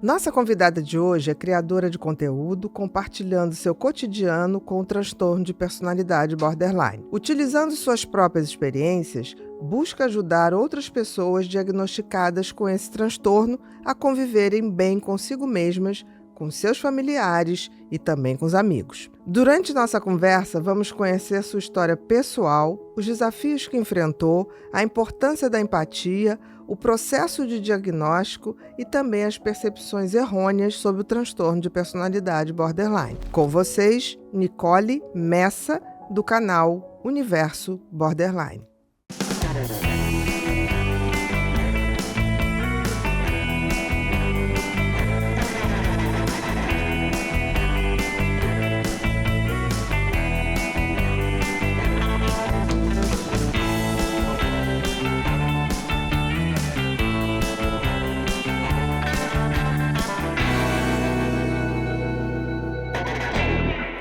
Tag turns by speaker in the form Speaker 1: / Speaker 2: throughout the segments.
Speaker 1: Nossa convidada de hoje é criadora de conteúdo, compartilhando seu cotidiano com o transtorno de personalidade borderline. Utilizando suas próprias experiências, busca ajudar outras pessoas diagnosticadas com esse transtorno a conviverem bem consigo mesmas, com seus familiares e também com os amigos. Durante nossa conversa, vamos conhecer sua história pessoal, os desafios que enfrentou, a importância da empatia, o processo de diagnóstico e também as percepções errôneas sobre o transtorno de personalidade borderline. Com vocês, Nicole Messa, do canal Universo Borderline.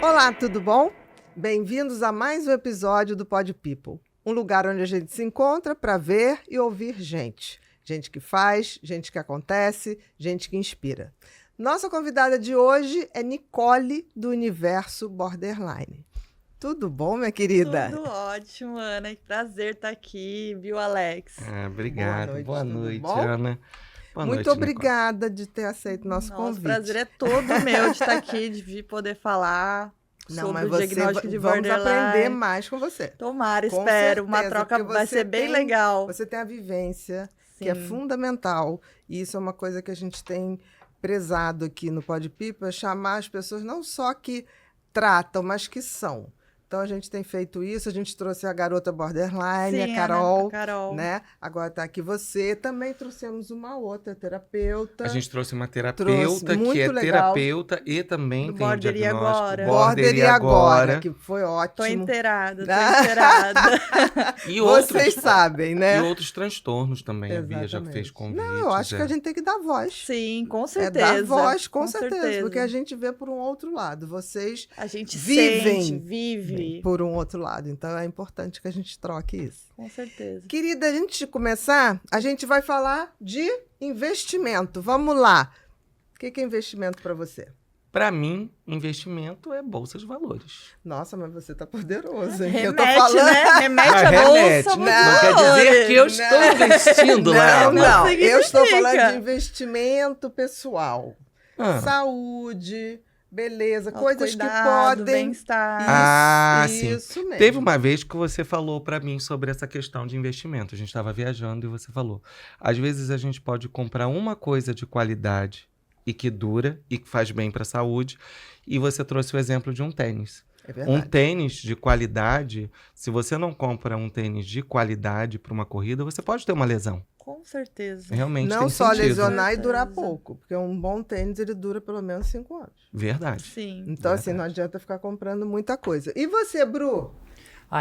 Speaker 1: Olá, tudo bom? Bem-vindos a mais um episódio do Pod People, um lugar onde a gente se encontra para ver e ouvir gente. Gente que faz, gente que acontece, gente que inspira. Nossa convidada de hoje é Nicole, do Universo Borderline. Tudo bom, minha querida?
Speaker 2: Tudo ótimo, Ana. Prazer estar aqui, viu, Alex?
Speaker 3: Obrigado. Boa noite,
Speaker 1: bom?
Speaker 3: Ana. Boa
Speaker 1: Muito
Speaker 3: noite,
Speaker 1: obrigada de ter aceito nosso convite.
Speaker 2: O prazer é todo meu de estar aqui, de poder falar sobre o diagnóstico de borderline.
Speaker 1: Vamos aprender mais com você.
Speaker 2: Tomara,
Speaker 1: Com
Speaker 2: espero.
Speaker 1: certeza,
Speaker 2: Uma troca vai ser bem legal.
Speaker 1: Você tem a vivência,
Speaker 2: Sim.
Speaker 1: que é fundamental. E isso é uma coisa que a gente tem prezado aqui no Pod People, é chamar as pessoas não só que tratam, mas que são. Então, a gente tem feito isso, a gente trouxe a garota borderline,
Speaker 2: Sim,
Speaker 1: a Carol,
Speaker 2: Carol,
Speaker 1: né? Agora está aqui você. Também trouxemos uma outra terapeuta.
Speaker 3: A gente trouxe uma terapeuta
Speaker 1: muito
Speaker 3: que é
Speaker 1: legal.
Speaker 3: terapeuta e também
Speaker 2: Do
Speaker 3: tem o
Speaker 2: Border e
Speaker 3: diagnóstico.
Speaker 2: Agora.
Speaker 1: Border e Agora, que foi
Speaker 2: Tô
Speaker 1: ótimo.
Speaker 2: inteirada, tô inteirada.
Speaker 3: E
Speaker 1: Vocês sabem, né?
Speaker 3: E outros transtornos também, a Bia já
Speaker 1: Exatamente.
Speaker 3: fez convites.
Speaker 1: Não, eu acho que a gente tem que dar voz.
Speaker 2: Sim, com
Speaker 1: É
Speaker 2: certeza.
Speaker 1: dar voz, com certeza, porque a gente vê por um outro lado. Vocês
Speaker 2: A gente
Speaker 1: vivem
Speaker 2: sente, vive.
Speaker 1: por um outro lado. Então, é importante que a gente troque isso.
Speaker 2: Com certeza.
Speaker 1: Querida, antes de começar, a gente vai falar de investimento. Vamos lá. O que é investimento para você?
Speaker 3: Para mim, investimento é bolsa de valores.
Speaker 1: Nossa, mas você tá poderoso, hein?
Speaker 2: Remete,
Speaker 1: Eu tô falando...
Speaker 2: né? Remete a
Speaker 3: remete.
Speaker 2: bolsa.
Speaker 3: Não quer dizer que eu estou investindo lá.
Speaker 1: Não, eu estou
Speaker 2: significa.
Speaker 1: falando de investimento pessoal.
Speaker 3: Ah.
Speaker 1: Saúde, beleza, coisas que
Speaker 2: Autocuidado,
Speaker 1: podem...
Speaker 2: bem-estar.
Speaker 3: Sim.
Speaker 1: Isso mesmo.
Speaker 3: Teve uma vez que você falou para mim sobre essa questão de investimento. A gente estava viajando e você falou. Às vezes a gente pode comprar uma coisa de qualidade e que dura e que faz bem para a saúde. E você trouxe o exemplo de um tênis.
Speaker 1: É verdade.
Speaker 3: Um tênis de qualidade, se você não compra um tênis de qualidade para uma corrida, você pode ter uma lesão.
Speaker 2: Com certeza.
Speaker 3: Realmente
Speaker 1: Não
Speaker 3: tem
Speaker 1: só
Speaker 3: sentido.
Speaker 1: lesionar e durar
Speaker 2: Certeza.
Speaker 1: pouco, porque um bom tênis ele dura pelo menos 5 anos.
Speaker 3: Verdade.
Speaker 2: Sim.
Speaker 1: Então, assim, não adianta ficar comprando muita coisa. E você, Bru?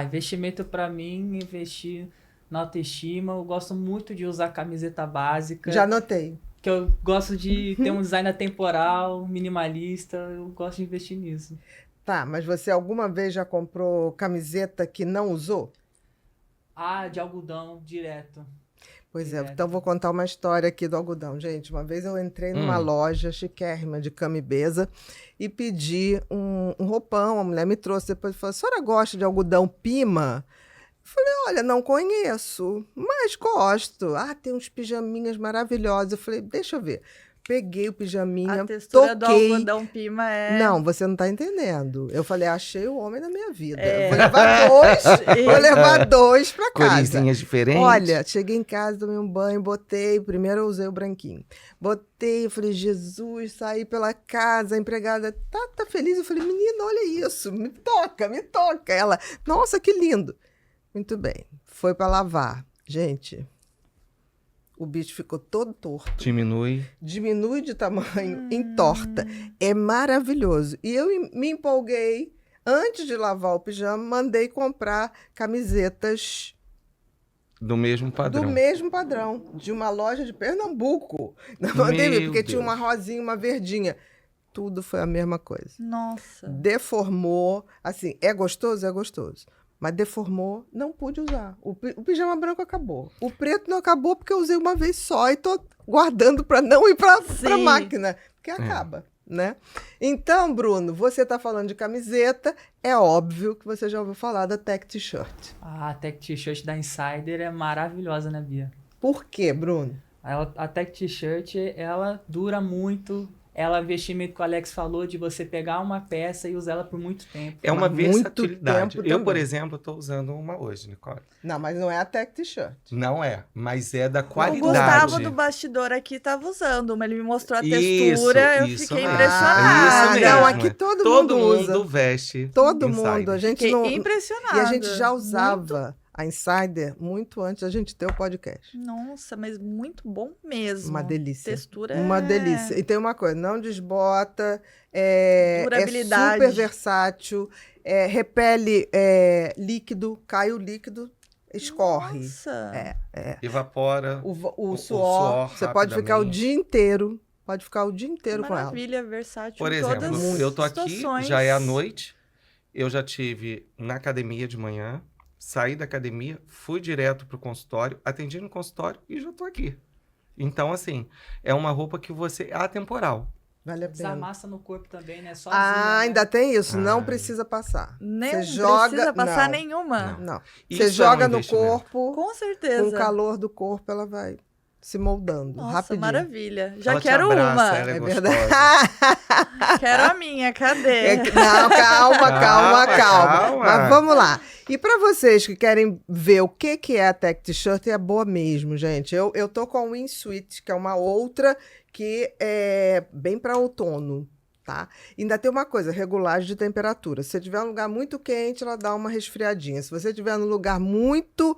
Speaker 4: Investimento pra mim, investir na autoestima. Eu gosto muito de usar camiseta básica.
Speaker 1: Já anotei.
Speaker 4: Que eu gosto de ter um design atemporal, minimalista. Eu gosto de investir nisso.
Speaker 1: Tá, mas você alguma vez já comprou camiseta que não usou?
Speaker 4: De algodão, direto.
Speaker 1: Pois é,
Speaker 4: Direto.
Speaker 1: então vou contar uma história aqui do algodão. Gente, uma vez eu entrei numa loja chiquérrima de camibesa e pedi um roupão, a mulher me trouxe, depois falou, a senhora gosta de algodão Pima? Eu falei, olha, não conheço, mas gosto. Tem uns pijaminhas maravilhosos. Eu falei, deixa eu ver. Peguei o pijaminha,
Speaker 2: A textura do
Speaker 1: toquei.
Speaker 2: algodão Pima é...
Speaker 1: Não, você não tá entendendo. Eu falei, achei o homem da minha vida.
Speaker 2: É.
Speaker 1: Vou levar dois pra casa.
Speaker 3: Coresinhas diferentes.
Speaker 1: Olha, cheguei em casa, tomei um banho, botei. Primeiro eu usei o branquinho. Botei, eu falei, Jesus, saí pela casa, a empregada tá feliz. Eu falei, menina, olha isso, me toca, me toca. Ela, nossa, que lindo. Muito bem, foi pra lavar. Gente, o bicho ficou todo torto. Diminui de tamanho, entorta. É maravilhoso. E eu me empolguei, antes de lavar o pijama, mandei comprar camisetas
Speaker 3: do mesmo padrão.
Speaker 1: De uma loja de Pernambuco. Mandei ver, porque tinha uma rosinha, uma verdinha. Tudo foi a mesma coisa.
Speaker 2: Nossa.
Speaker 1: Deformou. Assim, é gostoso? É gostoso. mas deformou, não pude usar. O pijama branco acabou. O preto não acabou porque eu usei uma vez só e tô guardando para não ir para máquina, porque acaba, né? Então, Bruno, você tá falando de camiseta, é óbvio que você já ouviu falar da Tech T-shirt.
Speaker 4: A Tech T-shirt da Insider é maravilhosa, né, Bia?
Speaker 1: Por quê, Bruno?
Speaker 4: A Tech T-shirt, ela dura muito. Ela, investimento que o Alex falou, de você pegar uma peça e usar ela por muito tempo.
Speaker 3: É uma versatilidade.
Speaker 1: Tempo
Speaker 3: eu,
Speaker 1: também.
Speaker 3: por exemplo, estou usando uma hoje, Nicole.
Speaker 1: Não, mas não é a Tech T-shirt.
Speaker 3: Não é, mas é da
Speaker 2: O
Speaker 3: qualidade.
Speaker 2: Gustavo do bastidor aqui estava usando uma. Ele me mostrou a textura, eu fiquei
Speaker 3: mesmo.
Speaker 2: impressionada.
Speaker 3: Isso mesmo.
Speaker 1: Não, aqui todo mundo usa.
Speaker 3: Veste.
Speaker 1: Todo
Speaker 3: Insider.
Speaker 1: mundo. A gente
Speaker 2: Fiquei
Speaker 1: não...
Speaker 2: impressionada.
Speaker 1: E a gente já usava a Insider muito antes da gente ter o podcast.
Speaker 2: Nossa, mas muito bom mesmo.
Speaker 1: Uma delícia.
Speaker 2: Textura
Speaker 1: Uma delícia. E tem uma coisa, não desbota,
Speaker 2: Durabilidade.
Speaker 1: é super versátil, repele líquido, cai o líquido, escorre.
Speaker 2: Nossa.
Speaker 3: Evapora.
Speaker 1: O suor. Você pode ficar o dia inteiro. Pode ficar o dia inteiro com ela.
Speaker 2: Maravilha, versátil.
Speaker 3: Por
Speaker 2: em
Speaker 3: exemplo,
Speaker 2: todas
Speaker 3: eu tô
Speaker 2: as
Speaker 3: aqui,
Speaker 2: situações.
Speaker 3: já é à noite. Eu já tive na academia de manhã. Saí da academia, fui direto pro consultório, atendi no consultório e já tô aqui. Então, assim, é uma roupa que você... é atemporal.
Speaker 1: Vale a pena.
Speaker 4: Desamassa no corpo também, né? Sozinha, né?
Speaker 1: Ainda tem isso? Não
Speaker 3: Ai.
Speaker 1: precisa passar.
Speaker 2: Nem
Speaker 1: Você
Speaker 2: precisa passar
Speaker 1: não,
Speaker 2: nenhuma.
Speaker 1: Não.
Speaker 3: Isso
Speaker 1: Você
Speaker 3: é
Speaker 1: joga
Speaker 3: um
Speaker 1: no
Speaker 3: investimento.
Speaker 1: corpo,
Speaker 2: Com
Speaker 1: com
Speaker 2: certeza.
Speaker 1: o calor do corpo, ela vai se moldando
Speaker 2: Nossa,
Speaker 1: rapidinho.
Speaker 2: maravilha. Já
Speaker 3: Ela te
Speaker 2: quero
Speaker 3: abraça,
Speaker 2: uma.
Speaker 3: ela é
Speaker 1: verdade.
Speaker 2: Quero a minha, cadê?
Speaker 1: Não, calma. Mas vamos lá. E para vocês que querem ver o que é a Tech T-shirt, é boa mesmo, gente. Eu tô com a Wingsuit, que é uma outra que é bem para outono, tá? Ainda tem uma coisa, regulagem de temperatura. Se você tiver um lugar muito quente, ela dá uma resfriadinha. Se você estiver num lugar muito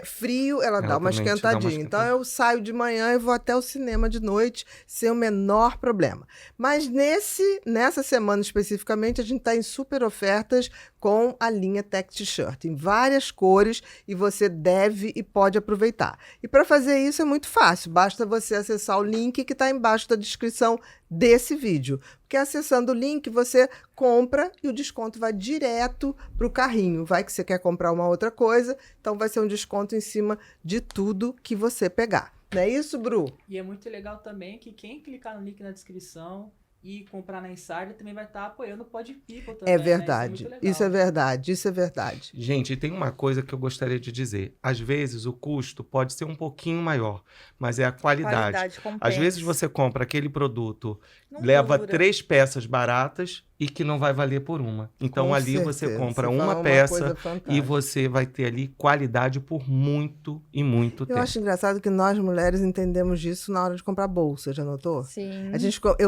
Speaker 1: frio, ela dá uma
Speaker 3: também te dá uma
Speaker 1: esquentadinha. Então, eu saio de manhã e vou até o cinema de noite sem o menor problema. Mas nessa semana especificamente, a gente está em super ofertas com a linha Tech T-shirt, em várias cores, e você deve e pode aproveitar. E para fazer isso é muito fácil, basta você acessar o link que está embaixo da descrição desse vídeo. Porque acessando o link, você compra e o desconto vai direto para o carrinho. Vai que você quer comprar uma outra coisa, então vai ser um desconto em cima de tudo que você pegar. Não é isso, Bru?
Speaker 4: E é muito legal também que quem clicar no link na descrição e comprar na Insider também vai estar apoiando o Pod People também.
Speaker 1: É
Speaker 4: né?
Speaker 1: verdade. Isso é verdade.
Speaker 3: Gente, tem uma coisa que eu gostaria de dizer. Às vezes, o custo pode ser um pouquinho maior, mas é a qualidade.
Speaker 2: compensa.
Speaker 3: Às vezes, você compra aquele produto,
Speaker 2: Não
Speaker 3: leva
Speaker 2: dura.
Speaker 3: 3 peças baratas e que não vai valer por uma. Então,
Speaker 1: Com
Speaker 3: ali
Speaker 1: certeza.
Speaker 3: você compra
Speaker 1: Você fala
Speaker 3: uma
Speaker 1: uma
Speaker 3: peça
Speaker 1: coisa
Speaker 3: e
Speaker 1: fantástica.
Speaker 3: você vai ter ali qualidade por muito e muito
Speaker 1: Eu
Speaker 3: tempo.
Speaker 1: acho engraçado que nós, mulheres, entendemos disso na hora de comprar bolsa, já notou?
Speaker 2: Sim.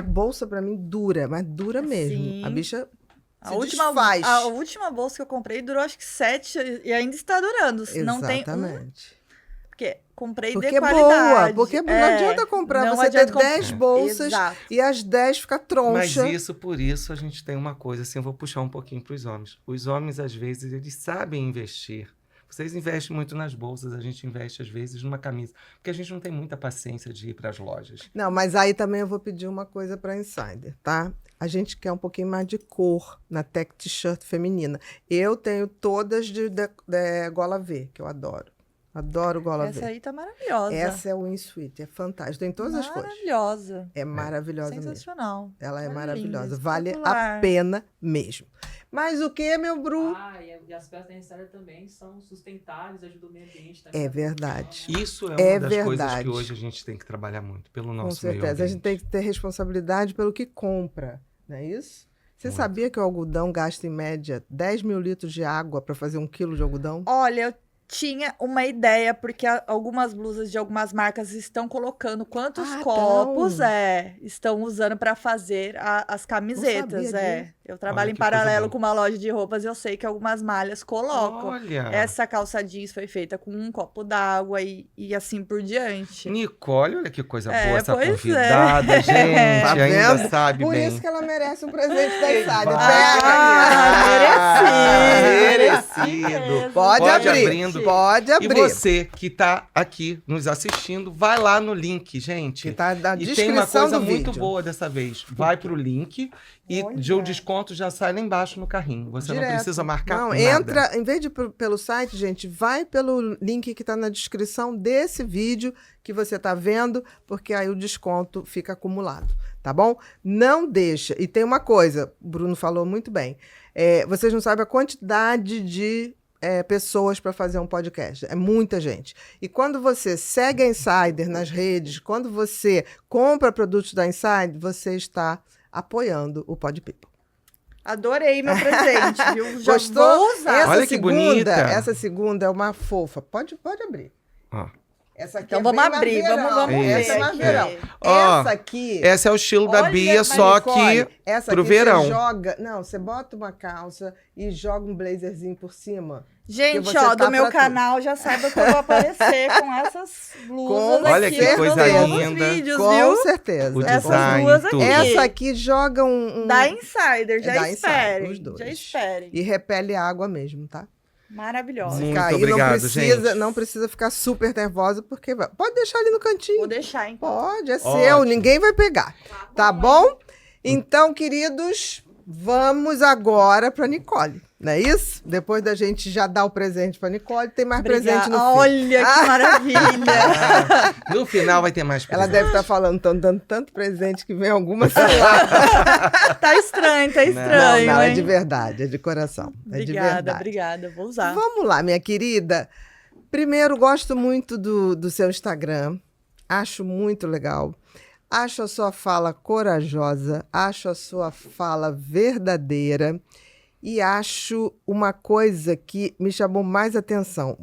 Speaker 1: Bolsa pra mim dura, mas dura mesmo.
Speaker 2: Sim.
Speaker 1: A bicha
Speaker 2: A
Speaker 1: se
Speaker 2: última,
Speaker 1: desfaz.
Speaker 2: a última bolsa que eu comprei durou acho que 7 e ainda está durando. Não tem
Speaker 1: Exatamente.
Speaker 2: porque comprei
Speaker 1: Porque
Speaker 2: de
Speaker 1: é
Speaker 2: qualidade.
Speaker 1: boa, porque não adianta comprar,
Speaker 2: não
Speaker 1: você ter
Speaker 2: adianta
Speaker 1: 10 bolsas
Speaker 2: Exato.
Speaker 1: e as 10 ficar
Speaker 3: Mas
Speaker 1: troncha.
Speaker 3: por isso a gente tem uma coisa, assim, eu vou puxar um pouquinho para os homens. Os homens, às vezes, eles sabem investir. Vocês investem muito nas bolsas, a gente investe, às vezes, numa camisa. Porque a gente não tem muita paciência de ir para as lojas.
Speaker 1: Não, mas aí também eu vou pedir uma coisa para Insider, tá? A gente quer um pouquinho mais de cor na Tech T-shirt feminina. Eu tenho todas de gola V, que eu adoro. Adoro gola V.
Speaker 2: Essa aí tá maravilhosa.
Speaker 1: Essa é o Wingsuit, é fantástico. Tem todas as cores.
Speaker 2: Maravilhosa.
Speaker 1: É maravilhosa mesmo.
Speaker 2: Sensacional.
Speaker 1: Ela é
Speaker 2: Linda,
Speaker 1: maravilhosa. Vale a
Speaker 2: espetacular.
Speaker 1: pena mesmo. Mas o que, meu Bru?
Speaker 4: E as peças da Insider também são sustentáveis, ajudam o meio ambiente. Também
Speaker 1: É verdade.
Speaker 3: Isso é uma
Speaker 1: É
Speaker 3: das coisas
Speaker 1: verdade.
Speaker 3: que hoje a gente tem que trabalhar muito, pelo
Speaker 1: Com
Speaker 3: nosso meio
Speaker 1: certeza. A gente tem
Speaker 3: ambiente.
Speaker 1: que ter responsabilidade pelo que compra, não é isso? Você
Speaker 3: Muito.
Speaker 1: sabia que o algodão gasta, em média, 10 mil litros de água para fazer 1 quilo de algodão?
Speaker 2: Olha, eu tinha uma ideia, porque algumas blusas de algumas marcas estão colocando quantos copos estão usando para fazer as camisetas.
Speaker 1: sabia disso.
Speaker 2: Eu trabalho
Speaker 3: Olha
Speaker 2: em
Speaker 3: que coisa
Speaker 2: paralelo
Speaker 3: boa.
Speaker 2: com uma loja de roupas e eu sei que algumas malhas colocam.
Speaker 3: Olha!
Speaker 2: Essa calça jeans foi feita com um copo d'água e assim por diante.
Speaker 3: Nicole, olha que coisa
Speaker 2: É,
Speaker 3: boa essa
Speaker 2: pois é.
Speaker 3: convidada, gente.
Speaker 1: Tá
Speaker 3: ainda
Speaker 1: vendo?
Speaker 3: sabe
Speaker 1: Por
Speaker 3: bem.
Speaker 1: isso que ela merece um presente da Insider.
Speaker 3: Merecido.
Speaker 1: Pode abrir.
Speaker 3: abrindo.
Speaker 1: Pode
Speaker 3: E
Speaker 1: abrir.
Speaker 3: você que tá aqui nos assistindo, vai lá no link, gente.
Speaker 1: Que tá na
Speaker 3: E tem
Speaker 1: descrição
Speaker 3: uma coisa
Speaker 1: do
Speaker 3: muito
Speaker 1: vídeo.
Speaker 3: boa dessa vez. Vai pro link e
Speaker 2: Olha.
Speaker 3: de um desconto desconto já sai lá embaixo no carrinho. Você
Speaker 1: Direto.
Speaker 3: não precisa marcar
Speaker 1: Não,
Speaker 3: nada.
Speaker 1: entra, em vez de ir pelo site, gente, vai pelo link que está na descrição desse vídeo que você está vendo, porque aí o desconto fica acumulado, tá bom? Não deixa. E tem uma coisa, o Bruno falou muito bem. Vocês não sabem a quantidade de pessoas para fazer um podcast. É muita gente. E quando você segue a Insider nas redes, quando você compra produtos da Insider, você está apoiando o Pod People.
Speaker 2: Adorei meu presente, viu? Já
Speaker 1: Gostou?
Speaker 2: vou usar.
Speaker 3: Olha que bonita.
Speaker 1: Essa segunda é uma fofa. Pode abrir.
Speaker 3: Ó.
Speaker 1: Essa aqui
Speaker 2: Então
Speaker 1: é
Speaker 2: vamos
Speaker 1: bem
Speaker 2: abrir,
Speaker 1: maveirão.
Speaker 2: vamos ver
Speaker 1: Essa é
Speaker 2: aqui.
Speaker 1: maveirão.
Speaker 3: Ó,
Speaker 1: Essa aqui...
Speaker 3: Esse é o estilo da
Speaker 2: Olha,
Speaker 3: Bia,
Speaker 2: mas
Speaker 3: só
Speaker 1: Nicole,
Speaker 3: que
Speaker 1: essa
Speaker 3: pro
Speaker 1: aqui
Speaker 3: verão.
Speaker 1: Você joga... Não, você bota uma calça e joga um blazerzinho por cima.
Speaker 2: Gente,
Speaker 1: você
Speaker 2: ó,
Speaker 1: tá
Speaker 2: do meu
Speaker 1: pra
Speaker 2: canal já saiba que eu vou aparecer com essas blusas
Speaker 1: Com
Speaker 3: Olha
Speaker 2: aqui
Speaker 3: que
Speaker 2: nos
Speaker 3: coisa
Speaker 2: meus novos
Speaker 3: linda.
Speaker 2: vídeos,
Speaker 1: Com
Speaker 2: viu?
Speaker 1: certeza.
Speaker 3: O
Speaker 2: Essas
Speaker 3: design,
Speaker 2: duas
Speaker 3: tudo.
Speaker 2: aqui.
Speaker 1: Essa aqui joga
Speaker 2: Da Insider, já
Speaker 1: da Insider,
Speaker 2: esperem.
Speaker 1: os dois.
Speaker 2: Já esperem.
Speaker 1: E repele água mesmo, tá?
Speaker 2: Maravilhosa.
Speaker 3: Muito
Speaker 1: Aí
Speaker 3: obrigado, gente.
Speaker 1: não precisa ficar super nervosa, porque pode deixar ali no cantinho.
Speaker 2: Vou deixar, então.
Speaker 1: Pode, é
Speaker 3: Ótimo.
Speaker 1: seu, ninguém vai pegar. Tá bom? Então, queridos, vamos agora para Nicole, não é isso? Depois da gente já dar o presente para Nicole, tem mais presente no fim.
Speaker 2: Olha que maravilha.
Speaker 3: No final vai ter mais
Speaker 1: Ela
Speaker 3: presente.
Speaker 1: deve estar falando, estão dando tanto presente que vem alguma celular.
Speaker 2: Tá estranho, tá
Speaker 1: Não,
Speaker 2: estranho,
Speaker 1: não, é
Speaker 2: hein?
Speaker 1: de verdade, é de coração. É de
Speaker 2: Obrigada,
Speaker 1: verdade.
Speaker 2: obrigada. Vou usar.
Speaker 1: Vamos lá, minha querida. Primeiro, gosto muito do seu Instagram. Acho muito legal. Acho a sua fala corajosa. Acho a sua fala verdadeira. E acho uma coisa que me chamou mais atenção.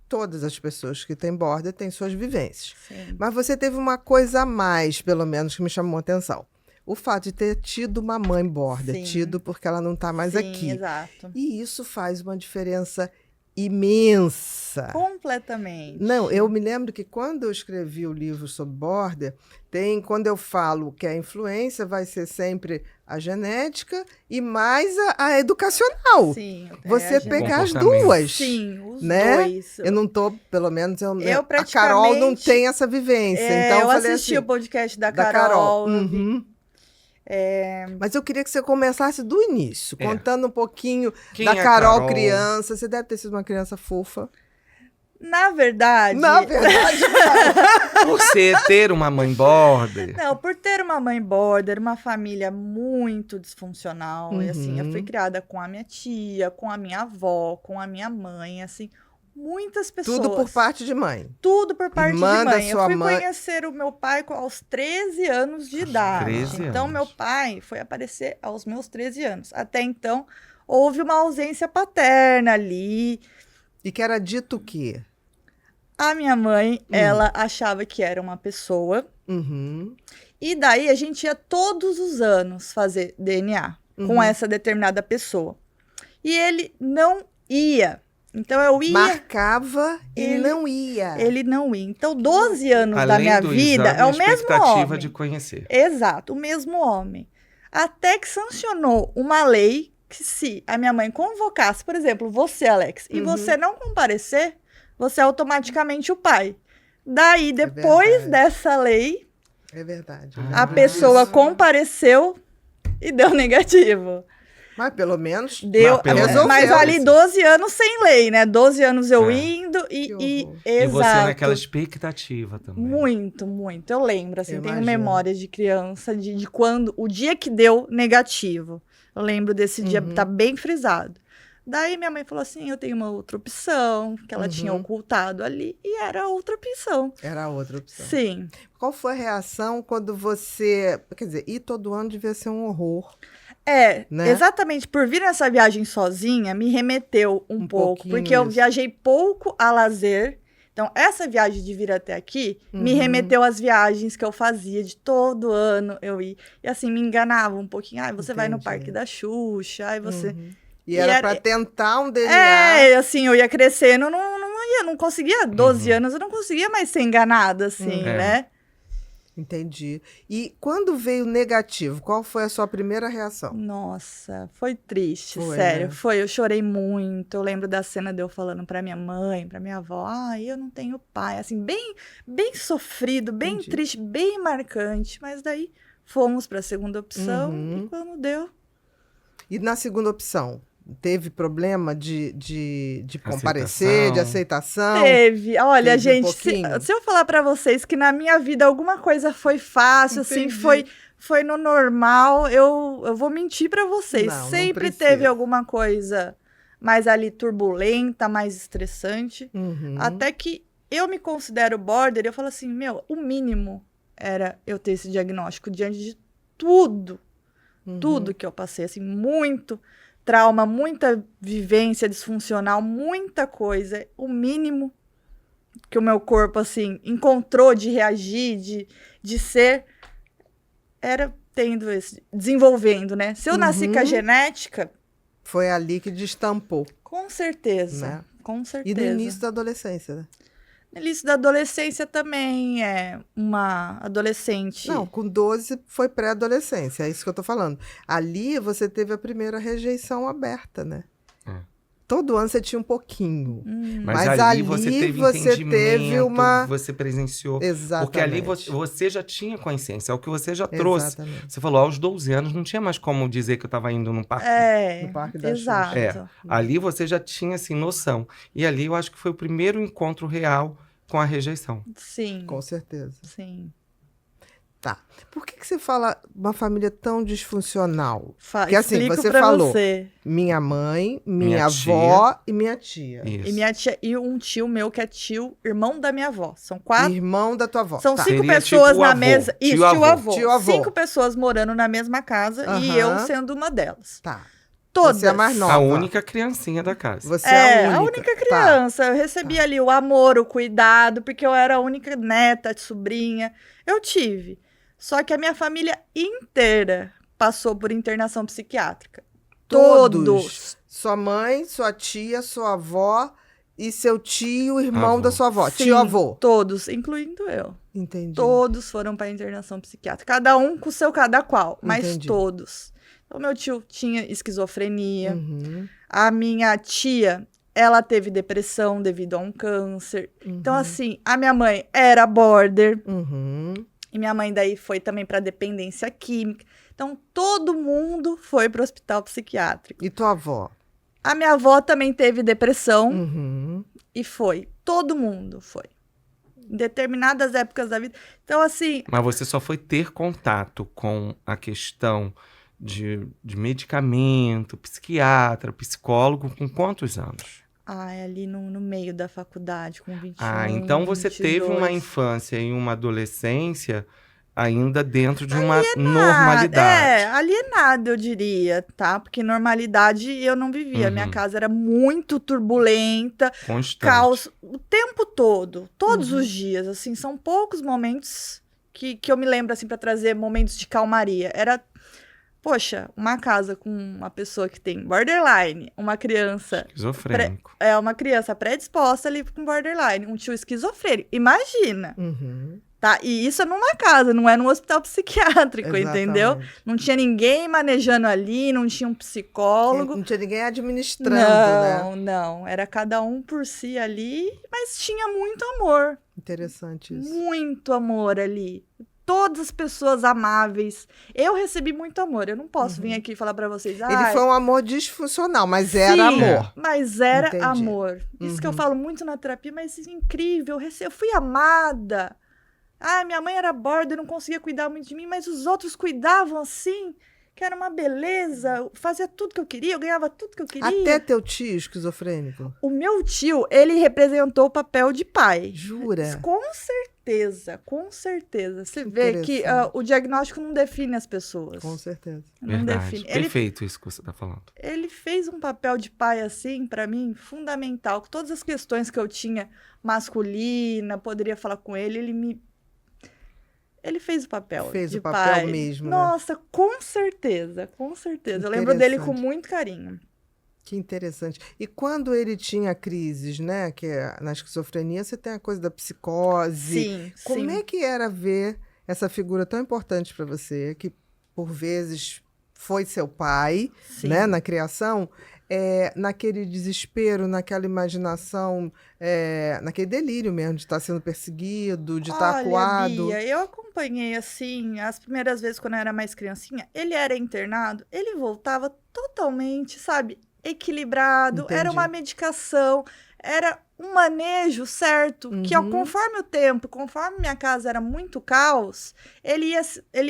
Speaker 1: Todas as pessoas que têm border têm suas vivências.
Speaker 2: Sim.
Speaker 1: Mas você teve uma coisa a mais, pelo menos, que me chamou a atenção. O fato de ter tido uma mãe border.
Speaker 2: Sim.
Speaker 1: Tido porque ela não está mais
Speaker 2: Sim,
Speaker 1: aqui.
Speaker 2: exato.
Speaker 1: E isso faz uma diferença imensa.
Speaker 2: Completamente.
Speaker 1: Não, eu me lembro que quando eu escrevi o livro sobre border, quando eu falo que a influência vai ser sempre a genética e mais a educacional.
Speaker 2: Sim.
Speaker 1: Você
Speaker 2: a gente-
Speaker 1: pegar as
Speaker 3: Comportamento.
Speaker 1: duas.
Speaker 2: Sim, os
Speaker 1: né?
Speaker 2: dois.
Speaker 1: Eu não tô, pelo menos, a
Speaker 2: praticamente-
Speaker 1: Carol não tem essa vivência. então
Speaker 2: eu
Speaker 1: falei
Speaker 2: assisti
Speaker 1: assim,
Speaker 2: o podcast da
Speaker 1: da
Speaker 2: Carol.
Speaker 1: Carol.
Speaker 2: eu vi.
Speaker 1: Uhum. Mas eu queria que você começasse do início,
Speaker 3: É.
Speaker 1: contando um pouquinho
Speaker 3: Quem
Speaker 1: da
Speaker 3: é a
Speaker 1: Carol criança. Você deve ter sido uma criança fofa.
Speaker 2: Na verdade.
Speaker 1: Na verdade,
Speaker 3: Por ter uma mãe border.
Speaker 2: Não, por ter uma mãe border, uma família muito disfuncional. E assim, eu fui
Speaker 1: Uhum.
Speaker 2: criada com a minha tia, com a minha avó, com a minha mãe, assim, muitas pessoas.
Speaker 1: tudo por parte de mãe.
Speaker 2: Tudo por parte
Speaker 1: Irmã
Speaker 2: de
Speaker 1: da
Speaker 2: mãe. Eu
Speaker 1: sua
Speaker 2: fui
Speaker 1: mãe.
Speaker 2: conhecer o meu pai aos 13 anos de idade.
Speaker 3: 13
Speaker 2: Então,
Speaker 3: anos.
Speaker 2: meu pai foi aparecer aos meus 13 anos. Até então, houve uma ausência paterna ali.
Speaker 1: E que era dito o quê?
Speaker 2: A minha mãe, ela achava que era uma pessoa.
Speaker 1: Uhum.
Speaker 2: E daí, a gente ia todos os anos fazer DNA com
Speaker 1: Uhum.
Speaker 2: essa determinada pessoa. E ele não ia. Então, eu ia...
Speaker 1: Marcava e
Speaker 2: Ele-
Speaker 1: não ia.
Speaker 2: Ele não ia. Então, 12 anos da
Speaker 3: Além
Speaker 2: minha
Speaker 3: do
Speaker 2: vida
Speaker 3: exame,
Speaker 2: é
Speaker 3: a
Speaker 2: o mesmo
Speaker 3: expectativa
Speaker 2: homem.
Speaker 3: de conhecer.
Speaker 2: Exato, o mesmo homem. Até que sancionou uma lei que se a minha mãe convocasse, por exemplo, você, Alex, e
Speaker 1: Uhum.
Speaker 2: você não comparecer, você é automaticamente o pai. Daí, depois
Speaker 1: verdade.
Speaker 2: dessa lei,
Speaker 1: É verdade.
Speaker 2: a pessoa compareceu e deu negativo.
Speaker 1: Mas pelo menos
Speaker 2: Deu,
Speaker 3: pelo menos.
Speaker 1: resolveu.
Speaker 2: mas ali 12 anos sem lei, né? 12 anos eu
Speaker 3: É.
Speaker 2: indo
Speaker 1: Que
Speaker 2: e
Speaker 1: horror.
Speaker 3: E você
Speaker 2: exato.
Speaker 3: naquela expectativa também.
Speaker 2: Muito, muito. Eu lembro, assim,
Speaker 1: Eu
Speaker 2: tenho
Speaker 1: imagino.
Speaker 2: memórias de criança, de quando, o dia que deu negativo. Eu lembro desse dia,
Speaker 1: Uhum.
Speaker 2: tá bem frisado. Daí minha mãe falou assim, eu tenho uma outra opção, que ela tinha
Speaker 1: Uhum.
Speaker 2: ocultado ali, e era outra opção.
Speaker 1: era a outra opção.
Speaker 2: Sim.
Speaker 1: Qual foi a reação quando você... Quer dizer, ir todo ano devia ser um horror.
Speaker 2: É,
Speaker 1: Né?
Speaker 2: exatamente, por vir nessa viagem sozinha, me remeteu um pouco,
Speaker 1: pouquinho
Speaker 2: porque eu
Speaker 1: isso.
Speaker 2: viajei pouco a lazer. Então, essa viagem de vir até aqui me
Speaker 1: Uhum.
Speaker 2: remeteu às viagens que eu fazia de todo ano eu ir. E assim, me enganava um pouquinho. Você vai no
Speaker 1: Entendi.
Speaker 2: Parque da Xuxa, aí você...
Speaker 1: Uhum. E
Speaker 2: E
Speaker 1: era
Speaker 2: era-
Speaker 1: para tentar um DNA.
Speaker 2: É, assim, eu ia crescendo, não conseguia, 12 anos, eu não conseguia mais ser enganada, assim,
Speaker 1: Uhum.
Speaker 2: né?
Speaker 1: Entendi. E quando veio negativo, qual foi a sua primeira reação?
Speaker 2: Nossa, foi triste,
Speaker 1: Foi,
Speaker 2: sério.
Speaker 1: né?
Speaker 2: Foi, eu chorei muito. Eu lembro da cena de eu falando pra minha mãe, pra minha avó, eu não tenho pai. Assim, bem sofrido, bem
Speaker 1: Entendi.
Speaker 2: triste, bem marcante. Mas daí fomos pra segunda opção
Speaker 1: Uhum.
Speaker 2: e quando deu,
Speaker 1: E na segunda opção? Teve problema de comparecer, de aceitação?
Speaker 2: Teve. Olha,
Speaker 1: Teve
Speaker 2: gente,
Speaker 1: pouquinho?
Speaker 2: se eu falar pra vocês que na minha vida alguma coisa foi fácil, assim,
Speaker 1: Entendi.
Speaker 2: foi no normal, eu vou mentir pra vocês.
Speaker 1: Não
Speaker 2: Sempre
Speaker 1: precisa.
Speaker 2: teve alguma coisa mais ali turbulenta, mais estressante.
Speaker 1: Uhum.
Speaker 2: Até que eu me considero border, eu falo assim, meu, o mínimo era eu ter esse diagnóstico diante de tudo que eu passei, assim, muito trauma, muita vivência disfuncional, muita coisa. O mínimo que o meu corpo, assim, encontrou de reagir, de ser, era desenvolvendo, né? Se eu nasci com a genética...
Speaker 1: Foi ali que destampou.
Speaker 2: Com certeza,
Speaker 1: Né?
Speaker 2: com certeza.
Speaker 1: E no início da adolescência, né?
Speaker 2: No início da adolescência também é uma adolescente.
Speaker 1: Não, com 12 foi pré-adolescência, é isso que eu tô falando. Ali você teve a primeira rejeição aberta, né? Todo ano você tinha um pouquinho.
Speaker 3: Mas ali você teve entendimento,
Speaker 1: uma...
Speaker 3: você presenciou.
Speaker 1: Exatamente.
Speaker 3: Porque ali você já tinha consciência, é o que você já trouxe.
Speaker 1: Exatamente.
Speaker 3: Você falou, aos 12 anos não tinha mais como dizer que eu estava indo no parque.
Speaker 1: No Parque da
Speaker 2: exato.
Speaker 1: Xuxa.
Speaker 3: Ali você já tinha, assim, noção. E ali eu acho que foi o primeiro encontro real com a rejeição.
Speaker 2: Sim.
Speaker 1: Com certeza.
Speaker 2: Sim.
Speaker 1: Tá. Por que você fala uma família tão disfuncional? Porque assim,
Speaker 2: Explico
Speaker 1: você
Speaker 2: pra
Speaker 1: falou,
Speaker 2: você.
Speaker 1: minha mãe, minha
Speaker 3: Minha
Speaker 1: avó e minha tia.
Speaker 3: Isso.
Speaker 2: E minha tia e um tio meu que é irmão da minha avó. São 4.
Speaker 1: Irmão da tua avó.
Speaker 2: São
Speaker 1: Tá.
Speaker 2: 5
Speaker 3: Seria
Speaker 2: pessoas
Speaker 3: tipo
Speaker 2: na
Speaker 3: avô.
Speaker 2: mesa. Isso,
Speaker 3: Tio-avô.
Speaker 1: Tio-avô.
Speaker 2: 5 pessoas morando na mesma casa e
Speaker 1: Aham.
Speaker 2: eu sendo uma delas.
Speaker 1: Tá.
Speaker 2: Todas.
Speaker 1: Você é a mais nova.
Speaker 3: A única criancinha da casa.
Speaker 1: Você é
Speaker 2: A única criança. Eu recebi ali o amor, o cuidado, porque eu era a única neta, sobrinha. Eu tive. Só que a minha família inteira passou por internação psiquiátrica. Todos.
Speaker 1: Sua mãe, sua tia, sua avó e seu tio, irmão
Speaker 3: Avô.
Speaker 1: da sua avó.
Speaker 2: Sim,
Speaker 1: Tio-avô.
Speaker 2: todos, incluindo eu.
Speaker 1: Entendi.
Speaker 2: Todos foram para internação psiquiátrica. Cada um com o seu cada qual, mas
Speaker 1: Entendi.
Speaker 2: todos. Então, meu tio tinha esquizofrenia.
Speaker 1: Uhum.
Speaker 2: A minha tia, ela teve depressão devido a um câncer. Então, assim, a minha mãe era border.
Speaker 1: Uhum.
Speaker 2: E minha mãe daí foi também para dependência química. Então, todo mundo foi para o hospital psiquiátrico.
Speaker 1: E tua avó?
Speaker 2: A minha avó também teve depressão
Speaker 1: Uhum.
Speaker 2: e foi. Todo mundo foi. Em determinadas épocas da vida. Então, assim,
Speaker 3: Mas você só foi ter contato com a questão de medicamento, psiquiatra, psicólogo, com quantos anos?
Speaker 2: ali no meio da faculdade, com 21,
Speaker 3: Então você
Speaker 2: 22.
Speaker 3: teve uma infância e uma adolescência ainda dentro de uma normalidade.
Speaker 2: Alienada, eu diria, tá? Porque normalidade eu não vivia. Minha
Speaker 3: Uhum.
Speaker 2: casa era muito turbulenta,
Speaker 3: Constante.
Speaker 2: caos o tempo todo, todos os dias, assim, são poucos momentos que eu me lembro, assim, para trazer momentos de calmaria. Era, poxa, uma casa com uma pessoa que tem borderline, uma criança,
Speaker 3: Esquizofrênico.
Speaker 2: uma criança predisposta ali com borderline, um tio esquizofrênico, imagina,
Speaker 1: Uhum.
Speaker 2: tá? E isso é numa casa, não é num hospital psiquiátrico, entendeu?
Speaker 1: Exatamente.
Speaker 2: Não tinha ninguém manejando ali, não tinha um psicólogo.
Speaker 1: Não tinha ninguém administrando, né?
Speaker 2: Não. Era cada um por si ali, mas tinha muito amor.
Speaker 1: Interessante isso.
Speaker 2: Muito amor ali. Todas as pessoas amáveis. Eu recebi muito amor. Eu não posso vir aqui falar pra vocês.
Speaker 1: Ele foi um amor disfuncional, mas era
Speaker 2: sim,
Speaker 1: amor.
Speaker 2: Mas era
Speaker 1: Entendi.
Speaker 2: amor. Isso que eu falo muito na terapia, mas isso é incrível. Eu fui amada. Minha mãe era border, não conseguia cuidar muito de mim, mas os outros cuidavam assim, que era uma beleza. Fazia tudo que eu queria, eu ganhava tudo que eu queria.
Speaker 1: Até teu tio esquizofrênico?
Speaker 2: O meu tio, ele representou o papel de pai.
Speaker 1: Jura?
Speaker 2: Com certeza, com certeza. Você vê que
Speaker 1: Interessante.
Speaker 2: o diagnóstico não define as pessoas.
Speaker 1: Com certeza.
Speaker 2: Não
Speaker 3: Verdade.
Speaker 2: define.
Speaker 3: Perfeito isso que você está falando.
Speaker 2: Ele fez um papel de pai, assim, pra mim, fundamental. Com todas as questões que eu tinha masculina, poderia falar com ele, ele fez o papel
Speaker 1: Fez
Speaker 2: de
Speaker 1: o papel
Speaker 2: pai.
Speaker 1: mesmo, né?
Speaker 2: Nossa, com certeza, com certeza. Eu lembro dele com muito carinho.
Speaker 1: Que interessante. E quando ele tinha crises, né? Que na esquizofrenia você tem a coisa da psicose.
Speaker 2: Sim,
Speaker 1: Como
Speaker 2: sim.
Speaker 1: é que era ver essa figura tão importante para você, que por vezes foi seu pai,
Speaker 2: Sim.
Speaker 1: né? Na criação, naquele desespero, naquela imaginação, naquele delírio mesmo de estar sendo perseguido, de estar
Speaker 2: Olha,
Speaker 1: acuado?
Speaker 2: Bia, eu acompanhei assim, as primeiras vezes quando eu era mais criancinha, ele era internado, ele voltava totalmente, sabe, equilibrado, era
Speaker 1: Entendi.
Speaker 2: uma medicação, era um manejo certo, que
Speaker 1: Uhum.
Speaker 2: conforme o tempo, conforme minha casa era muito caos, ele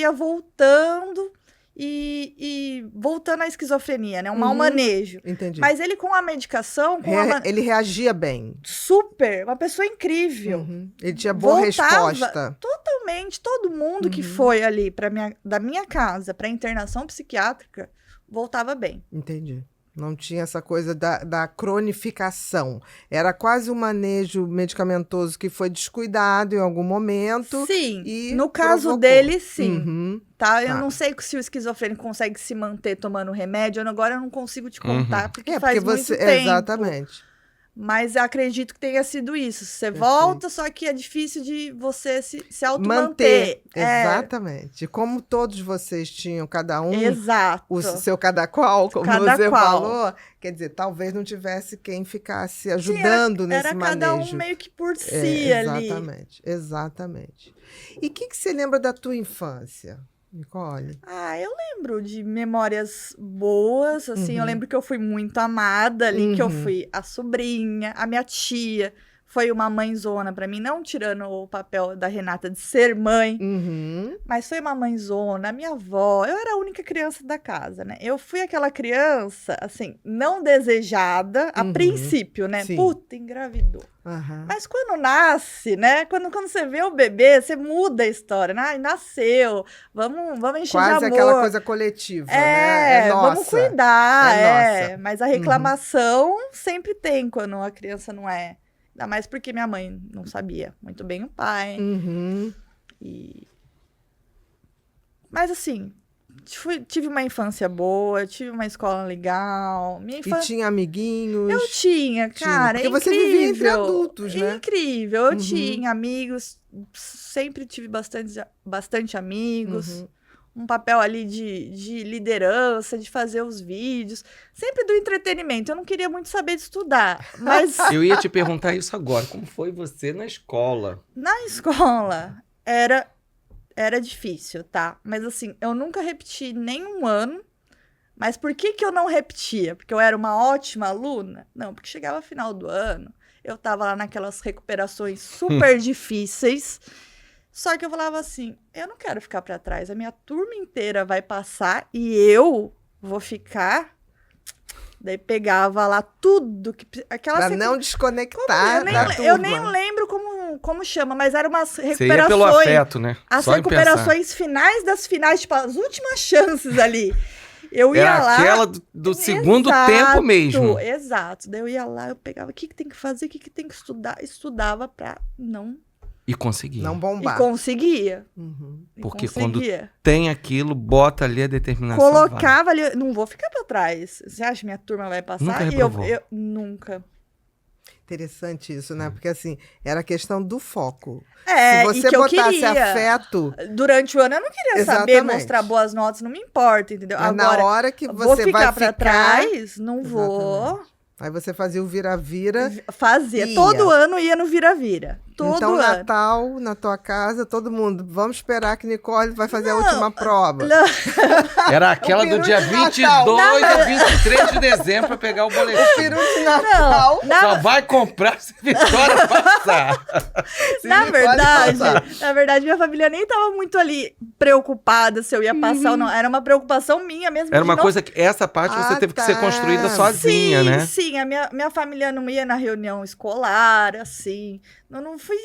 Speaker 2: ia voltando e voltando à esquizofrenia, né, um mau
Speaker 1: Uhum.
Speaker 2: manejo.
Speaker 1: Entendi.
Speaker 2: Mas ele com a medicação,
Speaker 1: Ele reagia bem.
Speaker 2: super, uma pessoa incrível.
Speaker 1: Uhum. Ele tinha boa
Speaker 2: Voltava
Speaker 1: resposta.
Speaker 2: Totalmente, todo mundo que
Speaker 1: Uhum.
Speaker 2: foi ali da minha casa para internação psiquiátrica voltava bem.
Speaker 1: Entendi. Não tinha essa coisa da cronificação. Era quase um manejo medicamentoso que foi descuidado em algum momento.
Speaker 2: Sim,
Speaker 1: e
Speaker 2: no caso
Speaker 1: provocou.
Speaker 2: dele, sim.
Speaker 1: Uhum.
Speaker 2: Tá? Eu
Speaker 1: Tá.
Speaker 2: não sei se o esquizofrênico consegue se manter tomando remédio. Agora eu não consigo te contar, porque
Speaker 1: Porque
Speaker 2: faz muito
Speaker 1: você.
Speaker 2: tempo.
Speaker 1: Exatamente.
Speaker 2: Mas eu acredito que tenha sido isso. Você
Speaker 1: Perfeito.
Speaker 2: volta, só que é difícil de você se auto-manter.
Speaker 1: Exatamente. Como todos vocês tinham, cada um,
Speaker 2: Exato.
Speaker 1: o seu cada qual, como
Speaker 2: Cada
Speaker 1: você
Speaker 2: qual.
Speaker 1: falou, quer dizer, talvez não tivesse quem ficasse ajudando nesse
Speaker 2: Era
Speaker 1: manejo.
Speaker 2: cada um meio que por si ali.
Speaker 1: Exatamente, exatamente. E o que você lembra da tua infância, Nicole?
Speaker 2: Eu lembro de memórias boas, assim, eu
Speaker 1: Uhum.
Speaker 2: lembro que eu fui muito amada ali, que eu
Speaker 1: Uhum.
Speaker 2: fui a sobrinha, a minha tia, foi uma mãezona pra mim, não tirando o papel da Renata de ser mãe,
Speaker 1: Uhum.
Speaker 2: mas foi uma mãezona, a minha avó, eu era a única criança da casa, né? Eu fui aquela criança, assim, não desejada, a
Speaker 1: Uhum.
Speaker 2: princípio, né?
Speaker 1: Sim.
Speaker 2: Puta, engravidou.
Speaker 1: Aham.
Speaker 2: Mas quando nasce, né? Quando você vê o bebê, você muda a história, né? Ai, nasceu, vamos encher de
Speaker 1: Quase
Speaker 2: amor.
Speaker 1: aquela coisa coletiva, né? É nossa.
Speaker 2: Vamos cuidar,
Speaker 1: É nossa.
Speaker 2: Mas a reclamação sempre tem quando a criança não é. Ainda mais porque minha mãe não sabia muito bem o pai.
Speaker 1: Uhum.
Speaker 2: Mas assim, tive uma infância boa, tive uma escola legal. Minha
Speaker 1: E
Speaker 2: infância.
Speaker 1: tinha amiguinhos.
Speaker 2: Eu tinha, cara,
Speaker 1: Porque
Speaker 2: é
Speaker 1: você
Speaker 2: incrível.
Speaker 1: vivia entre adultos, né?
Speaker 2: Incrível, eu
Speaker 1: Uhum.
Speaker 2: tinha amigos, sempre tive bastante amigos.
Speaker 1: Uhum.
Speaker 2: Um papel ali de liderança, de fazer os vídeos, sempre do entretenimento. Eu não queria muito saber de estudar, mas
Speaker 3: Eu ia te perguntar isso agora. Como foi você na escola?
Speaker 2: na escola era difícil, tá? Mas assim, eu nunca repeti nenhum ano. Mas por que eu não repetia? Porque eu era uma ótima aluna? Não, porque chegava final do ano, eu tava lá naquelas recuperações super difíceis. Só que eu falava assim, eu não quero ficar pra trás, a minha turma inteira vai passar e eu vou ficar. Daí pegava lá tudo que
Speaker 1: Pra não desconectar
Speaker 2: eu nem,
Speaker 1: da
Speaker 2: eu
Speaker 1: turma.
Speaker 2: nem lembro como chama, mas eram umas
Speaker 3: Você ia
Speaker 2: recuperações.
Speaker 3: pelo afeto, né?
Speaker 2: As
Speaker 3: Só em pensar.
Speaker 2: recuperações finais das finais, tipo, as últimas chances ali. Eu ia
Speaker 3: Era
Speaker 2: lá.
Speaker 3: aquela do segundo tempo mesmo.
Speaker 2: Exato. Daí eu ia lá, eu pegava o que tem que fazer, o que tem que estudar. Estudava pra não.
Speaker 3: E conseguia.
Speaker 1: Não
Speaker 2: E
Speaker 1: bombar.
Speaker 2: conseguia.
Speaker 1: Uhum.
Speaker 2: E
Speaker 3: Porque
Speaker 2: conseguia.
Speaker 3: Tem aquilo, bota ali a determinação. vai.
Speaker 2: Colocava ali. Não vou ficar pra trás. Você acha que minha turma vai passar?
Speaker 3: Nunca
Speaker 2: E eu
Speaker 3: reprovou?
Speaker 2: nunca.
Speaker 1: Interessante isso, né? Porque assim, era a questão do foco.
Speaker 2: É,
Speaker 1: Se
Speaker 2: e
Speaker 1: você
Speaker 2: que eu
Speaker 1: botasse
Speaker 2: queria.
Speaker 1: afeto,
Speaker 2: Durante o ano eu não queria saber
Speaker 1: Exatamente.
Speaker 2: mostrar boas notas, não me importa, entendeu?
Speaker 1: mas
Speaker 2: Agora,
Speaker 1: na hora que
Speaker 2: vou
Speaker 1: você
Speaker 2: ficar
Speaker 1: vai
Speaker 2: pra
Speaker 1: ficar,
Speaker 2: trás? Não vou.
Speaker 1: aí você fazia o vira-vira.
Speaker 2: Fazia.
Speaker 1: Ia.
Speaker 2: Todo ano ia no vira-vira. Todo
Speaker 1: Então,
Speaker 2: ano.
Speaker 1: Natal, na tua casa, todo mundo, vamos esperar que Nicole vai fazer a última prova.
Speaker 2: Não,
Speaker 3: Era aquela do
Speaker 1: peru
Speaker 3: dia
Speaker 1: de Natal.
Speaker 3: 22 a 23 de dezembro pra pegar o boletim.
Speaker 1: Peru de Natal.
Speaker 3: Só vai comprar se Vitória passar.
Speaker 1: se
Speaker 2: na
Speaker 1: Nicole passar.
Speaker 2: verdade, minha família nem tava muito ali preocupada se eu ia passar ou não. Era uma preocupação minha mesmo.
Speaker 3: Era
Speaker 2: de
Speaker 3: uma
Speaker 2: não...
Speaker 3: coisa que essa parte você
Speaker 1: Ah,
Speaker 3: teve que ser
Speaker 1: tá.
Speaker 3: construída sozinha,
Speaker 2: sim,
Speaker 3: né?
Speaker 2: Sim, a minha família não ia na reunião escolar, assim. Eu não fui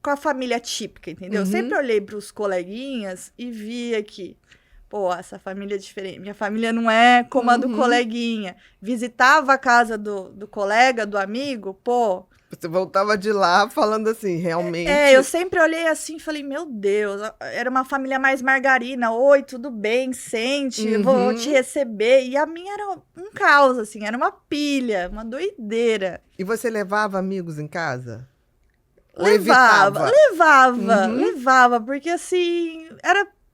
Speaker 2: com a família típica, entendeu? Eu
Speaker 1: Uhum.
Speaker 2: sempre olhei pros coleguinhas e via que, pô, essa família é diferente. Minha família não é como a do
Speaker 1: Uhum.
Speaker 2: coleguinha. Visitava a casa do colega, do amigo, pô.
Speaker 1: Você voltava de lá falando assim, realmente.
Speaker 2: Eu sempre olhei assim e falei, meu Deus, era uma família mais margarina. Oi, tudo bem? Sente, eu vou
Speaker 1: Uhum.
Speaker 2: te receber. E a minha era um caos, assim, era uma pilha, uma doideira.
Speaker 1: E você levava amigos em casa? Ou evitava?
Speaker 2: Levava,
Speaker 1: Uhum.
Speaker 2: porque assim,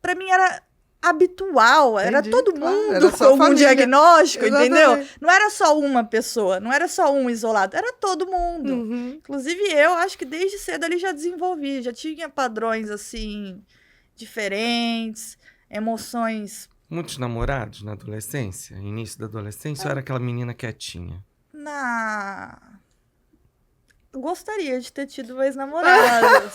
Speaker 2: pra mim era habitual, era
Speaker 1: Entendi,
Speaker 2: todo
Speaker 1: claro,
Speaker 2: mundo
Speaker 1: era só
Speaker 2: com um
Speaker 1: família.
Speaker 2: diagnóstico, entendeu?
Speaker 1: Exatamente.
Speaker 2: Não era só uma pessoa, não era só um isolado, era todo mundo.
Speaker 1: Uhum.
Speaker 2: Inclusive eu acho que desde cedo ali já desenvolvi, já tinha padrões assim diferentes, emoções
Speaker 3: Muitos namorados na adolescência? Início da adolescência? Ou era aquela menina quietinha?
Speaker 2: na Eu gostaria de ter tido ex-namorados.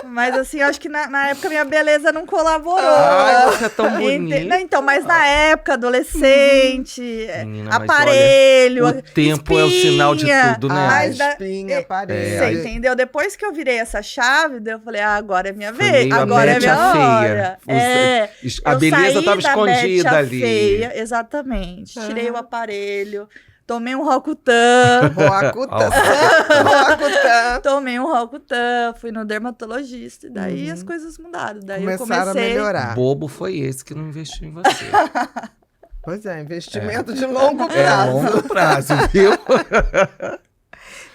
Speaker 2: Mas assim, eu acho que na época minha beleza não colaborou.
Speaker 3: Ai, você é tão bonita.
Speaker 2: Não, então, mas na época, adolescente,
Speaker 3: Menina, mas
Speaker 2: aparelho,
Speaker 3: olha, o tempo é o sinal de
Speaker 2: espinha,
Speaker 3: tudo, né?
Speaker 1: Ah,
Speaker 2: mas
Speaker 1: espinha, aparelho.
Speaker 2: Você entendeu? Depois que eu virei essa chave, daí eu falei, agora é minha
Speaker 3: Foi
Speaker 2: vez,
Speaker 3: meio a
Speaker 2: agora é
Speaker 3: Betty
Speaker 2: minha
Speaker 3: a feia.
Speaker 2: hora.
Speaker 3: A
Speaker 2: Eu
Speaker 3: beleza
Speaker 2: saí
Speaker 3: tava
Speaker 2: da
Speaker 3: escondida
Speaker 2: Betty a
Speaker 3: ali.
Speaker 2: feia, exatamente. Tirei o
Speaker 1: Aham.
Speaker 2: aparelho, tomei um Roacutan,
Speaker 1: Roacutan.
Speaker 3: Ó.
Speaker 1: Roacutan.
Speaker 2: tomei um Roacutan, fui no dermatologista, e daí as coisas mudaram. Daí eu
Speaker 1: Começaram a
Speaker 2: comecei...
Speaker 1: melhorar.
Speaker 3: Bobo foi esse que não investiu em você.
Speaker 1: Pois é, investimento de longo
Speaker 3: É
Speaker 1: prazo.
Speaker 3: longo prazo, viu?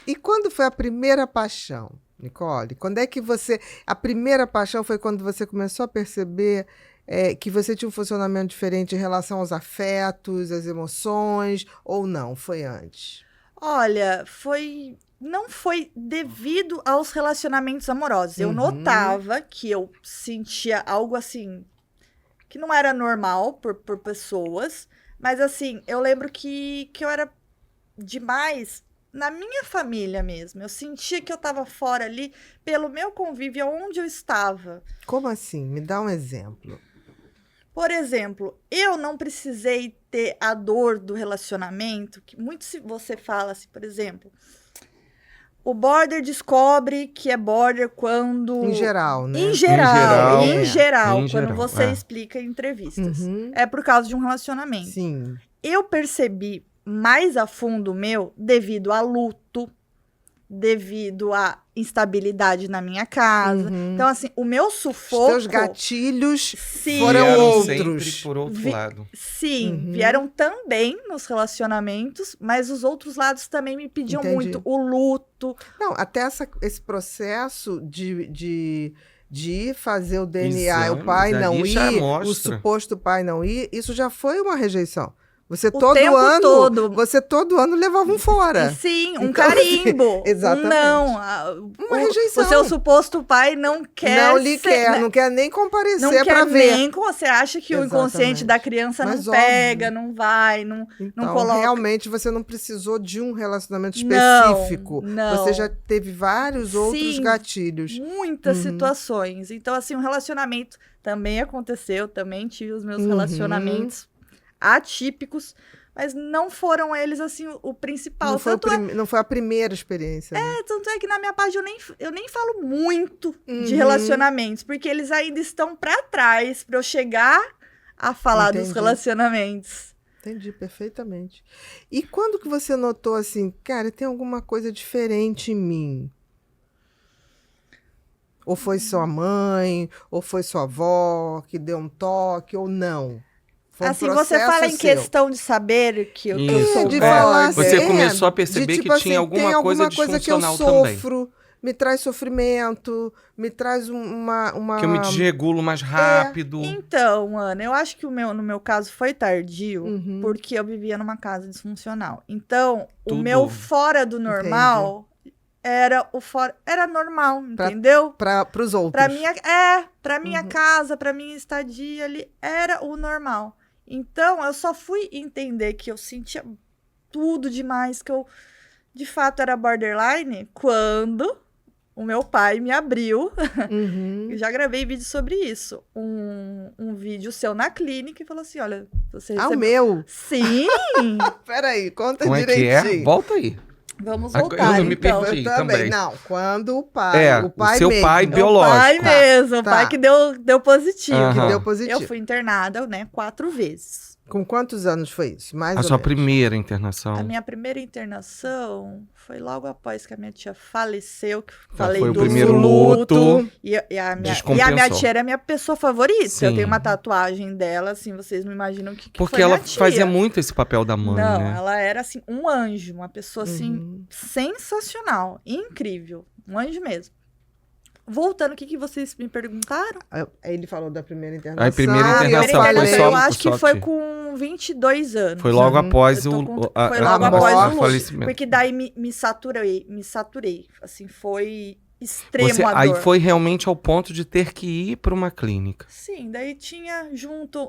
Speaker 1: E quando foi a primeira paixão, Nicole? Quando é que você... A primeira paixão foi quando você começou a perceber que você tinha um funcionamento diferente em relação aos afetos, às emoções, ou não? Foi antes?
Speaker 2: Olha, não foi devido aos relacionamentos amorosos. Eu notava que eu sentia algo assim que não era normal por pessoas, mas assim, eu lembro que eu era demais na minha família mesmo. Eu sentia que eu estava fora ali pelo meu convívio, onde eu estava.
Speaker 1: Como assim? Me dá um exemplo.
Speaker 2: Por exemplo, eu não precisei ter a dor do relacionamento, que muito se você fala assim, por exemplo, o border descobre que é border quando...
Speaker 1: Em geral, né?
Speaker 2: Em geral,
Speaker 3: Em
Speaker 2: geral,
Speaker 3: Em
Speaker 2: quando
Speaker 3: geral,
Speaker 2: você
Speaker 3: é.
Speaker 2: explica em entrevistas.
Speaker 1: Uhum.
Speaker 2: É por causa de um relacionamento.
Speaker 1: Sim.
Speaker 2: Eu percebi mais a fundo o meu devido a luto, devido a instabilidade na minha casa. Então, assim, o meu
Speaker 1: Os
Speaker 2: sufoco...
Speaker 1: teus gatilhos
Speaker 2: Sim,
Speaker 1: foram
Speaker 3: Vieram
Speaker 1: outros.
Speaker 3: sempre por outro lado.
Speaker 2: Sim, vieram também nos relacionamentos, mas os outros lados também me pediam
Speaker 1: Entendi.
Speaker 2: muito. O luto.
Speaker 1: Não, até esse processo de ir fazer o DNA,
Speaker 3: Exames,
Speaker 1: o pai não
Speaker 3: ali já
Speaker 1: ir, o
Speaker 3: mostra.
Speaker 1: suposto pai não ir, isso já foi uma rejeição. Você
Speaker 2: O tempo todo.
Speaker 1: levava um fora.
Speaker 2: Sim, um
Speaker 1: Então, assim,
Speaker 2: carimbo.
Speaker 1: exatamente.
Speaker 2: Um não.
Speaker 1: Uma rejeição.
Speaker 2: O seu suposto pai não quer.
Speaker 1: Não lhe quer, não quer nem
Speaker 2: não
Speaker 1: comparecer
Speaker 2: quer
Speaker 1: pra ver.
Speaker 2: nem. Você acha que o inconsciente
Speaker 1: Exatamente.
Speaker 2: da criança
Speaker 1: Mas
Speaker 2: não pega, não vai, não
Speaker 1: Então,
Speaker 2: coloca.
Speaker 1: realmente, você não precisou de um relacionamento
Speaker 2: Não,
Speaker 1: específico.
Speaker 2: não.
Speaker 1: Você já teve vários outros
Speaker 2: Sim.
Speaker 1: gatilhos.
Speaker 2: Muitas situações. Então, assim, um relacionamento também aconteceu, também tive os meus
Speaker 1: Uhum.
Speaker 2: relacionamentos atípicos, mas não foram eles, assim, o principal.
Speaker 1: Não foi a primeira experiência. Né?
Speaker 2: Tanto é que na minha página eu nem falo muito de
Speaker 1: Uhum.
Speaker 2: relacionamentos, porque eles ainda estão pra trás pra eu chegar a falar dos
Speaker 1: Entendi.
Speaker 2: relacionamentos.
Speaker 1: Entendi perfeitamente. E quando que você notou assim, cara, tem alguma coisa diferente em mim? Ou foi sua mãe, ou foi sua avó que deu um toque, ou não? Foi um
Speaker 2: Assim, você
Speaker 1: processo
Speaker 2: fala em
Speaker 1: seu.
Speaker 2: questão de saber que eu
Speaker 3: Isso,
Speaker 2: sou
Speaker 1: de
Speaker 3: é.
Speaker 1: falar
Speaker 3: Você
Speaker 1: assim,
Speaker 3: começou a perceber
Speaker 1: de,
Speaker 3: que
Speaker 1: tipo
Speaker 3: tinha
Speaker 1: assim, tem
Speaker 3: alguma coisa
Speaker 1: que eu
Speaker 3: disfuncional também.
Speaker 1: sofro, me traz sofrimento, me traz uma...
Speaker 3: Que eu me desregulo mais rápido.
Speaker 2: Então, Ana, eu acho que no meu caso foi tardio,
Speaker 1: Uhum.
Speaker 2: porque eu vivia numa casa disfuncional. Então, o
Speaker 3: Tudo.
Speaker 2: meu fora do normal era normal, entendeu?
Speaker 1: Para os outros.
Speaker 2: Pra minha casa, pra minha estadia ali, era o normal. Então, eu só fui entender que eu sentia tudo demais, que eu, de fato, era borderline, quando o meu pai me abriu.
Speaker 1: Uhum.
Speaker 2: Eu já gravei vídeo sobre isso. Um vídeo seu na clínica e falou assim, olha, você
Speaker 1: Ah, o
Speaker 2: recebeu...
Speaker 1: meu?
Speaker 2: Sim!
Speaker 1: Peraí, conta
Speaker 3: Como é que
Speaker 1: direitinho.
Speaker 3: é? Volta aí.
Speaker 2: Vamos
Speaker 3: Agora
Speaker 2: voltar,
Speaker 3: eu me
Speaker 2: então.
Speaker 3: perdi.
Speaker 1: Eu também.
Speaker 3: também.
Speaker 1: Não, quando o pai...
Speaker 3: É,
Speaker 1: o pai
Speaker 3: o seu
Speaker 1: mesmo,
Speaker 3: pai
Speaker 2: O
Speaker 3: biológico.
Speaker 2: pai mesmo, o
Speaker 1: Tá.
Speaker 2: pai que deu positivo.
Speaker 3: Aham.
Speaker 1: que deu
Speaker 2: Eu
Speaker 1: positivo.
Speaker 2: fui internada, né, 4 vezes.
Speaker 1: Com quantos anos foi isso? Mais
Speaker 3: A
Speaker 1: ou
Speaker 3: sua
Speaker 1: menos.
Speaker 3: primeira
Speaker 2: A
Speaker 3: internação.
Speaker 2: minha primeira internação foi logo após que a minha tia faleceu, que
Speaker 3: Já
Speaker 2: falei
Speaker 3: foi o
Speaker 2: do
Speaker 3: primeiro
Speaker 2: luto. E a minha
Speaker 3: Descompensou.
Speaker 2: tia era a minha pessoa favorita.
Speaker 3: Sim.
Speaker 2: Eu tenho uma tatuagem dela, assim, vocês não imaginam o que
Speaker 3: Porque
Speaker 2: foi
Speaker 3: ela
Speaker 2: minha tia.
Speaker 3: fazia muito esse papel da mãe,
Speaker 2: Não,
Speaker 3: né?
Speaker 2: ela era, assim, um anjo. Uma pessoa, assim,
Speaker 1: Uhum.
Speaker 2: sensacional. Incrível. Um anjo mesmo. voltando, o que vocês me perguntaram?
Speaker 1: Aí ele falou da primeira internação.
Speaker 3: A primeira
Speaker 2: A primeira
Speaker 3: internação foi
Speaker 2: internação,
Speaker 3: só-
Speaker 2: eu acho que
Speaker 3: só
Speaker 2: foi
Speaker 3: te-
Speaker 2: com 22 anos.
Speaker 3: Foi logo
Speaker 1: Uhum.
Speaker 3: após
Speaker 2: Eu tô
Speaker 3: o,
Speaker 2: com-
Speaker 3: o- a-
Speaker 2: foi
Speaker 3: a-
Speaker 2: logo
Speaker 3: a-
Speaker 2: após
Speaker 3: o
Speaker 2: o luto.
Speaker 3: falecimento.
Speaker 2: Porque daí me saturei. Assim, foi extremo a
Speaker 3: Aí
Speaker 2: dor.
Speaker 3: foi realmente ao ponto de ter que ir para uma clínica.
Speaker 2: Sim, daí tinha junto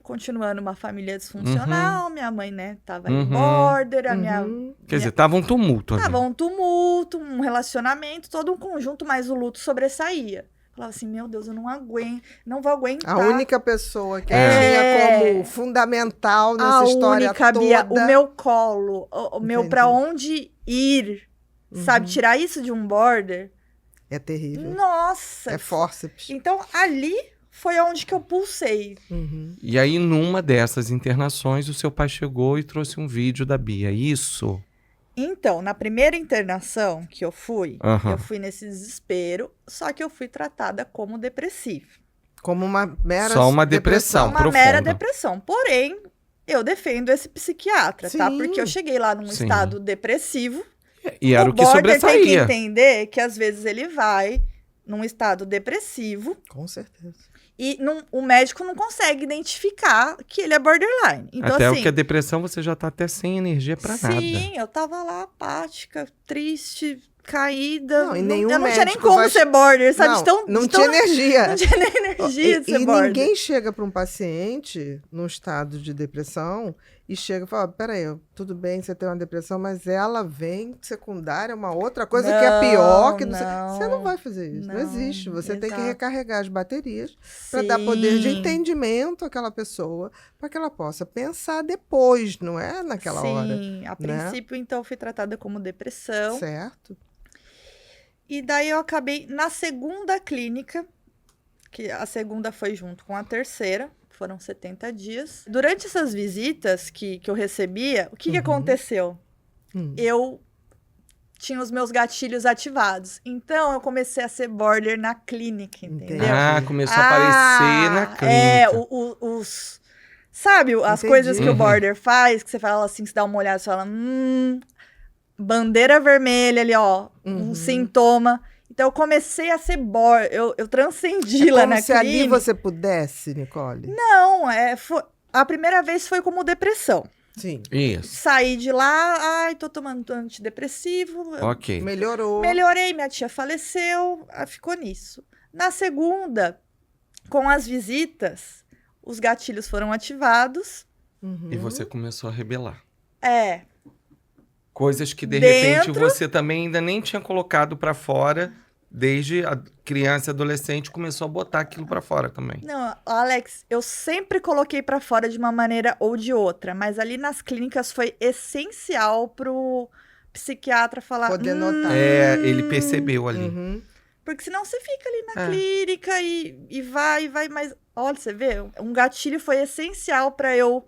Speaker 2: continuando uma família disfuncional, minha mãe, né, tava em
Speaker 3: Uhum.
Speaker 2: border, a minha...
Speaker 1: Uhum.
Speaker 3: Quer dizer, tava um tumulto ali.
Speaker 2: Tava um tumulto, um relacionamento, todo um conjunto, mas o luto sobressaía. Falava assim, meu Deus, eu não aguento, não vou aguentar.
Speaker 1: A única pessoa que
Speaker 2: É.
Speaker 1: tinha como fundamental nessa
Speaker 2: A
Speaker 1: história
Speaker 2: única,
Speaker 1: toda.
Speaker 2: Bia, o meu colo, o meu
Speaker 1: Entendi.
Speaker 2: pra onde ir, sabe?
Speaker 1: Uhum.
Speaker 2: Tirar isso de um border.
Speaker 1: É terrível.
Speaker 2: Nossa!
Speaker 1: É fórceps.
Speaker 2: Então, ali foi onde que eu pulsei.
Speaker 1: Uhum.
Speaker 3: E aí, numa dessas internações, o seu pai chegou e trouxe um vídeo da Bia. Isso?
Speaker 2: Então, na primeira internação que eu fui
Speaker 3: Aham.
Speaker 2: nesse desespero, só que eu fui tratada como depressiva.
Speaker 1: Como uma mera
Speaker 3: Só uma depressão.
Speaker 2: Uma
Speaker 3: profunda.
Speaker 2: mera depressão. Porém, eu defendo esse psiquiatra, tá?
Speaker 1: Sim.
Speaker 2: Porque eu cheguei lá num
Speaker 3: Sim.
Speaker 2: estado depressivo.
Speaker 3: E era o que
Speaker 2: border tem que
Speaker 3: sobressaía.
Speaker 2: entender que às vezes ele vai num estado depressivo
Speaker 1: Com certeza.
Speaker 2: e o médico não consegue identificar que ele é borderline. Então,
Speaker 3: Até
Speaker 2: assim,
Speaker 3: porque a depressão você já tá até sem energia pra nada.
Speaker 2: sim, eu tava lá apática, triste, caída.
Speaker 1: Não, e nenhum
Speaker 2: eu não tinha nem
Speaker 1: médico
Speaker 2: como
Speaker 1: vai-
Speaker 2: ser border, sabe?
Speaker 1: Não tinha energia.
Speaker 2: Não tinha nem energia de ser
Speaker 1: E
Speaker 2: border.
Speaker 1: ninguém chega para um paciente num estado de depressão e chega e fala: peraí, tudo bem, você tem uma depressão, mas ela vem secundária, uma outra coisa que é pior. Que não sei. Você não vai fazer isso. Não,
Speaker 2: Não,
Speaker 1: existe. Você tem que
Speaker 2: exato.
Speaker 1: recarregar as baterias para dar poder de
Speaker 2: Sim.
Speaker 1: entendimento àquela pessoa, para que ela possa pensar depois, não é naquela hora.
Speaker 2: Sim, a
Speaker 1: né?
Speaker 2: princípio, então, eu fui tratada como depressão.
Speaker 1: Certo?
Speaker 2: E daí eu acabei na segunda clínica, que a segunda foi junto com a terceira, foram 70 dias. Durante essas visitas que eu recebia, o que
Speaker 1: Uhum.
Speaker 2: aconteceu?
Speaker 1: Hum.
Speaker 2: Eu tinha os meus gatilhos ativados. Então, eu comecei a ser border na clínica,
Speaker 1: Entendi.
Speaker 2: entendeu?
Speaker 3: Ah, começou a aparecer na clínica.
Speaker 2: Os... Sabe, as
Speaker 1: Entendi.
Speaker 2: coisas que o
Speaker 3: Uhum.
Speaker 2: border faz, que você fala assim, você dá uma olhada e fala, bandeira vermelha ali, ó,
Speaker 1: Uhum.
Speaker 2: um sintoma. Então, eu comecei a ser border, eu transcendi
Speaker 1: É
Speaker 2: lá
Speaker 1: como
Speaker 2: na
Speaker 1: se ali
Speaker 2: clínica.
Speaker 1: você pudesse, Nicole.
Speaker 2: Não, a primeira vez foi como depressão.
Speaker 1: Sim.
Speaker 3: Isso.
Speaker 2: Saí de lá, tô tomando antidepressivo,
Speaker 3: Ok.
Speaker 1: Melhorou.
Speaker 2: melhorei, minha tia faleceu, ficou nisso. Na segunda, com as visitas, os gatilhos foram ativados.
Speaker 1: Uhum.
Speaker 3: E você começou a rebelar. Coisas que, de repente,
Speaker 2: Dentro-
Speaker 3: você também ainda nem tinha colocado pra fora. Desde a criança e adolescente, começou a botar aquilo pra fora também.
Speaker 2: Não, Alex, eu sempre coloquei pra fora de uma maneira ou de outra, mas ali nas clínicas foi essencial pro psiquiatra falar.
Speaker 1: Poder notar.
Speaker 3: É, ele percebeu ali.
Speaker 1: Uhum.
Speaker 2: Porque senão você fica ali na
Speaker 3: É.
Speaker 2: clínica e vai, mas olha, você vê, um gatilho foi essencial pra eu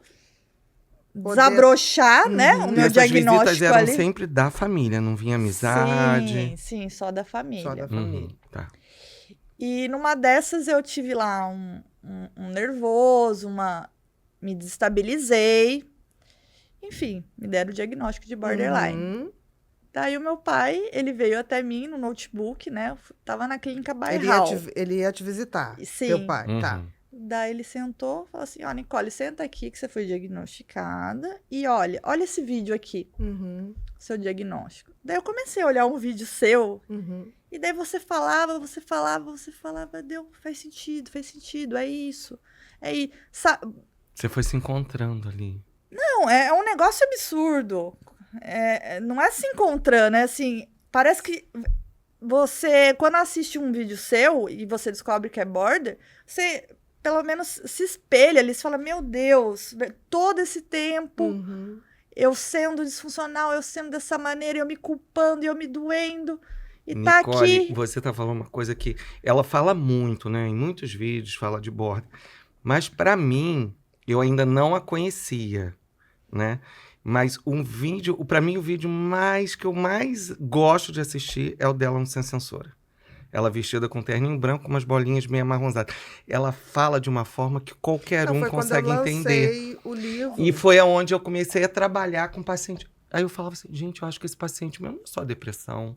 Speaker 1: Poder-
Speaker 2: desabrochar, né, o
Speaker 1: Uhum.
Speaker 3: E
Speaker 2: meu
Speaker 3: essas visitas
Speaker 2: diagnóstico
Speaker 3: eram
Speaker 2: ali.
Speaker 3: sempre da família, não vinha amizade.
Speaker 2: Sim, só da família.
Speaker 1: Só da família.
Speaker 3: Tá.
Speaker 2: E numa dessas eu tive lá um nervoso, me desestabilizei. Enfim, me deram o diagnóstico de borderline.
Speaker 1: Uhum.
Speaker 2: Daí o meu pai, ele veio até mim no notebook, né? Eu tava na clínica
Speaker 1: Ele
Speaker 2: Bairral.
Speaker 1: ele ia te visitar.
Speaker 2: Sim.
Speaker 1: Teu pai. Tá.
Speaker 3: Uhum.
Speaker 2: Daí ele sentou, falou assim, ó, Nicole, senta aqui que você foi diagnosticada e olha esse vídeo aqui,
Speaker 1: Uhum.
Speaker 2: seu diagnóstico. Daí eu comecei a olhar um vídeo seu
Speaker 1: Uhum.
Speaker 2: e daí você falava, deu, faz sentido, é isso.
Speaker 3: Você foi se encontrando ali.
Speaker 2: Não, é um negócio absurdo. Não é se encontrando, é assim, parece que você, quando assiste um vídeo seu e você descobre que é border, você pelo menos se espelha ali, você fala, meu Deus, todo esse tempo
Speaker 1: Uhum.
Speaker 2: eu sendo disfuncional, eu sendo dessa maneira, eu me culpando, eu me doendo, e tá
Speaker 3: Nicole,
Speaker 2: aqui.
Speaker 3: você tá falando uma coisa que ela fala muito, né? Em muitos vídeos fala de border. Mas pra mim, eu ainda não a conhecia, né? Mas pra mim o vídeo que eu mais gosto de assistir é o dela no Sem Censura. Ela vestida com terninho branco, com umas bolinhas meio amarronzadas. Ela fala de uma forma que qualquer
Speaker 1: Não,
Speaker 3: um
Speaker 1: foi
Speaker 3: consegue
Speaker 1: quando eu
Speaker 3: entender.
Speaker 1: lancei o livro.
Speaker 3: E foi aonde eu comecei a trabalhar com paciente. Aí eu falava assim, gente, eu acho que esse paciente mesmo não é só depressão.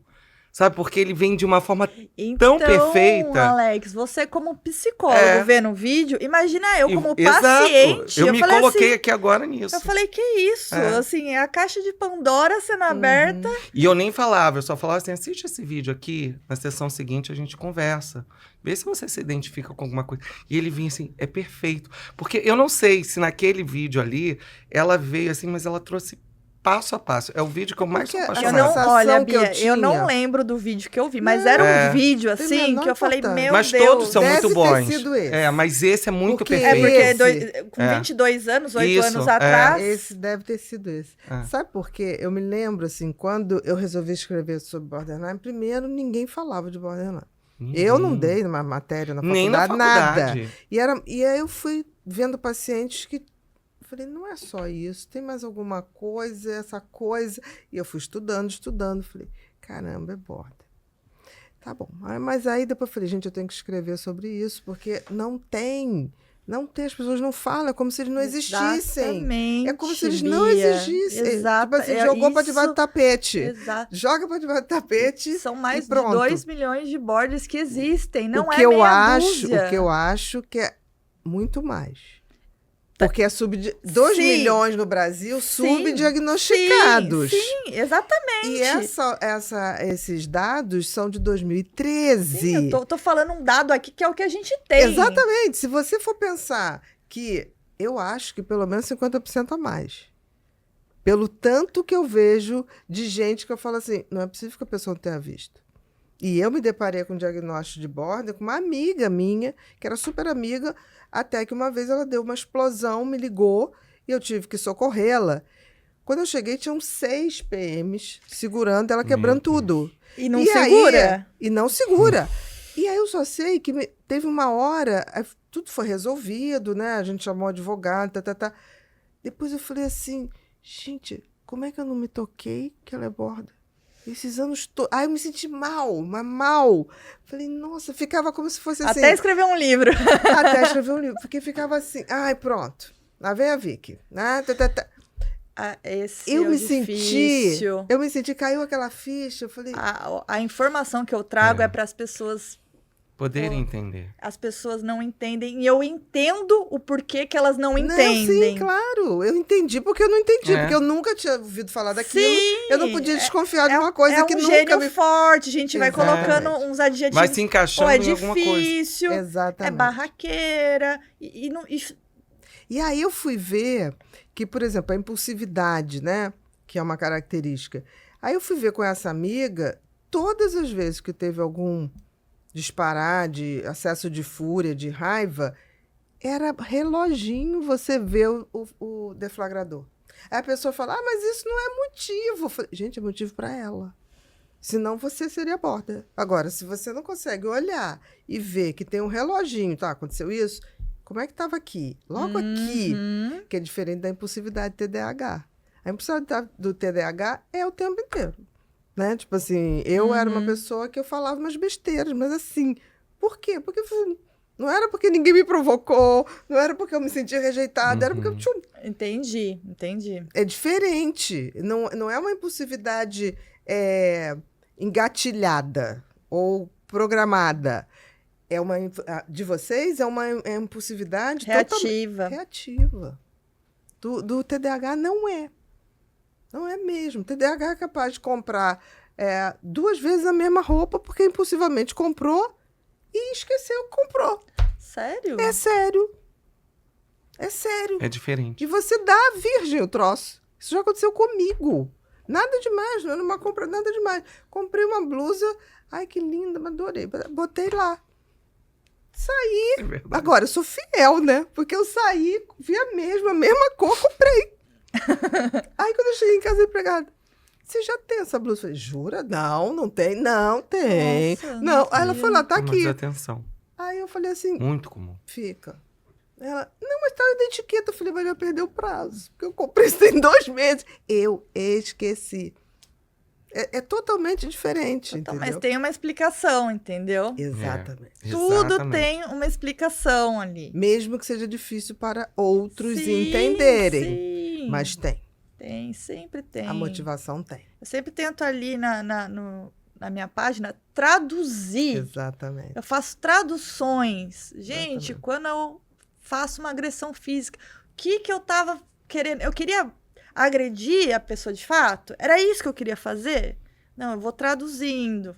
Speaker 3: Sabe? Porque ele vem de uma forma
Speaker 2: Então,
Speaker 3: perfeita.
Speaker 2: Alex, você como psicólogo
Speaker 3: É.
Speaker 2: vendo o vídeo, imagina eu como
Speaker 3: Exato.
Speaker 2: paciente.
Speaker 3: Eu me
Speaker 2: falei
Speaker 3: coloquei
Speaker 2: assim,
Speaker 3: aqui agora nisso.
Speaker 2: eu falei, que isso?
Speaker 3: É.
Speaker 2: Assim, é a caixa de Pandora sendo aberta.
Speaker 3: E eu nem falava, eu só falava assim, assiste esse vídeo aqui, na sessão seguinte a gente conversa. Vê se você se identifica com alguma coisa. E ele vinha assim, é perfeito. Porque eu não sei se naquele vídeo ali, ela veio assim, mas ela trouxe passo a passo. É o vídeo que eu mais sou
Speaker 1: Porque a
Speaker 2: Eu
Speaker 3: apaixonado.
Speaker 2: não,
Speaker 1: sensação
Speaker 2: olha,
Speaker 1: que eu
Speaker 2: Bia, eu não
Speaker 1: tinha-
Speaker 2: lembro do vídeo que eu vi, mas
Speaker 1: Não,
Speaker 2: era
Speaker 3: É.
Speaker 2: um vídeo
Speaker 1: Tem
Speaker 2: assim
Speaker 1: menor
Speaker 2: que eu falei,
Speaker 1: importância.
Speaker 2: meu
Speaker 3: Mas
Speaker 2: Deus.
Speaker 3: todos são
Speaker 1: Deve
Speaker 3: muito
Speaker 1: ter
Speaker 3: bons.
Speaker 1: sido esse.
Speaker 3: É, mas esse é muito
Speaker 1: Porque
Speaker 2: É
Speaker 3: perfeito.
Speaker 2: porque com
Speaker 3: É.
Speaker 2: 22 anos, 8
Speaker 3: Isso,
Speaker 2: anos
Speaker 3: é.
Speaker 2: atrás.
Speaker 1: Esse deve ter sido esse.
Speaker 3: É.
Speaker 1: Sabe por quê? Eu me lembro, assim, quando eu resolvi escrever sobre borderline, primeiro ninguém falava de borderline. Eu não dei uma matéria na
Speaker 3: Nem na
Speaker 1: faculdade, nada.
Speaker 3: faculdade.
Speaker 1: E aí eu fui vendo pacientes que... Falei, não é só isso, tem mais alguma coisa, essa coisa. E eu fui estudando. Falei, caramba, é border. Tá bom. Mas aí depois eu falei, gente, eu tenho que escrever sobre isso, porque não tem, as pessoas não falam, é como se eles não existissem.
Speaker 2: Exatamente,
Speaker 1: É como se eles não
Speaker 2: Bia.
Speaker 1: existissem.
Speaker 2: Exato.
Speaker 1: Tipo assim, jogou pra debaixo do tapete.
Speaker 2: Exato.
Speaker 1: Joga pra debaixo do tapete.
Speaker 2: São mais
Speaker 1: e
Speaker 2: de
Speaker 1: pronto.
Speaker 2: 2 milhões de borders que existem, não
Speaker 1: o
Speaker 2: é
Speaker 1: que eu
Speaker 2: meia
Speaker 1: acho,
Speaker 2: dúzia.
Speaker 1: O que eu acho que é muito mais. Porque é 2
Speaker 2: Sim.
Speaker 1: milhões no Brasil
Speaker 2: Sim.
Speaker 1: subdiagnosticados.
Speaker 2: Sim, exatamente.
Speaker 1: E esses dados são de 2013.
Speaker 2: Sim, eu tô falando um dado aqui que é o que a gente tem.
Speaker 1: Exatamente. Se você for pensar que eu acho que pelo menos 50% a mais. Pelo tanto que eu vejo de gente que eu falo assim, não é possível que a pessoa não tenha visto. E eu me deparei com um diagnóstico de border com uma amiga minha, que era super amiga, até que uma vez ela deu uma explosão, me ligou, e eu tive que socorrê-la. Quando eu cheguei, tinham 6 PMs segurando, ela quebrando tudo.
Speaker 2: E não
Speaker 1: E
Speaker 2: segura.
Speaker 1: aí, e não segura. E aí eu só sei que teve uma hora, aí tudo foi resolvido, né? A gente chamou advogado, tá. Depois eu falei assim, gente, como é que eu não me toquei que ela é border? Esses anos todos. Aí eu me senti mal, mas mal. Falei, nossa, ficava como se fosse assim.
Speaker 2: Até escrever um livro.
Speaker 1: Até escrever um livro. Porque ficava assim, ai, pronto. Lá vem a Vicky. Né?
Speaker 2: Esse
Speaker 1: Eu
Speaker 2: é o
Speaker 1: me
Speaker 2: difícil.
Speaker 1: senti, caiu aquela ficha. Eu falei,
Speaker 2: A informação que eu trago é para as pessoas.
Speaker 3: Poderem entender.
Speaker 2: As pessoas não entendem. E eu entendo o porquê que elas não
Speaker 1: não,
Speaker 2: entendem.
Speaker 1: sim, claro. Eu entendi porque eu não entendi.
Speaker 3: É.
Speaker 1: Porque eu nunca tinha ouvido falar daquilo.
Speaker 2: Sim,
Speaker 1: Eu não podia desconfiar de uma coisa
Speaker 2: é
Speaker 1: que
Speaker 2: um
Speaker 1: nunca
Speaker 2: gênio
Speaker 1: me...
Speaker 2: forte. A gente vai
Speaker 1: Exatamente.
Speaker 2: colocando uns adjetivos.
Speaker 3: Vai se encaixando
Speaker 2: é
Speaker 3: em alguma coisa.
Speaker 2: difícil, é
Speaker 1: Exatamente.
Speaker 2: barraqueira.
Speaker 1: E aí eu fui ver que, por exemplo, a impulsividade, né? Que é uma característica. Aí eu fui ver com essa amiga, todas as vezes que teve algum disparar de acesso de fúria, de raiva, era reloginho você ver o deflagrador. Aí a pessoa fala, mas isso não é motivo. Eu falei, gente, é motivo para ela. Senão você seria border. Agora, se você não consegue olhar e ver que tem um reloginho, tá, aconteceu isso, como é que estava aqui? Logo aqui, que é diferente da impulsividade TDAH. A impulsividade do TDAH é o tempo inteiro. Né? Tipo assim, eu era uma pessoa que eu falava umas besteiras, mas assim, por quê? Porque não era porque ninguém me provocou, não era porque eu me sentia rejeitada, era porque eu tinha...
Speaker 2: Entendi.
Speaker 1: É diferente, não é uma impulsividade engatilhada ou programada. De vocês é uma impulsividade
Speaker 2: Reativa.
Speaker 1: reativa. Do TDAH não é. Não é mesmo. O TDAH é capaz de comprar 2 vezes a mesma roupa porque impulsivamente comprou e esqueceu que comprou.
Speaker 2: Sério?
Speaker 1: É sério. É sério.
Speaker 3: É diferente.
Speaker 1: E você dá a virgem o troço. Isso já aconteceu comigo. Nada demais, não era uma compra, nada demais. Comprei uma blusa, ai que linda, mas adorei. Botei lá. Saí.
Speaker 3: É verdade.
Speaker 1: Agora, eu sou fiel, né? Porque eu saí, vi a mesma cor, comprei. Aí quando eu cheguei em casa, empregada, você já tem essa blusa? Eu falei, jura? Não tem. Não tem.
Speaker 2: Nossa,
Speaker 1: não. Aí ela
Speaker 2: sabia.
Speaker 1: falou, tá
Speaker 3: É uma
Speaker 1: aqui.
Speaker 3: desatenção.
Speaker 1: Aí eu falei assim,
Speaker 3: Muito comum.
Speaker 1: fica. Ela, não, mas tá da etiqueta. Eu falei, mas já perdeu o prazo. Porque eu comprei isso tem 2 meses. Eu esqueci. É totalmente diferente,
Speaker 2: Então,
Speaker 1: entendeu?
Speaker 2: mas tem uma explicação, entendeu?
Speaker 1: Exatamente.
Speaker 2: Tudo
Speaker 3: Exatamente.
Speaker 2: tem uma explicação ali.
Speaker 1: Mesmo que seja difícil para outros
Speaker 2: Sim,
Speaker 1: entenderem.
Speaker 2: sim.
Speaker 1: Mas tem.
Speaker 2: Tem, sempre tem.
Speaker 1: A motivação tem.
Speaker 2: Eu sempre tento ali na minha página traduzir.
Speaker 1: Exatamente.
Speaker 2: Eu faço traduções. Gente,
Speaker 1: Exatamente.
Speaker 2: quando eu faço uma agressão física, o que eu tava querendo? Eu queria agredir a pessoa de fato? Era isso que eu queria fazer? Não, eu vou traduzindo.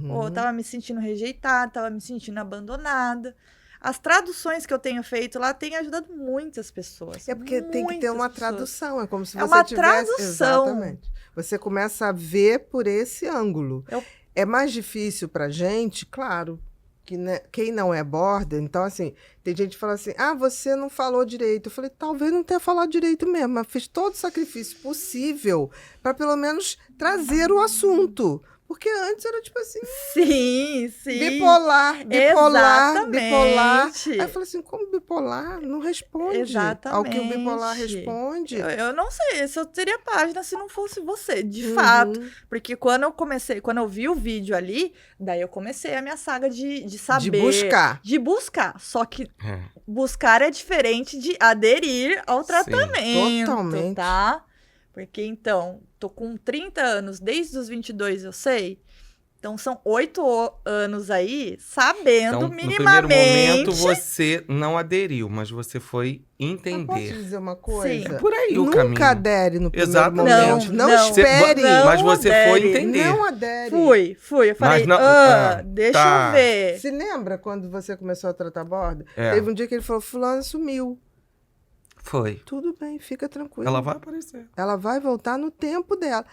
Speaker 2: Ou eu tava me sentindo rejeitada, tava me sentindo abandonada. As traduções que eu tenho feito lá têm ajudado muitas pessoas.
Speaker 1: É porque tem que ter
Speaker 2: muitas
Speaker 1: uma
Speaker 2: pessoas.
Speaker 1: tradução, é como se
Speaker 2: É
Speaker 1: você
Speaker 2: uma
Speaker 1: tivesse...
Speaker 2: tradução.
Speaker 1: Exatamente. Você começa a ver por esse ângulo. É mais difícil pra gente, claro, que quem não é border, então assim, tem gente que fala assim, você não falou direito. Eu falei, talvez não tenha falado direito mesmo, mas fiz todo o sacrifício possível para pelo menos trazer o assunto. Porque antes era tipo assim,
Speaker 2: Sim.
Speaker 1: bipolar.
Speaker 2: Exatamente.
Speaker 1: Aí eu falei assim, como bipolar? Não responde
Speaker 2: Exatamente.
Speaker 1: ao que o bipolar responde.
Speaker 2: Eu não sei se eu teria página se não fosse você, de fato. Porque quando eu vi o vídeo ali, daí eu comecei a minha saga de saber.
Speaker 1: De buscar.
Speaker 2: De buscar. Só que buscar é diferente de aderir ao tratamento,
Speaker 1: totalmente.
Speaker 2: tá? Porque, então, tô com 30 anos, desde os 22 eu sei. Então, são 8 anos aí, sabendo
Speaker 3: Então,
Speaker 2: minimamente...
Speaker 3: no primeiro momento, você não aderiu, mas você foi
Speaker 1: Eu
Speaker 3: entender.
Speaker 1: posso dizer uma coisa?
Speaker 2: Sim.
Speaker 3: É por aí o caminho.
Speaker 1: Nunca adere no primeiro
Speaker 3: Exatamente.
Speaker 1: momento. Não
Speaker 2: Não.
Speaker 1: espere.
Speaker 2: Não
Speaker 3: Mas você
Speaker 2: adere.
Speaker 3: foi entender.
Speaker 1: Não adere.
Speaker 2: Fui. Eu falei,
Speaker 3: não-
Speaker 2: deixa
Speaker 3: tá.
Speaker 2: eu ver.
Speaker 1: Se lembra quando você começou a tratar borda?
Speaker 3: É.
Speaker 1: Teve um dia que ele falou, fulano sumiu.
Speaker 3: Foi.
Speaker 1: Tudo bem, fica tranquilo.
Speaker 3: Ela vai aparecer.
Speaker 1: Ela vai voltar no tempo dela.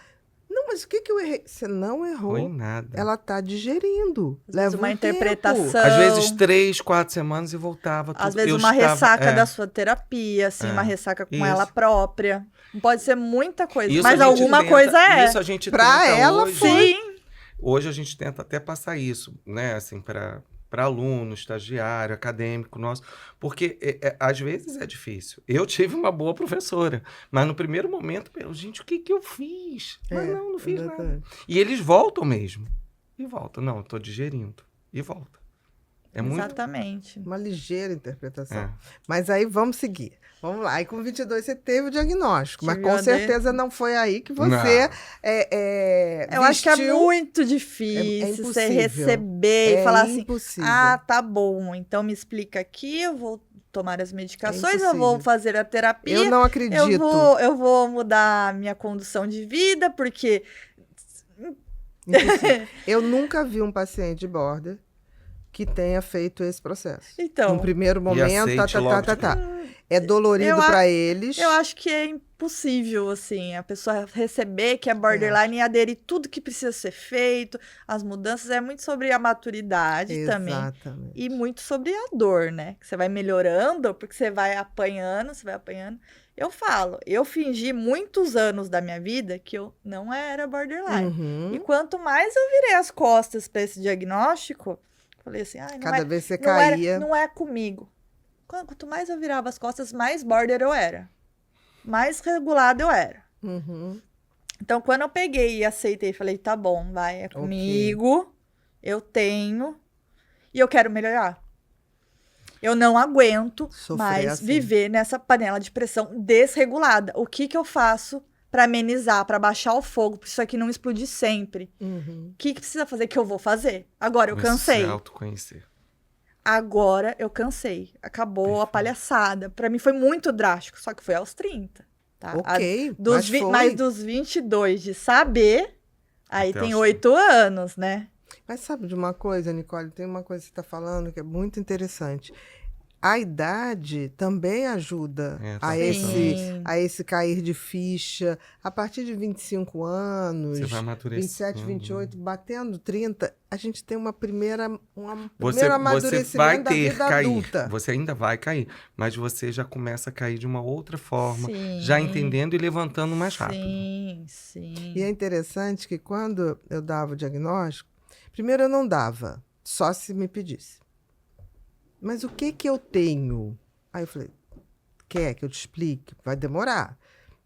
Speaker 1: Não, mas o que eu errei? Você não errou.
Speaker 3: Foi nada.
Speaker 1: Ela tá digerindo.
Speaker 2: Às vezes
Speaker 1: Leva
Speaker 2: uma
Speaker 1: um tempo.
Speaker 2: interpretação.
Speaker 3: Às vezes 3, 4 semanas e voltava tudo.
Speaker 2: Às vezes
Speaker 3: Eu
Speaker 2: uma
Speaker 3: estava-
Speaker 2: ressaca da sua terapia, assim,
Speaker 3: É.
Speaker 2: uma ressaca com
Speaker 3: Isso.
Speaker 2: ela própria. Não pode ser muita coisa,
Speaker 3: Isso
Speaker 2: mas
Speaker 3: a gente
Speaker 2: alguma
Speaker 3: tenta-
Speaker 2: coisa é.
Speaker 3: Isso a gente
Speaker 1: Pra
Speaker 3: tenta
Speaker 1: ela
Speaker 3: hoje.
Speaker 1: foi.
Speaker 2: Sim.
Speaker 3: Hoje a gente tenta até passar isso, né? Assim, para aluno, estagiário, acadêmico nosso, porque às vezes é difícil. Eu tive uma boa professora, mas no primeiro momento, gente, o que eu fiz? Mas não fiz nada.
Speaker 1: exatamente.
Speaker 3: E eles voltam mesmo. E voltam. Não, eu tô digerindo. E volta. É muito...
Speaker 2: Exatamente.
Speaker 1: Uma ligeira interpretação.
Speaker 3: É.
Speaker 1: Mas aí vamos seguir. Vamos lá. E com 22 você teve o diagnóstico, mas
Speaker 2: Tive
Speaker 1: com
Speaker 2: o
Speaker 1: certeza não foi aí que você
Speaker 2: Eu acho que é
Speaker 1: vestiu-
Speaker 2: muito
Speaker 1: É
Speaker 2: difícil
Speaker 1: impossível.
Speaker 2: você receber e
Speaker 1: É
Speaker 2: falar assim,
Speaker 1: impossível.
Speaker 2: tá bom, então me explica aqui, eu vou tomar as medicações, eu vou
Speaker 1: impossível.
Speaker 2: fazer a terapia,
Speaker 1: Eu não acredito.
Speaker 2: eu vou mudar a minha condução de vida, porque...
Speaker 1: Impossível. Eu nunca vi um paciente de border que tenha feito esse processo.
Speaker 2: Então,
Speaker 1: No primeiro momento,
Speaker 3: aceite logo de
Speaker 1: É dolorido
Speaker 2: Eu
Speaker 1: para eles.
Speaker 2: eu acho que é impossível, assim, a pessoa receber que é borderline e aderir tudo que precisa ser feito, as mudanças, é muito sobre a maturidade também.
Speaker 1: Exatamente.
Speaker 2: E muito sobre a dor, né? Que você vai melhorando, porque você vai apanhando. Eu falo, eu fingi muitos anos da minha vida que eu não era borderline.
Speaker 1: Uhum.
Speaker 2: E quanto mais eu virei as costas para esse diagnóstico, falei assim, ai, não
Speaker 1: Cada
Speaker 2: é,
Speaker 1: vez você
Speaker 2: não era-
Speaker 1: caía.
Speaker 2: não é comigo. Quanto mais eu virava as costas, mais border eu era. Mais regulada eu era.
Speaker 1: Uhum.
Speaker 2: Então, quando eu peguei e aceitei, falei, tá bom, vai, é comigo, eu tenho, e eu quero melhorar. Eu não aguento
Speaker 1: Sofrer
Speaker 2: mais
Speaker 1: assim.
Speaker 2: viver nessa panela de pressão desregulada. O que eu faço para amenizar, para baixar o fogo, para isso aqui não explodir sempre?
Speaker 1: Uhum.
Speaker 2: O que precisa fazer que eu vou fazer? Agora eu cansei.
Speaker 3: Se autoconhecer.
Speaker 2: Agora eu cansei. Acabou a
Speaker 3: Perfeito.
Speaker 2: palhaçada. Pra mim foi muito drástico, só que foi aos 30. Tá?
Speaker 1: Ok,
Speaker 2: Dos
Speaker 1: mas foi.
Speaker 2: Mas dos 22 de saber, aí
Speaker 3: Até
Speaker 2: tem
Speaker 3: aos
Speaker 2: 8 anos, né?
Speaker 1: Mas sabe de uma coisa, Nicole? Tem uma coisa que você está falando que é muito interessante. A idade também ajuda
Speaker 3: É,
Speaker 1: a,
Speaker 3: tá
Speaker 1: esse cair de ficha. A partir de 25 anos,
Speaker 3: Você vai amadurecer.
Speaker 1: 27, 28, batendo 30, a gente tem um primeiro
Speaker 3: Você vai
Speaker 1: amadurecimento da
Speaker 3: ter
Speaker 1: vida
Speaker 3: cair.
Speaker 1: adulta.
Speaker 3: Você ainda vai cair. Mas você já começa a cair de uma outra forma.
Speaker 2: Sim.
Speaker 3: Já entendendo e levantando mais rápido.
Speaker 2: Sim.
Speaker 1: E é interessante que quando eu dava o diagnóstico, primeiro eu não dava, só se me pedisse. Mas o que eu tenho? Aí eu falei, quer que eu te explique? Vai demorar.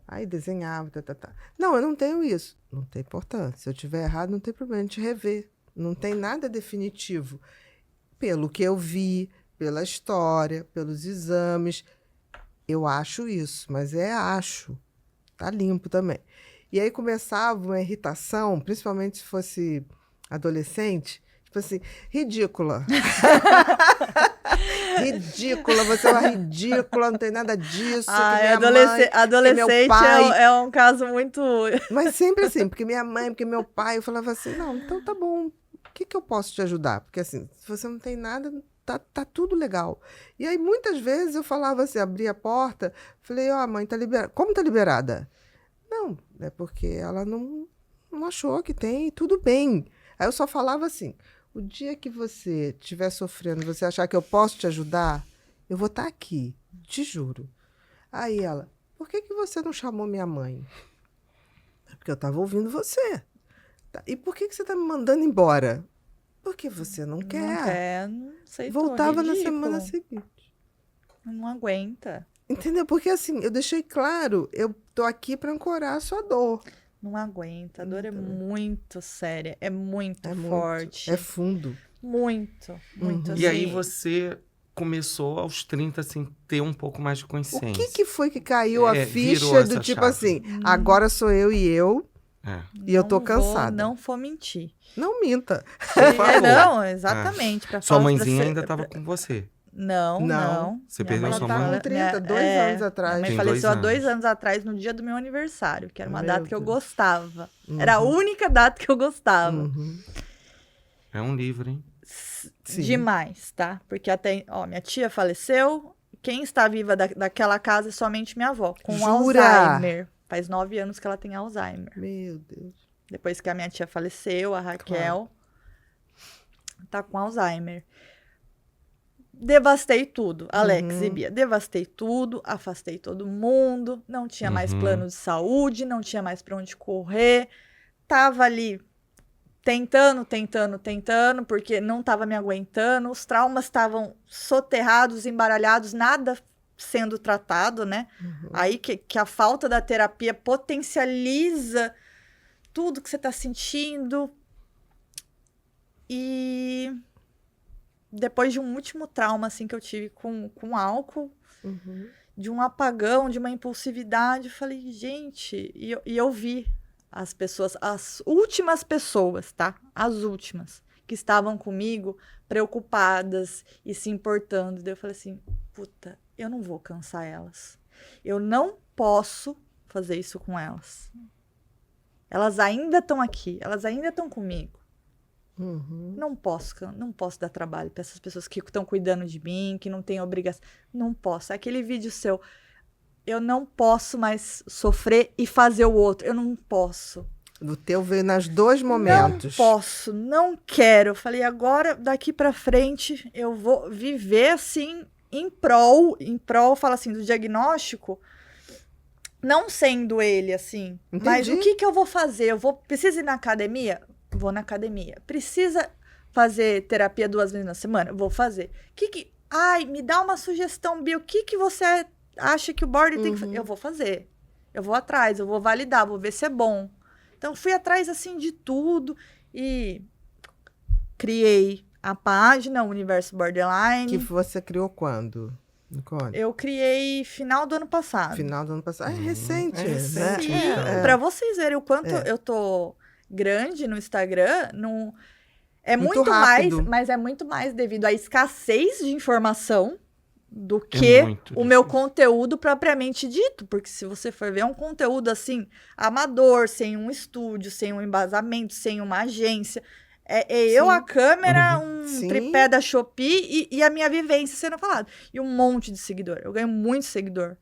Speaker 1: Aí desenhava, tá. Não, eu não tenho isso. Não tem importância. Se eu tiver errado, não tem problema, a gente rever. Não tem nada definitivo. Pelo que eu vi, pela história, pelos exames, eu acho isso, mas acho. Tá limpo também. E aí começava uma irritação, principalmente se fosse adolescente, tipo assim, ridícula. Ridícula, você é uma ridícula, não tem nada disso.
Speaker 2: Ah,
Speaker 1: que minha
Speaker 2: adolescente
Speaker 1: meu pai...
Speaker 2: é um caso muito...
Speaker 1: Mas sempre assim, porque minha mãe, porque meu pai, eu falava assim, não, então tá bom, o que eu posso te ajudar? Porque assim, se você não tem nada, tá tudo legal. E aí, muitas vezes, eu falava assim, abria a porta, falei, ó, mãe, tá liberada. Como tá liberada? Não, é porque ela não achou que tem, tudo bem. Aí eu só falava assim, o dia que você estiver sofrendo, você achar que eu posso te ajudar, eu vou estar aqui, te juro. Aí ela, por que você não chamou minha mãe? É porque eu estava ouvindo você. Tá, e por que você está me mandando embora? Porque você não quer.
Speaker 2: Não quer, não sei.
Speaker 1: Voltava na semana seguinte.
Speaker 2: Não aguenta.
Speaker 1: Entendeu? Porque assim, eu deixei claro, eu tô aqui para ancorar a sua dor.
Speaker 2: Não aguenta. A dor é muito séria, é muito
Speaker 1: É
Speaker 2: forte.
Speaker 1: É fundo.
Speaker 2: Muito.
Speaker 1: Uhum.
Speaker 3: E aí você começou aos 30, assim, ter um pouco mais de consciência.
Speaker 1: O que foi que caiu a
Speaker 3: virou
Speaker 1: ficha
Speaker 3: essa
Speaker 1: do tipo
Speaker 3: chave.
Speaker 1: assim, agora sou eu e eu, e eu tô cansada.
Speaker 2: Não vou mentir.
Speaker 1: Não minta.
Speaker 3: Por favor.
Speaker 2: Não, exatamente. Pra
Speaker 3: Sua
Speaker 2: falar pra
Speaker 3: mãezinha
Speaker 2: você-
Speaker 3: ainda estava com você.
Speaker 2: Não.
Speaker 3: Você
Speaker 2: Minha
Speaker 3: perdeu
Speaker 2: mãe
Speaker 3: sua
Speaker 2: tá-
Speaker 3: mãe?
Speaker 1: Com 30, 2
Speaker 2: é,
Speaker 1: anos atrás.
Speaker 2: Minha mãe
Speaker 3: Tem
Speaker 2: faleceu há
Speaker 3: 2
Speaker 2: 2
Speaker 3: anos.
Speaker 2: anos atrás, no dia do meu aniversário, que era uma
Speaker 1: Meu
Speaker 2: data que eu
Speaker 1: Deus.
Speaker 2: gostava.
Speaker 1: Uhum.
Speaker 2: Era a única data que eu gostava.
Speaker 1: Uhum.
Speaker 3: É um livro, hein?
Speaker 1: Sim.
Speaker 2: Demais, tá? Porque até, minha tia faleceu, quem está viva daquela casa é somente minha avó, com
Speaker 1: Jura?
Speaker 2: Alzheimer. Faz 9 anos que ela tem Alzheimer.
Speaker 1: Meu Deus.
Speaker 2: Depois que a minha tia faleceu, a Raquel tá com Alzheimer. Devastei tudo, Alex e Bia. Devastei tudo, afastei todo mundo, não tinha mais plano de saúde, não tinha mais pra onde correr. Tava ali tentando, porque não tava me aguentando. Os traumas estavam soterrados, embaralhados, nada sendo tratado, né? Aí que a falta da terapia potencializa tudo que você tá sentindo. E depois de um último trauma, assim, que eu tive com álcool, de um apagão, de uma impulsividade, eu falei, gente... E eu vi as pessoas, as últimas pessoas, tá? As últimas, que estavam comigo, preocupadas e se importando. Daí eu falei assim, puta, eu não vou cansar elas. Eu não posso fazer isso com elas. Elas ainda estão aqui, elas ainda estão comigo. Não posso dar trabalho para essas pessoas que estão cuidando de mim, que não têm obrigação. Não posso. Aquele vídeo seu, eu não posso mais sofrer e fazer o outro. Eu não posso.
Speaker 1: O teu veio nos dois momentos.
Speaker 2: Não posso, não quero. Eu falei, agora, daqui para frente, eu vou viver assim, em prol, fala assim, do diagnóstico, não sendo ele, assim.
Speaker 1: Entendi.
Speaker 2: Mas o que eu vou fazer? Preciso ir na academia? Vou na academia. Precisa fazer terapia 2 vezes na semana? Vou fazer. Ai, me dá uma sugestão, Bia. O que você acha que o border tem que fazer? Eu vou fazer. Eu vou atrás, eu vou validar, vou ver se é bom. Então, fui atrás, assim, de tudo e criei a página Universo Borderline.
Speaker 1: Que você criou quando? Nicole?
Speaker 2: Eu criei final do ano passado.
Speaker 1: Final do ano passado. É recente.
Speaker 3: É recente,
Speaker 1: né?
Speaker 3: então.
Speaker 2: Pra vocês verem o quanto eu tô grande no Instagram, é
Speaker 1: Muito
Speaker 2: muito mais,
Speaker 1: rápido.
Speaker 2: mas é muito mais devido à escassez de informação do
Speaker 3: É
Speaker 2: que
Speaker 3: muito
Speaker 2: o meu
Speaker 3: difícil.
Speaker 2: conteúdo propriamente dito, porque se você for ver, é um conteúdo assim, amador, sem um estúdio, sem um embasamento, sem uma agência. Eu,
Speaker 1: Sim.
Speaker 2: a câmera, um
Speaker 1: Sim.
Speaker 2: tripé da Shopee e a minha vivência sendo falada. E um monte de seguidor. Eu ganho muito seguidor.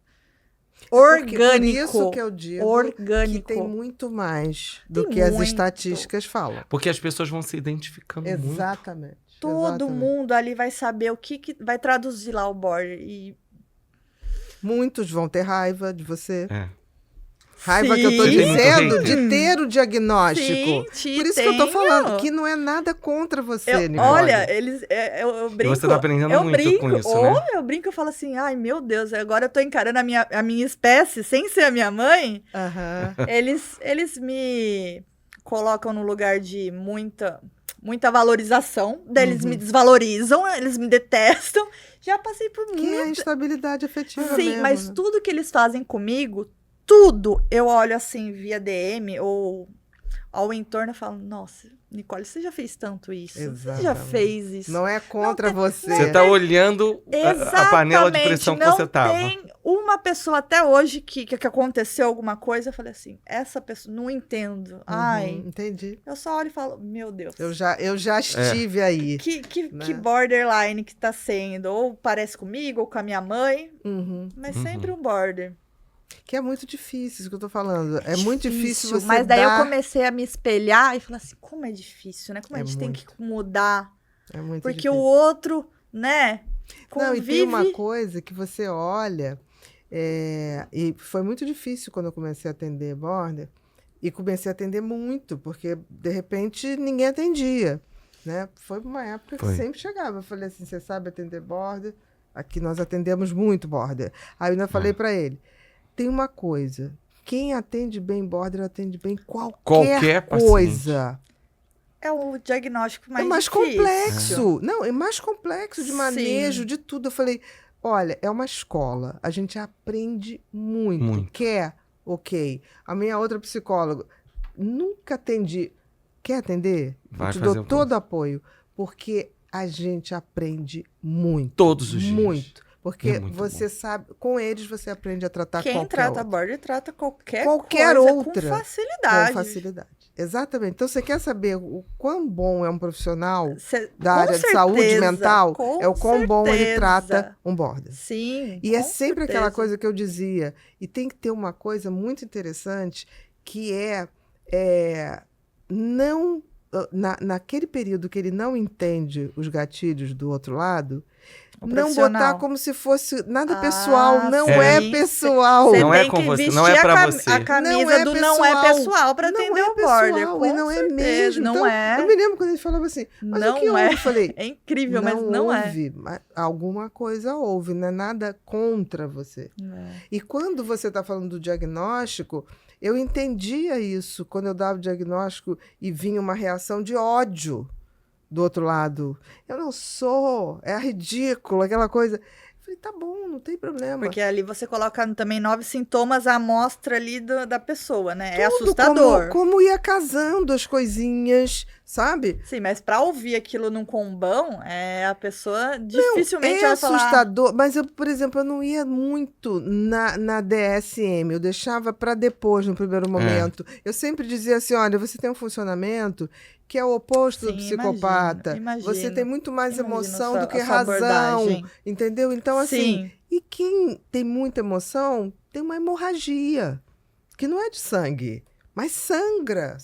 Speaker 1: Porque
Speaker 2: Orgânico.
Speaker 1: por isso que eu digo
Speaker 2: Orgânico.
Speaker 1: que tem muito mais do
Speaker 2: Tem
Speaker 1: que as
Speaker 2: muito.
Speaker 1: estatísticas falam.
Speaker 3: Porque as pessoas vão se identificando muito.
Speaker 1: Exatamente.
Speaker 2: Todo
Speaker 1: exatamente.
Speaker 2: mundo ali vai saber o que vai traduzir lá o border. E
Speaker 1: Muitos vão ter raiva de você.
Speaker 3: É.
Speaker 1: Raiva que eu tô
Speaker 2: Sim.
Speaker 3: Você tem muito
Speaker 1: dizendo
Speaker 3: hater?
Speaker 1: de ter o diagnóstico.
Speaker 2: Sim,
Speaker 1: Por isso que eu tô
Speaker 2: tenho.
Speaker 1: falando que não é nada contra você, Nicole.
Speaker 2: Olha, eu brinco.
Speaker 3: você tá aprendendo
Speaker 2: eu
Speaker 3: muito
Speaker 2: brinco,
Speaker 3: com isso, né?
Speaker 2: Eu brinco, eu falo assim, ai meu Deus, agora eu tô encarando a minha espécie sem ser a minha mãe.
Speaker 1: Aham.
Speaker 2: Eles me colocam no lugar de muita valorização, daí eles me desvalorizam, eles me detestam. Já passei por
Speaker 1: Que é a
Speaker 2: muito.
Speaker 1: instabilidade afetiva
Speaker 2: Sim,
Speaker 1: mesmo,
Speaker 2: mas
Speaker 1: né?
Speaker 2: tudo que eles fazem comigo, tudo eu olho assim via DM ou ao entorno, eu falo, nossa, Nicole, você já fez tanto isso? Você já
Speaker 1: Exatamente.
Speaker 2: fez isso?
Speaker 1: Não é contra você.
Speaker 3: Você tá olhando a panela de pressão que você tava.
Speaker 2: Não tem uma pessoa até hoje que aconteceu alguma coisa, eu falei assim, essa pessoa, não entendo. Ai,
Speaker 1: Entendi.
Speaker 2: eu só olho e falo, meu Deus.
Speaker 1: Eu já estive aí.
Speaker 2: Que borderline que tá sendo? Ou parece comigo, ou com a minha mãe, mas sempre um border.
Speaker 1: Que é muito difícil, isso que eu tô falando. É muito difícil você
Speaker 2: Mas daí
Speaker 1: dar...
Speaker 2: eu comecei a me espelhar e falar assim, como é difícil, né? Como a
Speaker 1: É
Speaker 2: gente tem
Speaker 1: muito.
Speaker 2: que mudar.
Speaker 1: É muito
Speaker 2: Porque
Speaker 1: difícil.
Speaker 2: o outro, né,
Speaker 1: Não, e tem
Speaker 2: convive...
Speaker 1: uma coisa que você olha... e foi muito difícil quando eu comecei a atender border. E comecei a atender muito, porque, de repente, ninguém atendia. Né? Foi uma época que
Speaker 3: Foi.
Speaker 1: sempre chegava. Eu falei assim, você sabe atender border? Aqui nós atendemos muito border. Aí eu ainda falei para ele, tem uma coisa, quem atende bem border, atende bem qualquer coisa.
Speaker 2: É o diagnóstico mais
Speaker 1: É mais
Speaker 2: difícil.
Speaker 1: complexo. Não, é mais complexo de manejo,
Speaker 2: Sim.
Speaker 1: de tudo. Eu falei, olha, é uma escola. A gente aprende muito.
Speaker 3: Muito.
Speaker 1: Quer? Ok. A minha outra psicóloga, nunca atendi. Quer atender?
Speaker 3: Vai
Speaker 1: Eu te
Speaker 3: fazer
Speaker 1: dou
Speaker 3: o
Speaker 1: todo apoio. Porque a gente aprende muito.
Speaker 3: Todos os dias.
Speaker 1: Muito. Porque
Speaker 3: É muito
Speaker 1: você sabe, com eles você aprende a tratar
Speaker 2: Quem
Speaker 1: qualquer
Speaker 2: trata
Speaker 1: outro.
Speaker 2: border trata qualquer
Speaker 1: Qualquer
Speaker 2: coisa
Speaker 1: outra.
Speaker 2: com facilidade.
Speaker 1: Com facilidade. Exatamente. Então, você quer saber o quão bom é um profissional da
Speaker 2: Com
Speaker 1: área de saúde
Speaker 2: certeza,
Speaker 1: mental?
Speaker 2: com
Speaker 1: É o quão bom ele
Speaker 2: certeza.
Speaker 1: trata um border.
Speaker 2: Sim,
Speaker 1: E é
Speaker 2: com
Speaker 1: sempre aquela
Speaker 2: certeza.
Speaker 1: coisa que eu dizia. E tem que ter uma coisa muito interessante, que não... naquele período que ele não entende os gatilhos do outro lado,
Speaker 2: O
Speaker 1: não
Speaker 2: profissional.
Speaker 1: botar como se fosse nada pessoal. Não
Speaker 2: sim.
Speaker 1: é
Speaker 2: Cê-
Speaker 1: pessoal.
Speaker 2: Cê
Speaker 3: Não é
Speaker 2: tem
Speaker 3: com
Speaker 2: que
Speaker 3: você,
Speaker 2: vestir
Speaker 3: não é pra
Speaker 2: a
Speaker 3: você.
Speaker 2: a camisa
Speaker 1: Não é
Speaker 2: do não é
Speaker 1: pessoal.
Speaker 2: pessoal pra
Speaker 1: Não
Speaker 2: atender
Speaker 1: é
Speaker 2: o border.
Speaker 1: pessoal,
Speaker 2: Com
Speaker 1: e não é
Speaker 2: certeza,
Speaker 1: mesmo.
Speaker 2: Não
Speaker 1: Então,
Speaker 2: é.
Speaker 1: Eu me lembro quando ele falava assim, mas
Speaker 2: Não
Speaker 1: o que
Speaker 2: é.
Speaker 1: houve? Eu falei,
Speaker 2: É incrível, mas não
Speaker 1: houve, mas alguma coisa houve, não é nada contra você.
Speaker 2: é.
Speaker 1: E quando você está falando do diagnóstico, eu entendia isso quando eu dava o diagnóstico e vinha uma reação de ódio do outro lado. Eu não sou, é ridículo, aquela coisa. Eu falei, tá bom, não tem problema.
Speaker 2: Porque ali você coloca também 9 sintomas à amostra ali da pessoa, né? É
Speaker 1: Tudo
Speaker 2: assustador.
Speaker 1: como ia casando as coisinhas, sabe?
Speaker 2: Sim, mas pra ouvir aquilo num combão, a pessoa dificilmente
Speaker 1: É
Speaker 2: vai falar...
Speaker 1: assustador, mas eu, por exemplo, eu não ia muito na DSM, eu deixava para depois, no primeiro momento. Eu sempre dizia assim, olha, você tem um funcionamento que é o oposto do
Speaker 2: Sim,
Speaker 1: psicopata.
Speaker 2: imagino.
Speaker 1: Você tem muito mais
Speaker 2: Imagino
Speaker 1: emoção
Speaker 2: sua-
Speaker 1: do que
Speaker 2: a sua
Speaker 1: razão,
Speaker 2: abordagem.
Speaker 1: entendeu? Então, assim,
Speaker 2: Sim.
Speaker 1: e quem tem muita emoção tem uma hemorragia, que não é de sangue, mas sangra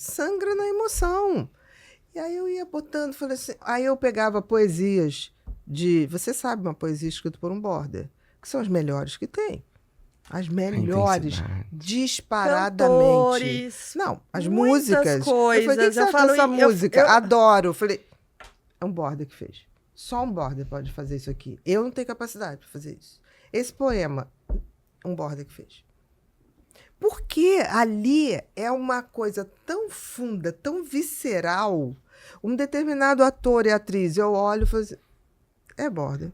Speaker 1: na emoção. E aí eu ia botando, falei assim, aí eu pegava poesias você sabe, uma poesia escrita por um border, que são as melhores que tem. As melhores,
Speaker 3: intensidade.
Speaker 1: disparadamente.
Speaker 2: Cantores,
Speaker 1: Não, as
Speaker 2: muitas
Speaker 1: músicas. Eu falei, o que
Speaker 2: coisas.
Speaker 1: você
Speaker 2: Eu
Speaker 1: acha
Speaker 2: falo,
Speaker 1: dessa
Speaker 2: eu-
Speaker 1: música?
Speaker 2: eu-
Speaker 1: Adoro. Eu falei, é um border que fez. Só um border pode fazer isso aqui. Eu não tenho capacidade para fazer isso. Esse poema, um border que fez. Porque ali é uma coisa tão funda, tão visceral. Um determinado ator e atriz, eu olho e falo assim, é border.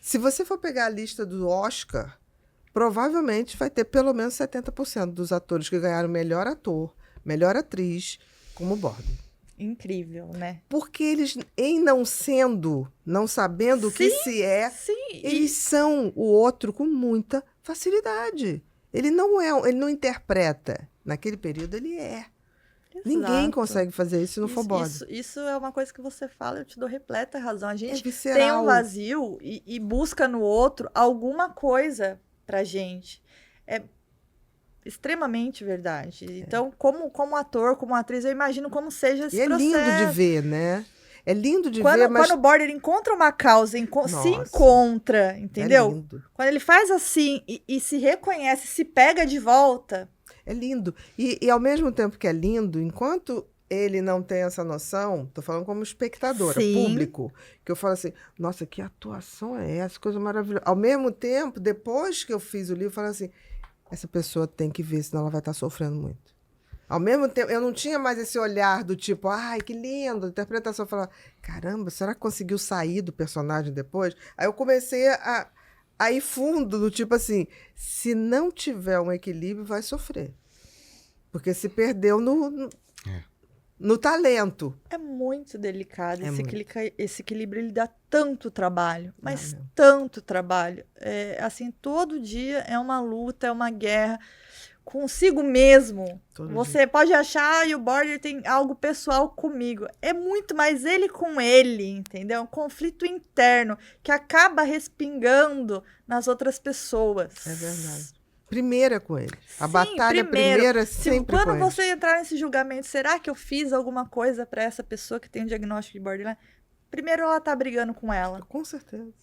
Speaker 1: Se você for pegar a lista do Oscar, provavelmente vai ter pelo menos 70% dos atores que ganharam melhor ator, melhor atriz, como border.
Speaker 2: Incrível, né?
Speaker 1: Porque eles, em não sabendo o que se é,
Speaker 2: Sim.
Speaker 1: eles são o outro com muita facilidade. Ele não interpreta. Naquele período ele é. Ninguém
Speaker 2: Exato.
Speaker 1: consegue fazer isso se não for border.
Speaker 2: Isso é uma coisa que você fala, eu te dou repleta razão. A
Speaker 1: É
Speaker 2: gente
Speaker 1: visceral.
Speaker 2: tem um vazio e busca no outro alguma coisa pra gente. É extremamente verdade. Então, como ator, como atriz, eu imagino como seja esse
Speaker 1: E é
Speaker 2: processo.
Speaker 1: lindo de ver, né? É lindo de
Speaker 2: Quando,
Speaker 1: ver, mas
Speaker 2: quando o border encontra uma causa, se
Speaker 1: Nossa.
Speaker 2: encontra, entendeu?
Speaker 1: é lindo.
Speaker 2: Quando ele faz assim e se reconhece, se pega de volta.
Speaker 1: É lindo. E ao mesmo tempo que é lindo, enquanto ele não tem essa noção, tô falando como espectadora,
Speaker 2: Sim.
Speaker 1: público, que eu falo assim, nossa, que atuação é essa? Coisa maravilhosa. Ao mesmo tempo, depois que eu fiz o livro, eu falo assim, essa pessoa tem que ver, senão ela vai estar sofrendo muito. Ao mesmo tempo, eu não tinha mais esse olhar do tipo, ai, que lindo, interpretação. Eu falava, caramba, será que conseguiu sair do personagem depois? Aí eu comecei a ir fundo, do tipo assim, se não tiver um equilíbrio, vai sofrer. Porque se perdeu no talento.
Speaker 2: É muito delicado.
Speaker 1: É muito.
Speaker 2: Esse equilíbrio, ele dá tanto trabalho, mas
Speaker 1: mesmo.
Speaker 2: tanto trabalho. Assim, todo dia é uma luta, é uma guerra consigo mesmo.
Speaker 1: Todo
Speaker 2: Você pode achar e o border tem algo pessoal comigo. É muito mais ele com ele, entendeu? É um conflito interno que acaba respingando nas outras pessoas.
Speaker 1: É verdade. Primeira com ele. A
Speaker 2: Sim,
Speaker 1: batalha
Speaker 2: primeiro.
Speaker 1: primeira é sempre
Speaker 2: Quando
Speaker 1: com ele.
Speaker 2: você entrar nesse julgamento, será que eu fiz alguma coisa pra essa pessoa que tem um diagnóstico de borderline? Primeiro ela tá brigando com ela.
Speaker 1: Com certeza.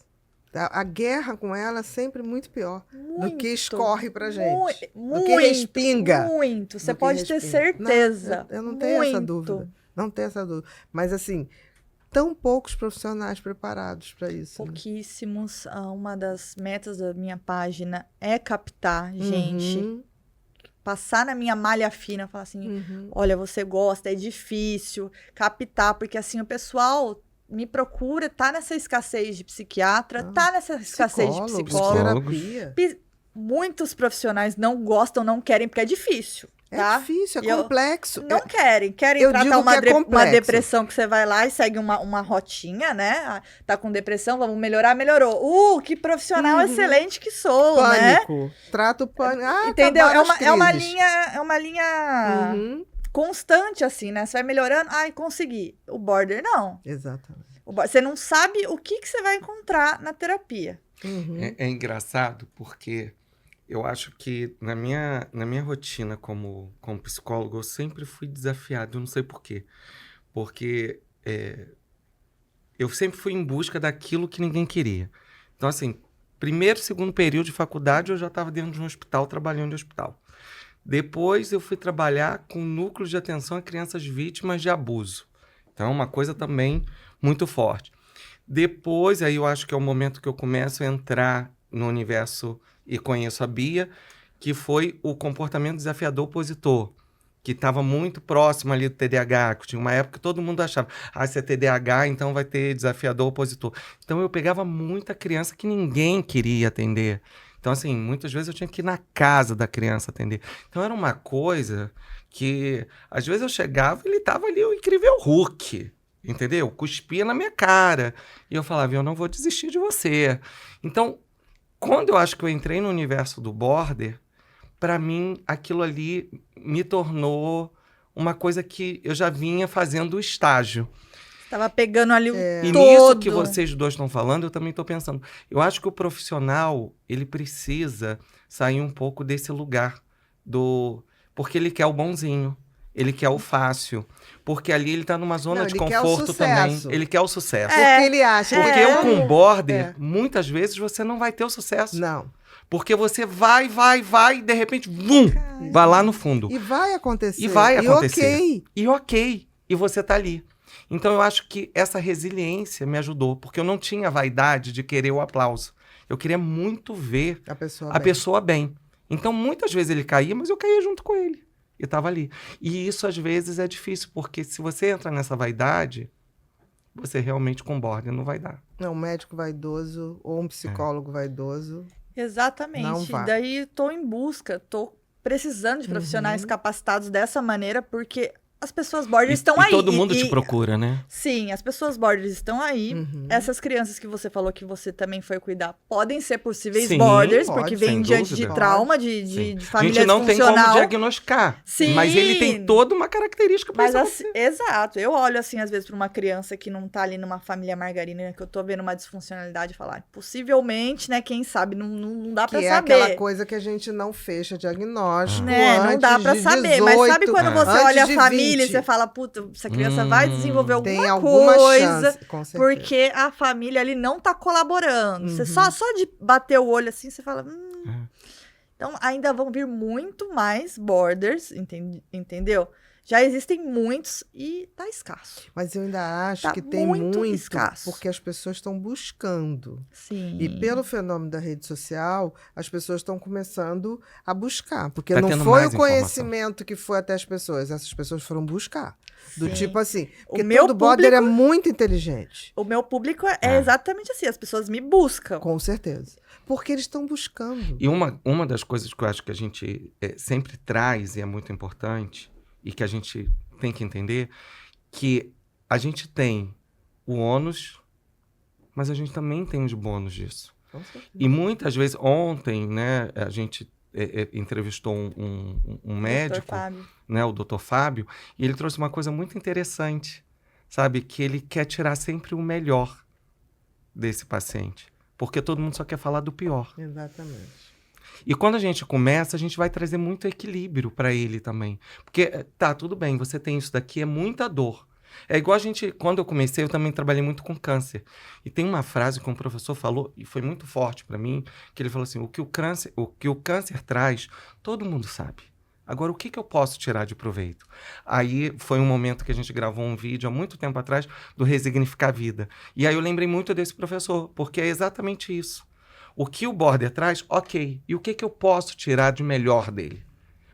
Speaker 1: A guerra com ela é sempre muito pior do
Speaker 2: Muito,
Speaker 1: que escorre pra gente.
Speaker 2: Muito,
Speaker 1: do que respinga.
Speaker 2: Muito. Você
Speaker 1: Do que
Speaker 2: pode ter
Speaker 1: respinga.
Speaker 2: certeza.
Speaker 1: Não, eu não tenho essa
Speaker 2: Muito.
Speaker 1: dúvida. Não tenho essa dúvida. Mas, assim, tão poucos profissionais preparados para isso. Né?
Speaker 2: Pouquíssimos. Uma das metas da minha página é captar gente.
Speaker 1: Uhum,
Speaker 2: Passar na minha malha fina, falar assim,
Speaker 1: uhum.
Speaker 2: olha, você gosta, é difícil captar, porque assim, o pessoal me procura, tá nessa escassez de psiquiatra, tá nessa escassez de psicólogo.
Speaker 1: Terapia.
Speaker 2: Muitos profissionais não gostam, não querem, porque é difícil,
Speaker 1: É
Speaker 2: tá?
Speaker 1: difícil, é
Speaker 2: E eu-
Speaker 1: complexo.
Speaker 2: Não querem
Speaker 1: eu
Speaker 2: tratar
Speaker 1: digo
Speaker 2: uma,
Speaker 1: que é
Speaker 2: uma
Speaker 1: complexo.
Speaker 2: depressão que você vai lá e segue uma rotinha, né? Tá com depressão, vamos melhorar, melhorou. Que profissional
Speaker 1: Uhum.
Speaker 2: excelente que sou, né?
Speaker 1: Pânico. Trata o pânico. Ah,
Speaker 2: Entendeu?
Speaker 1: acabaram as
Speaker 2: É uma
Speaker 1: crises.
Speaker 2: linha
Speaker 1: Uhum.
Speaker 2: constante, assim, né? Você vai melhorando, ai, consegui. O border, não.
Speaker 1: Exatamente.
Speaker 2: Você não sabe o que você vai encontrar na terapia.
Speaker 1: Uhum.
Speaker 3: É engraçado porque eu acho que na minha rotina como psicólogo, eu sempre fui desafiado, eu não sei por quê. Porque eu sempre fui em busca daquilo que ninguém queria. Então, assim, primeiro, segundo período de faculdade, eu já estava dentro de um hospital, trabalhando em hospital. Depois, eu fui trabalhar com núcleos de atenção a crianças vítimas de abuso. Então, é uma coisa também muito forte. Depois, aí eu acho que é o momento que eu começo a entrar no universo e conheço a Bia, que foi o comportamento desafiador opositor, que estava muito próximo ali do TDAH, que tinha uma época que todo mundo achava, se é TDAH, então vai ter desafiador opositor. Então eu pegava muita criança que ninguém queria atender. Então, assim, muitas vezes eu tinha que ir na casa da criança atender. Então era uma coisa que, às vezes eu chegava e ele estava ali, o incrível Hulk, entendeu? Cuspia na minha cara. E eu falava, eu não vou desistir de você. Então, quando eu acho que eu entrei no universo do border, para mim, aquilo ali me tornou uma coisa que eu já vinha fazendo o estágio.
Speaker 2: Tava pegando ali o
Speaker 3: E
Speaker 2: todo.
Speaker 3: nisso que vocês dois estão falando, eu também estou pensando. Eu acho que o profissional, ele precisa sair um pouco desse lugar porque ele quer o bonzinho, ele quer o fácil, porque ali ele está numa zona de
Speaker 1: ele quer o
Speaker 3: conforto também.
Speaker 1: sucesso.
Speaker 3: Ele quer o sucesso.
Speaker 1: Porque ele acha
Speaker 3: Porque
Speaker 1: que
Speaker 3: eu
Speaker 1: como-
Speaker 3: com border,
Speaker 1: É.
Speaker 3: muitas vezes você não vai ter o sucesso.
Speaker 1: Não.
Speaker 3: Porque você vai, e de repente, vai lá no fundo.
Speaker 1: E vai acontecer.
Speaker 3: E vai acontecer.
Speaker 1: Ok.
Speaker 3: E ok, e você tá ali. Então eu acho que essa resiliência me ajudou, porque eu não tinha vaidade de querer o aplauso. Eu queria muito ver
Speaker 1: A pessoa bem.
Speaker 3: bem. Então muitas vezes ele caía, mas eu caía junto com ele. E tava ali. E isso às vezes é difícil, porque se você entra nessa vaidade, você realmente com border não vai dar.
Speaker 1: Não, um médico vaidoso ou um psicólogo vaidoso. Não
Speaker 2: Exatamente.
Speaker 1: vai.
Speaker 2: Daí tô em busca, tô precisando de profissionais capacitados dessa maneira, porque as pessoas borders estão aí.
Speaker 3: todo mundo
Speaker 2: E-
Speaker 3: te procura, né?
Speaker 2: Sim, as pessoas borders estão aí.
Speaker 1: Uhum.
Speaker 2: Essas crianças que você falou que você também foi cuidar podem ser possíveis
Speaker 3: Sim,
Speaker 2: borders,
Speaker 1: pode,
Speaker 2: porque
Speaker 3: sem
Speaker 2: vem diante
Speaker 3: dúvida.
Speaker 2: de trauma,
Speaker 3: Sim.
Speaker 2: de
Speaker 3: A
Speaker 2: família
Speaker 3: gente não tem como
Speaker 2: disfuncional.
Speaker 3: diagnosticar.
Speaker 2: Sim.
Speaker 3: Mas ele tem toda uma característica para
Speaker 2: Mas
Speaker 3: isso
Speaker 2: assim, exato, eu olho assim, às vezes, pra uma criança que não tá ali numa família margarina, que eu tô vendo uma disfuncionalidade e falar, possivelmente, né, quem sabe, não dá pra
Speaker 1: Que é
Speaker 2: saber.
Speaker 1: aquela coisa que a gente não fecha diagnóstico
Speaker 2: Né,
Speaker 1: antes
Speaker 2: não dá pra
Speaker 1: de
Speaker 2: saber, mas sabe
Speaker 1: 18,
Speaker 2: quando você
Speaker 1: antes
Speaker 2: olha a
Speaker 1: de
Speaker 2: família
Speaker 1: 20.
Speaker 2: e você fala, puta, essa criança vai desenvolver
Speaker 1: Tem
Speaker 2: alguma
Speaker 1: alguma
Speaker 2: coisa,
Speaker 1: chance, com certeza.
Speaker 2: porque a família ali não tá colaborando. Você só de bater o olho assim, você fala, Então, ainda vão vir muito mais borders, entendeu? Já existem muitos e tá escasso.
Speaker 1: Mas eu ainda acho
Speaker 2: Tá
Speaker 1: que tem
Speaker 2: muito
Speaker 1: muito,
Speaker 2: escasso.
Speaker 1: porque as pessoas estão buscando.
Speaker 2: Sim.
Speaker 1: E pelo fenômeno da rede social, as pessoas estão começando a buscar. Porque
Speaker 3: Tá
Speaker 1: não
Speaker 3: tendo
Speaker 1: foi
Speaker 3: mais
Speaker 1: o conhecimento que foi até as pessoas, essas pessoas foram buscar. Do
Speaker 2: Sim.
Speaker 1: tipo assim, porque
Speaker 2: meu
Speaker 1: todo border é
Speaker 2: público-
Speaker 1: muito inteligente.
Speaker 2: O meu público é exatamente assim, as pessoas me buscam.
Speaker 1: Com certeza. Porque eles estão buscando.
Speaker 3: E uma das coisas que eu acho que a gente sempre traz e é muito importante, e que a gente tem que entender que a gente tem o ônus, mas a gente também tem os bônus disso.
Speaker 1: Com certeza.
Speaker 3: E muitas vezes, ontem, né, a gente entrevistou um médico,
Speaker 2: Fábio.
Speaker 3: né, o Dr. Fábio, e ele trouxe uma coisa muito interessante, sabe? Que ele quer tirar sempre o melhor desse paciente, porque todo mundo só quer falar do pior.
Speaker 1: Exatamente.
Speaker 3: E quando a gente começa, a gente vai trazer muito equilíbrio para ele também. Porque, tá, tudo bem, você tem isso daqui, é muita dor. É igual a gente, quando eu comecei, eu também trabalhei muito com câncer. E tem uma frase que um professor falou, e foi muito forte para mim, que ele falou assim, o que o câncer traz, todo mundo sabe. Agora, o que eu posso tirar de proveito? Aí foi um momento que a gente gravou um vídeo há muito tempo atrás do Resignificar a Vida. E aí eu lembrei muito desse professor, porque é exatamente isso. O que o border traz, ok. E o que eu posso tirar de melhor dele?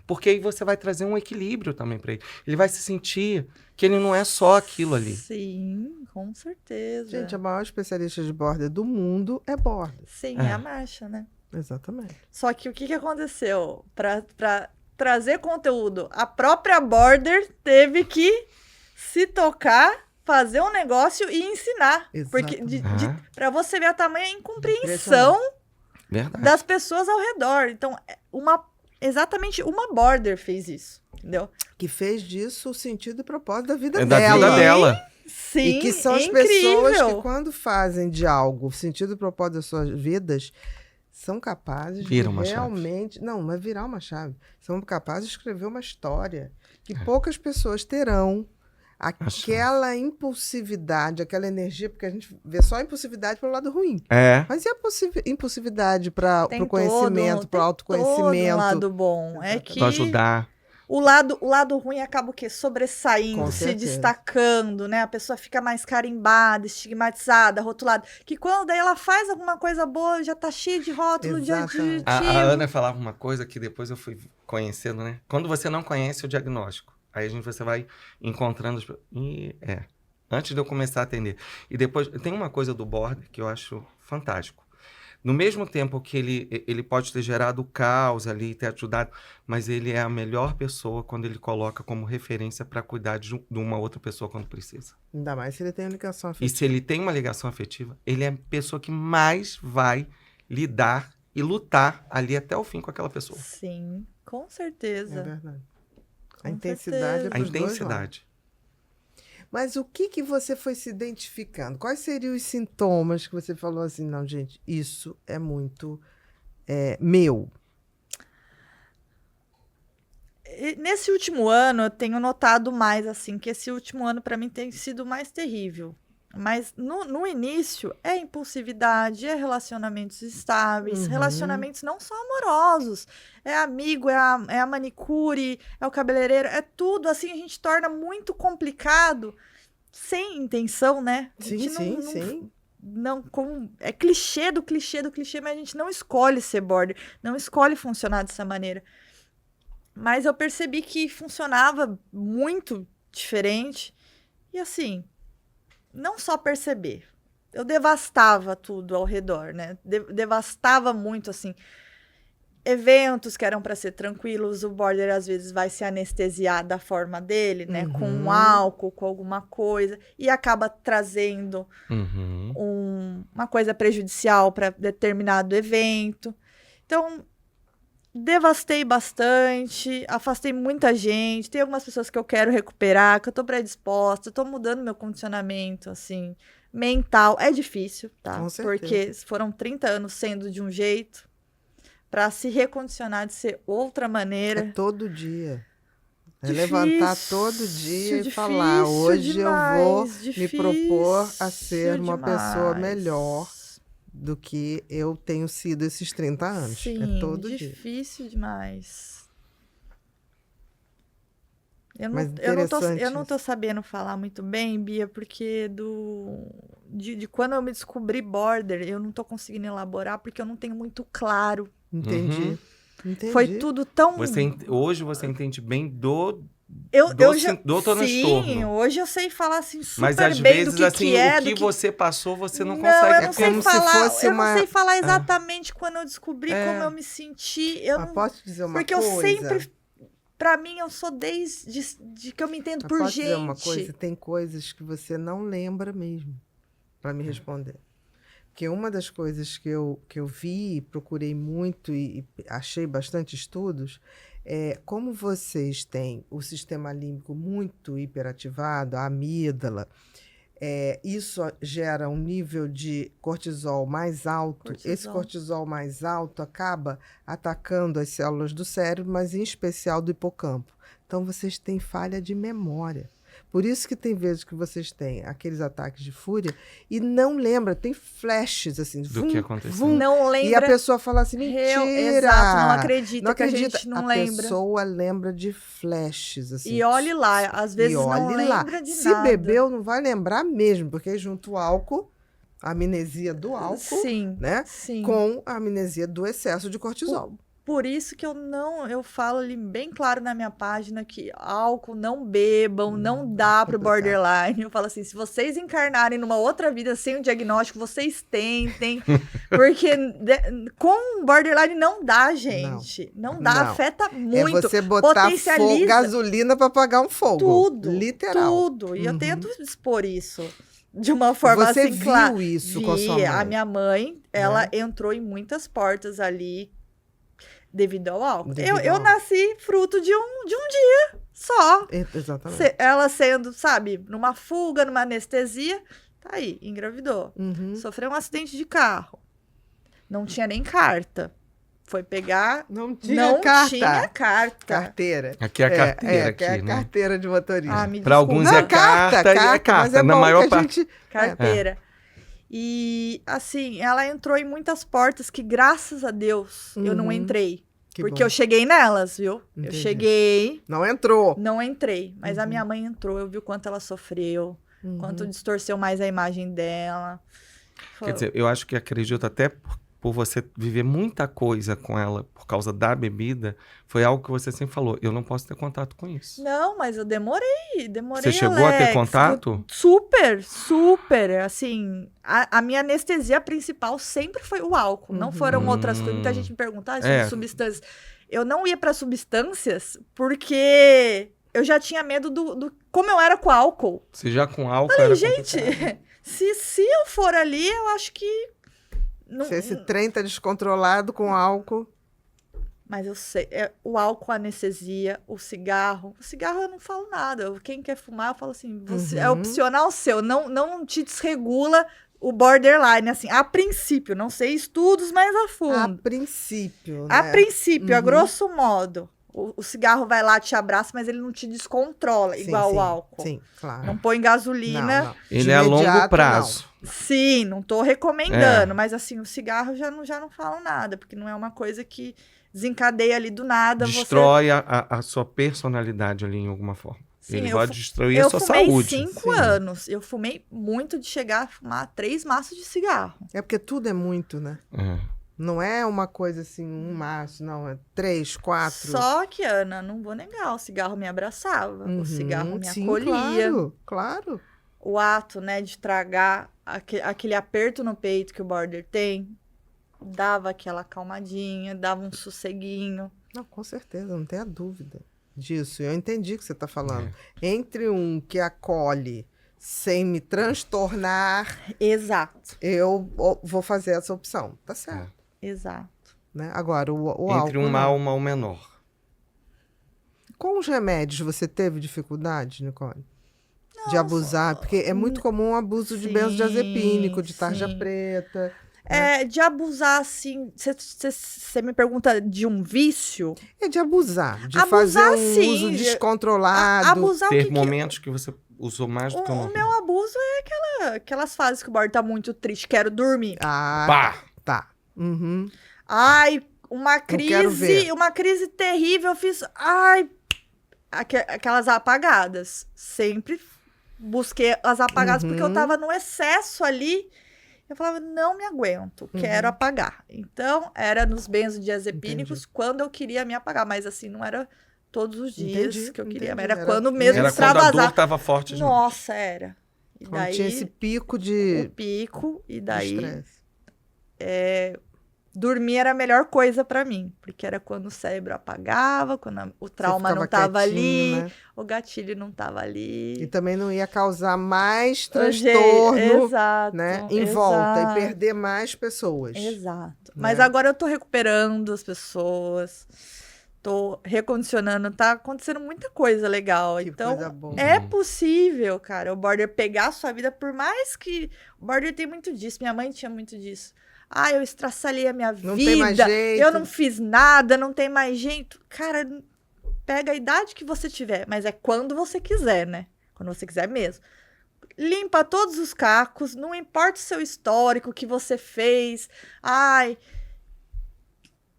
Speaker 3: Porque aí você vai trazer um equilíbrio também para ele. Ele vai se sentir que ele não é só aquilo ali.
Speaker 2: Sim, com certeza.
Speaker 1: Gente, a maior especialista de border do mundo é border.
Speaker 2: Sim, é a Marcha, né?
Speaker 1: Exatamente.
Speaker 2: Só que o que aconteceu? Pra trazer conteúdo, a própria Border teve que se tocar, fazer um negócio e ensinar. Porque pra você ver a tamanha incompreensão
Speaker 3: Verdade.
Speaker 2: das pessoas ao redor. Então, exatamente uma Border fez isso, entendeu?
Speaker 1: Que fez disso o sentido e propósito da vida
Speaker 3: É
Speaker 1: dela.
Speaker 3: da vida dela.
Speaker 2: Sim,
Speaker 1: E que são as pessoas que, quando fazem de algo o sentido e propósito das suas vidas, são capazes de realmente... Não, não é virar uma chave. São capazes de escrever uma história que poucas pessoas terão. Aquela impulsividade, aquela energia, porque a gente vê só a impulsividade pelo lado ruim. Mas e a impulsividade para o conhecimento, para o autoconhecimento?
Speaker 2: Tem um lado bom. É que
Speaker 3: para ajudar.
Speaker 2: O lado ruim acaba o quê? Sobressaindo, se destacando, né? A pessoa fica mais carimbada, estigmatizada, rotulada. Que quando daí ela faz alguma coisa boa, já tá cheia de rótulo, de adjetivo.
Speaker 3: A Ana falava uma coisa que depois eu fui conhecendo, né? Quando você não conhece o diagnóstico, aí você vai encontrando... Antes de eu começar a atender. E depois, tem uma coisa do border que eu acho fantástico. No mesmo tempo que ele pode ter gerado caos ali, ter ajudado, mas ele é a melhor pessoa quando ele coloca como referência para cuidar de uma outra pessoa quando precisa.
Speaker 1: Ainda mais se ele tem uma ligação afetiva.
Speaker 3: E se ele tem uma ligação afetiva, ele é a pessoa que mais vai lidar e lutar ali até o fim com aquela pessoa.
Speaker 2: Sim, com certeza.
Speaker 1: É verdade. A intensidade é pros dois lados. Mas o que você foi se identificando? Quais seriam os sintomas que você falou assim, não, gente, isso é muito meu?
Speaker 2: Nesse último ano, eu tenho notado mais, assim, que esse último ano para mim tem sido mais terrível. Mas no início, é impulsividade, é relacionamentos estáveis, relacionamentos não só amorosos. É amigo, é a manicure, é o cabeleireiro, é tudo. Assim, a gente torna muito complicado, sem intenção, né?
Speaker 1: Sim.
Speaker 2: É clichê do clichê do clichê, mas a gente não escolhe ser border, não escolhe funcionar dessa maneira. Mas eu percebi que funcionava muito diferente. E assim... Não só perceber, eu devastava tudo ao redor, né? Devastava muito, assim. Eventos que eram para ser tranquilos, o border às vezes vai se anestesiar da forma dele, né? Com um álcool, com alguma coisa, e acaba trazendo uma coisa prejudicial para determinado evento. Então, devastei bastante, afastei muita gente. Tem algumas pessoas que eu quero recuperar, que eu tô predisposta, tô mudando meu condicionamento, assim, mental. É difícil, tá?
Speaker 1: Com certeza.
Speaker 2: Porque foram 30 anos sendo de um jeito, para se recondicionar de ser outra maneira.
Speaker 1: É todo dia. É
Speaker 2: difícil,
Speaker 1: levantar todo dia e falar, hoje eu vou me propor a ser uma pessoa melhor do que eu tenho sido esses 30 anos.
Speaker 2: Sim,
Speaker 1: é todo dia.
Speaker 2: Difícil demais. Eu não tô sabendo falar muito bem, Bia, porque de quando eu me descobri border, eu não tô conseguindo elaborar, porque eu não tenho muito claro.
Speaker 1: Entendi.
Speaker 2: Foi tudo tão...
Speaker 3: Hoje você entende bem do transtorno.
Speaker 2: Sim, hoje eu sei falar assim super
Speaker 3: mas às
Speaker 2: bem
Speaker 3: vezes,
Speaker 2: do que é.
Speaker 3: O que você passou, você não
Speaker 2: consegue.
Speaker 3: Eu
Speaker 2: não sei falar exatamente quando eu descobri como eu me senti.
Speaker 1: Posso dizer uma
Speaker 2: porque
Speaker 1: coisa?
Speaker 2: eu sempre... pra mim, eu sou desde que eu me entendo
Speaker 1: Mas
Speaker 2: por
Speaker 1: pode
Speaker 2: gente.
Speaker 1: dizer uma coisa? Tem coisas que você não lembra mesmo para me responder. Porque uma das coisas que eu vi, procurei muito e achei bastante estudos, é como vocês têm o sistema límbico muito hiperativado, a amígdala, isso gera um nível de cortisol mais alto. Esse cortisol mais alto acaba atacando as células do cérebro, mas em especial do hipocampo. Então, vocês têm falha de memória. Por isso que tem vezes que vocês têm aqueles ataques de fúria e não lembra, tem flashes assim.
Speaker 3: Do que aconteceu.
Speaker 1: Vum,
Speaker 2: Não lembra.
Speaker 1: e a pessoa fala assim, mentira.
Speaker 2: Exato, não acredita que a gente não
Speaker 1: a
Speaker 2: lembra.
Speaker 1: pessoa lembra de flashes, assim.
Speaker 2: E olhe lá, às vezes não lembra de
Speaker 1: Se
Speaker 2: nada.
Speaker 1: bebeu, não vai lembrar mesmo, porque junto o álcool, a amnesia do álcool,
Speaker 2: Sim,
Speaker 1: né?
Speaker 2: sim.
Speaker 1: Com a amnesia do excesso de cortisol.
Speaker 2: Por isso que eu falo ali bem claro na minha página que álcool não bebam, não dá pro
Speaker 1: complicado.
Speaker 2: borderline. Eu falo assim, se vocês encarnarem numa outra vida sem o diagnóstico, vocês tentem, porque com borderline não dá, gente. Não dá,
Speaker 1: Não.
Speaker 2: afeta muito.
Speaker 1: É você botar
Speaker 2: potencializa
Speaker 1: gasolina para apagar um fogo.
Speaker 2: tudo,
Speaker 1: Literal.
Speaker 2: tudo. E eu
Speaker 1: Uhum.
Speaker 2: tento expor isso de uma forma
Speaker 1: Você
Speaker 2: assim, clara.
Speaker 1: viu isso com a sua mãe?
Speaker 2: A minha mãe, ela
Speaker 1: Né?
Speaker 2: entrou em muitas portas ali devido ao álcool.
Speaker 1: Devido
Speaker 2: Eu
Speaker 1: ao
Speaker 2: nasci fruto de um dia só.
Speaker 1: Exatamente.
Speaker 2: Ela sendo, sabe, numa fuga, numa anestesia, tá aí, engravidou.
Speaker 1: Uhum.
Speaker 2: Sofreu um acidente de carro. Não tinha nem carta. Foi pegar,
Speaker 1: Não tinha
Speaker 2: não
Speaker 1: carta.
Speaker 2: tinha carta.
Speaker 1: Carteira.
Speaker 3: Aqui é a carteira,
Speaker 1: que é a
Speaker 3: né?
Speaker 1: carteira de motorista.
Speaker 2: Ah, me
Speaker 3: Pra alguns
Speaker 2: desculpa.
Speaker 3: é carta, e é carta.
Speaker 1: mas é
Speaker 3: Na
Speaker 1: bom
Speaker 3: maior
Speaker 1: que a
Speaker 3: parte.
Speaker 1: gente...
Speaker 2: Carteira. E, assim, ela entrou em muitas portas que, graças a Deus, eu não
Speaker 1: Uhum.
Speaker 2: entrei.
Speaker 1: Que
Speaker 2: Porque
Speaker 1: bom.
Speaker 2: eu cheguei nelas, viu?
Speaker 1: Entendi.
Speaker 2: Eu cheguei,
Speaker 1: Não entrou.
Speaker 2: não entrei. Mas a
Speaker 1: Uhum.
Speaker 2: minha mãe entrou, eu vi o quanto ela sofreu,
Speaker 1: Uhum.
Speaker 2: quanto distorceu mais a imagem dela.
Speaker 3: Quer dizer, eu acho que acredito até por você viver muita coisa com ela por causa da bebida, foi algo que você sempre falou, eu não posso ter contato com isso.
Speaker 2: Não, mas eu demorei,
Speaker 3: Você chegou a ter
Speaker 2: Alex.
Speaker 3: contato?
Speaker 2: Super, assim, a minha anestesia principal sempre foi o álcool, não foram outras coisas. Muita gente me pergunta, sobre substâncias. Eu não ia para substâncias porque eu já tinha medo do como eu era com álcool.
Speaker 3: Se já com álcool
Speaker 2: Falei,
Speaker 3: era
Speaker 2: gente,
Speaker 3: complicado.
Speaker 2: se eu for ali, eu acho que... Não,
Speaker 1: Se esse trem tá descontrolado com álcool...
Speaker 2: mas eu sei, o álcool, a anestesia, o cigarro. O cigarro eu não falo nada. Quem quer fumar, eu falo assim, é opcional seu. Não te desregula o borderline, assim, a princípio. Não sei estudos mais a fundo.
Speaker 1: A princípio, né?
Speaker 2: A princípio, a grosso modo. O cigarro vai lá, te abraça, mas ele não te descontrola,
Speaker 1: Sim,
Speaker 2: igual
Speaker 1: sim,
Speaker 2: o álcool.
Speaker 1: Sim, claro.
Speaker 2: Não põe gasolina.
Speaker 1: Não.
Speaker 3: Ele
Speaker 1: De
Speaker 3: é a longo
Speaker 1: imediato,
Speaker 3: prazo.
Speaker 2: Sim, não tô recomendando, mas assim, o cigarro já não falo nada, porque não é uma coisa que desencadeia ali do nada.
Speaker 3: Destrói a sua personalidade ali em alguma forma.
Speaker 2: Sim,
Speaker 3: Ele
Speaker 2: eu
Speaker 3: vai
Speaker 2: fu-
Speaker 3: destruir a sua
Speaker 2: fumei
Speaker 3: saúde.
Speaker 2: 5
Speaker 1: Sim.
Speaker 2: anos. Eu fumei muito de chegar a fumar 3 maços de cigarro.
Speaker 1: É porque tudo é muito, né?
Speaker 3: É.
Speaker 1: Não é uma coisa assim, um maço, não. É 3, 4.
Speaker 2: Só que, Ana, não vou negar, o cigarro me abraçava, o cigarro me
Speaker 1: sim,
Speaker 2: acolhia.
Speaker 1: Claro.
Speaker 2: O ato, né, de tragar aquele aperto no peito que o border tem, dava aquela acalmadinha, dava um sosseguinho.
Speaker 1: Não, com certeza, não tenha dúvida disso. Eu entendi o que você está falando. Entre um que acolhe sem me transtornar,
Speaker 2: Exato,
Speaker 1: eu vou fazer essa opção. Tá certo.
Speaker 2: exato.
Speaker 1: Né? Agora, o
Speaker 3: Entre
Speaker 1: álcool,
Speaker 3: um
Speaker 1: não.
Speaker 3: mal e um mal menor.
Speaker 1: Com os remédios, você teve dificuldade, Nicole? De abusar? Porque é muito comum o abuso de
Speaker 2: Sim,
Speaker 1: benzodiazepínico, de tarja
Speaker 2: sim.
Speaker 1: preta.
Speaker 2: De abusar, assim, você me pergunta de um vício?
Speaker 1: É de abusar, de
Speaker 2: Abusar,
Speaker 1: fazer um
Speaker 2: sim,
Speaker 1: uso
Speaker 2: de-
Speaker 1: descontrolado.
Speaker 2: Abusar
Speaker 3: Ter
Speaker 2: o que
Speaker 3: momentos que você usou mais do que o
Speaker 2: o
Speaker 3: normal.
Speaker 2: meu abuso é aquelas fases que o border tá muito triste, quero dormir.
Speaker 1: Ah,
Speaker 3: Pá!
Speaker 1: tá. Uhum.
Speaker 2: Ai, uma
Speaker 1: quero ver.
Speaker 2: crise terrível, eu fiz, ai, aquelas apagadas. Sempre busquei as apagadas porque eu tava no excesso ali. Eu falava, não me aguento, quero apagar. Então, era nos benzodiazepínicos quando eu queria me apagar, mas assim, não era todos os dias
Speaker 1: Entendi,
Speaker 2: que eu queria,
Speaker 1: entendi.
Speaker 2: era
Speaker 1: Era
Speaker 2: quando mesmo
Speaker 3: Era quando a
Speaker 2: extravasar.
Speaker 3: dor tava forte demais.
Speaker 2: Nossa, era. E
Speaker 1: Quando
Speaker 2: daí,
Speaker 1: tinha esse pico
Speaker 2: o
Speaker 1: de
Speaker 2: pico, e daí
Speaker 1: estresse.
Speaker 2: dormir era a melhor coisa pra mim, porque era quando o cérebro apagava, quando o trauma
Speaker 1: ficava
Speaker 2: não tava
Speaker 1: quietinho,
Speaker 2: ali,
Speaker 1: né?
Speaker 2: o gatilho não tava ali.
Speaker 1: E também não ia causar mais
Speaker 2: Hoje-
Speaker 1: transtorno,
Speaker 2: exato,
Speaker 1: né, em volta e
Speaker 2: exato.
Speaker 1: perder mais pessoas.
Speaker 2: Exato.
Speaker 1: né?
Speaker 2: Mas agora eu tô recuperando as pessoas, tô recondicionando, tá acontecendo muita coisa legal.
Speaker 1: Que
Speaker 2: Então,
Speaker 1: coisa boa.
Speaker 2: é possível, cara, o border pegar a sua vida, por mais que o border tem muito disso, minha mãe tinha muito disso. Ah, eu estraçalhei a minha
Speaker 1: Não
Speaker 2: vida,
Speaker 1: tem mais jeito.
Speaker 2: eu não fiz nada, não tem mais jeito. Cara, pega a idade que você tiver, mas é quando você quiser, né? Quando você quiser mesmo. Limpa todos os cacos, não importa o seu histórico, o que você fez. Ai,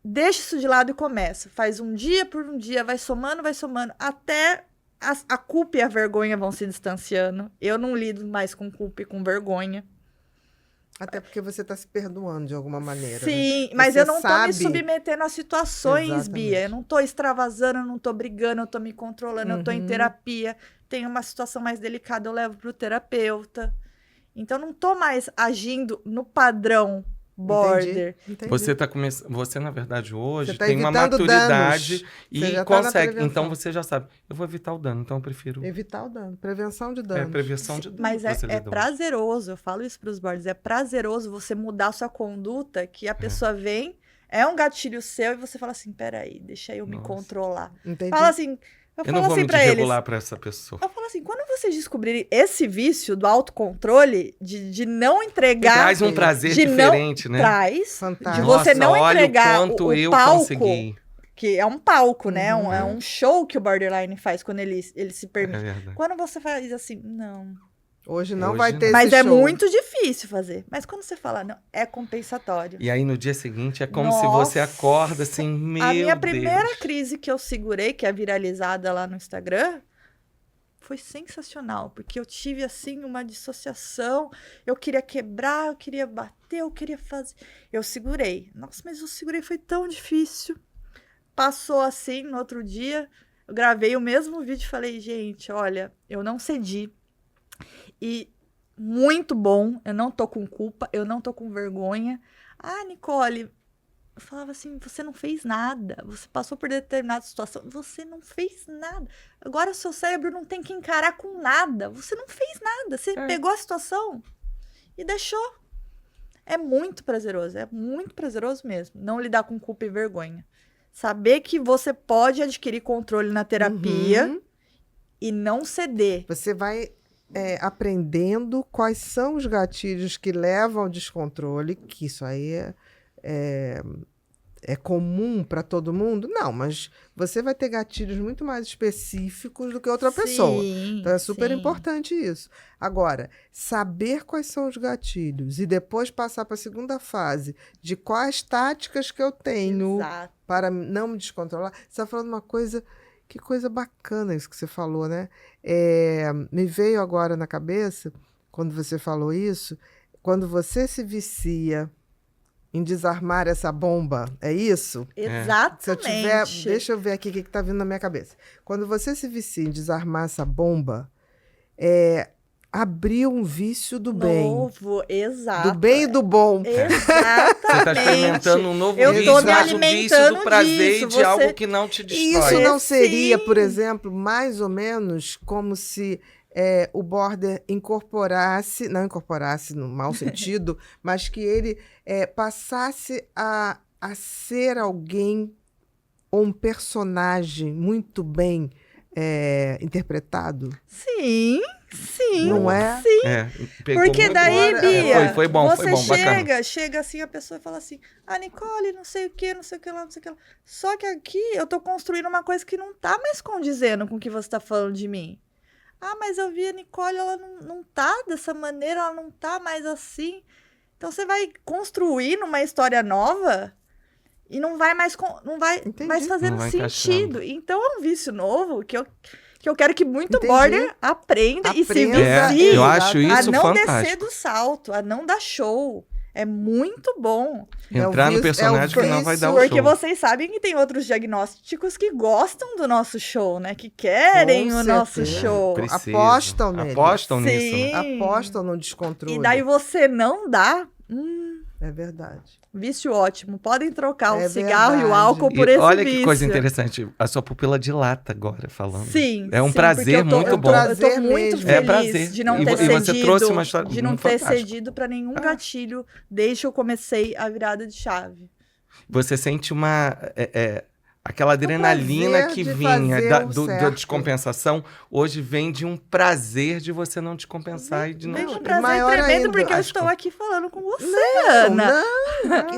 Speaker 2: deixa isso de lado e começa. Faz um dia por um dia, vai somando, até a culpa e a vergonha vão se distanciando. Eu não lido mais com culpa e com vergonha.
Speaker 1: Até porque você está se perdoando de alguma maneira. né?
Speaker 2: Sim, mas
Speaker 1: Você
Speaker 2: eu não tô me
Speaker 1: sabe-
Speaker 2: submetendo a situações,
Speaker 1: Exatamente.
Speaker 2: Bia. Eu não tô extravasando, eu não tô brigando, eu tô me controlando, eu tô em
Speaker 1: Uhum.
Speaker 2: terapia. Tem uma situação mais delicada, eu levo pro terapeuta. Então, eu não tô mais agindo no padrão border.
Speaker 1: Entendi.
Speaker 3: Você tá começando. Você, na verdade, hoje
Speaker 1: Você tá
Speaker 3: tem uma
Speaker 1: evitando
Speaker 3: maturidade
Speaker 1: danos.
Speaker 3: e
Speaker 1: Você já tá na
Speaker 3: consegue.
Speaker 1: prevenção.
Speaker 3: Então você já sabe. Eu vou evitar o dano, então eu prefiro.
Speaker 1: Evitar o dano. Prevenção de
Speaker 3: É,
Speaker 1: danos.
Speaker 3: prevenção de dano.
Speaker 2: Mas
Speaker 3: que você
Speaker 2: é
Speaker 3: lida hoje.
Speaker 2: prazeroso, eu falo isso pros borders, é prazeroso você mudar sua conduta, que a pessoa vem, é um gatilho seu, e você fala assim, peraí, deixa eu me
Speaker 3: Nossa.
Speaker 2: controlar.
Speaker 1: Entendi.
Speaker 2: Fala assim, eu
Speaker 3: Eu não
Speaker 2: falo
Speaker 3: vou
Speaker 2: assim
Speaker 3: me
Speaker 2: pra eles.
Speaker 3: desregular pra essa pessoa.
Speaker 2: Eu falo assim, quando vocês descobrirem esse vício do autocontrole, de não entregar,
Speaker 3: Traz um prazer
Speaker 2: de não-
Speaker 3: diferente, né?
Speaker 2: traz,
Speaker 1: Fantástico.
Speaker 2: de você não
Speaker 3: olha
Speaker 2: entregar
Speaker 3: o quanto
Speaker 2: o
Speaker 3: eu
Speaker 2: palco,
Speaker 3: consegui.
Speaker 2: que é um palco, né?
Speaker 1: Uhum.
Speaker 2: É um show que o borderline faz quando ele se
Speaker 3: É
Speaker 2: permite.
Speaker 3: verdade.
Speaker 2: Quando você faz assim, não.
Speaker 1: Hoje não
Speaker 3: Hoje
Speaker 1: vai
Speaker 3: não.
Speaker 1: ter
Speaker 2: Mas
Speaker 1: esse
Speaker 2: é
Speaker 1: show.
Speaker 2: muito difícil fazer. Mas quando você fala, não, é compensatório.
Speaker 3: E aí no dia seguinte é como se você
Speaker 2: Nossa.
Speaker 3: acorda assim, meu
Speaker 2: A minha
Speaker 3: Deus.
Speaker 2: primeira crise que eu segurei, que é viralizada lá no Instagram, foi sensacional, porque eu tive assim uma dissociação, eu queria quebrar, eu queria bater, eu queria fazer. Eu segurei. Nossa, mas eu segurei, foi tão difícil. Passou assim, no outro dia, eu gravei o mesmo vídeo e falei, gente, olha, eu não cedi. E muito bom, eu não tô com culpa, eu não tô com vergonha. Ah, Nicole, eu falava assim, você não fez nada, você passou por determinada situação, você não fez nada. Agora o seu cérebro não tem que encarar com nada, você não fez nada, você pegou a situação e deixou. É muito prazeroso mesmo, não lidar com culpa e vergonha. Saber que você pode adquirir controle na terapia
Speaker 1: Uhum.
Speaker 2: e não ceder.
Speaker 1: Você vai aprendendo quais são os gatilhos que levam ao descontrole, que isso aí é comum para todo mundo? Não, mas você vai ter gatilhos muito mais específicos do que outra pessoa.
Speaker 2: Sim,
Speaker 1: Então é super
Speaker 2: sim.
Speaker 1: importante isso. Agora, saber quais são os gatilhos e depois passar para a segunda fase de quais táticas que eu tenho
Speaker 2: Exato.
Speaker 1: para não me descontrolar. Você está falando uma coisa, que coisa bacana isso que você falou, né? Me veio agora na cabeça, quando você falou isso, quando você se vicia em desarmar essa bomba, é isso?
Speaker 2: Exatamente.
Speaker 1: Se eu tiver, deixa eu ver aqui o que está vindo na minha cabeça. Quando você se vicia em desarmar essa bomba, abrir um vício do bem.
Speaker 2: Novo, exato.
Speaker 1: Do bem e do bom.
Speaker 2: Exatamente.
Speaker 3: Você está experimentando um novo
Speaker 2: Eu
Speaker 3: vício,
Speaker 2: tô me
Speaker 3: mas o vício do
Speaker 2: alimentando
Speaker 3: prazer
Speaker 2: disso,
Speaker 3: e de
Speaker 2: você-
Speaker 3: algo que não te
Speaker 1: E
Speaker 3: destrói.
Speaker 1: isso não seria,
Speaker 2: Sim.
Speaker 1: por exemplo, mais ou menos como se o border incorporasse, não incorporasse no mau sentido, mas que ele passasse a ser alguém ou um personagem muito bem interpretado,
Speaker 2: Sim, sim.
Speaker 1: não é?
Speaker 2: Sim.
Speaker 3: Pegou
Speaker 2: Porque
Speaker 3: muito
Speaker 2: daí,
Speaker 3: bom.
Speaker 2: Bia,
Speaker 3: Foi bom, bacana.
Speaker 2: chega assim, a pessoa fala assim, ah, Nicole, não sei o que lá, não sei o que lá. Só que aqui eu tô construindo uma coisa que não tá mais condizendo com o que você tá falando de mim. Ah, mas eu vi a Nicole, ela não tá dessa maneira, ela não tá mais assim. Então você vai construindo uma história nova e não vai mais
Speaker 1: Entendi.
Speaker 2: fazendo
Speaker 3: Não vai
Speaker 2: sentido. Então é um vício novo que eu quero que muito
Speaker 1: Entendi.
Speaker 2: border aprenda e se
Speaker 1: Aprenda.
Speaker 2: vicie
Speaker 3: Eu acho
Speaker 2: a
Speaker 3: isso
Speaker 2: não descer
Speaker 3: fantástico.
Speaker 2: do salto, a não dar show. É muito bom.
Speaker 3: Entrar no personagem que não vai dar o
Speaker 2: Porque
Speaker 3: show.
Speaker 2: vocês sabem que tem outros diagnósticos que gostam do nosso show, né? Que querem
Speaker 1: Com
Speaker 2: o nosso
Speaker 1: certeza.
Speaker 2: show.
Speaker 3: Precisa.
Speaker 1: Apostam nele.
Speaker 3: Apostam
Speaker 2: Sim.
Speaker 3: nisso, né?
Speaker 1: Apostam no descontrole.
Speaker 2: E daí você não dá.
Speaker 1: É verdade.
Speaker 2: Vício ótimo. Podem trocar
Speaker 1: É
Speaker 2: o cigarro e o
Speaker 1: verdade.
Speaker 2: álcool por
Speaker 3: E
Speaker 2: esse
Speaker 3: olha
Speaker 2: vício.
Speaker 3: que coisa interessante, a sua pupila dilata agora falando.
Speaker 2: Sim,
Speaker 3: É um
Speaker 2: sim,
Speaker 3: prazer
Speaker 2: porque eu tô-
Speaker 3: muito
Speaker 2: eu tô-
Speaker 3: bom.
Speaker 2: Eu tô
Speaker 1: Prazer
Speaker 2: muito
Speaker 1: mesmo.
Speaker 3: É
Speaker 2: feliz
Speaker 3: prazer.
Speaker 2: de não
Speaker 3: E
Speaker 2: ter
Speaker 3: vo- e você
Speaker 2: cedido,
Speaker 3: trouxe uma história
Speaker 2: de não
Speaker 3: muito
Speaker 2: ter
Speaker 3: fantástica.
Speaker 2: cedido pra nenhum
Speaker 3: Ah.
Speaker 2: gatilho desde que eu comecei a virada de chave.
Speaker 3: Você sente aquela adrenalina
Speaker 1: prazer
Speaker 3: que
Speaker 1: de
Speaker 3: vinha
Speaker 1: fazer
Speaker 3: da
Speaker 1: o
Speaker 3: da
Speaker 1: certo.
Speaker 3: descompensação, hoje vem de um prazer de você não descompensar e de não...
Speaker 2: Vem
Speaker 1: Não,
Speaker 2: com um
Speaker 1: e
Speaker 2: prazer
Speaker 1: maior
Speaker 2: tremendo
Speaker 1: ainda,
Speaker 2: porque eu
Speaker 3: acho
Speaker 2: estou
Speaker 3: que-
Speaker 2: aqui falando com você,
Speaker 1: Não,
Speaker 2: Ana.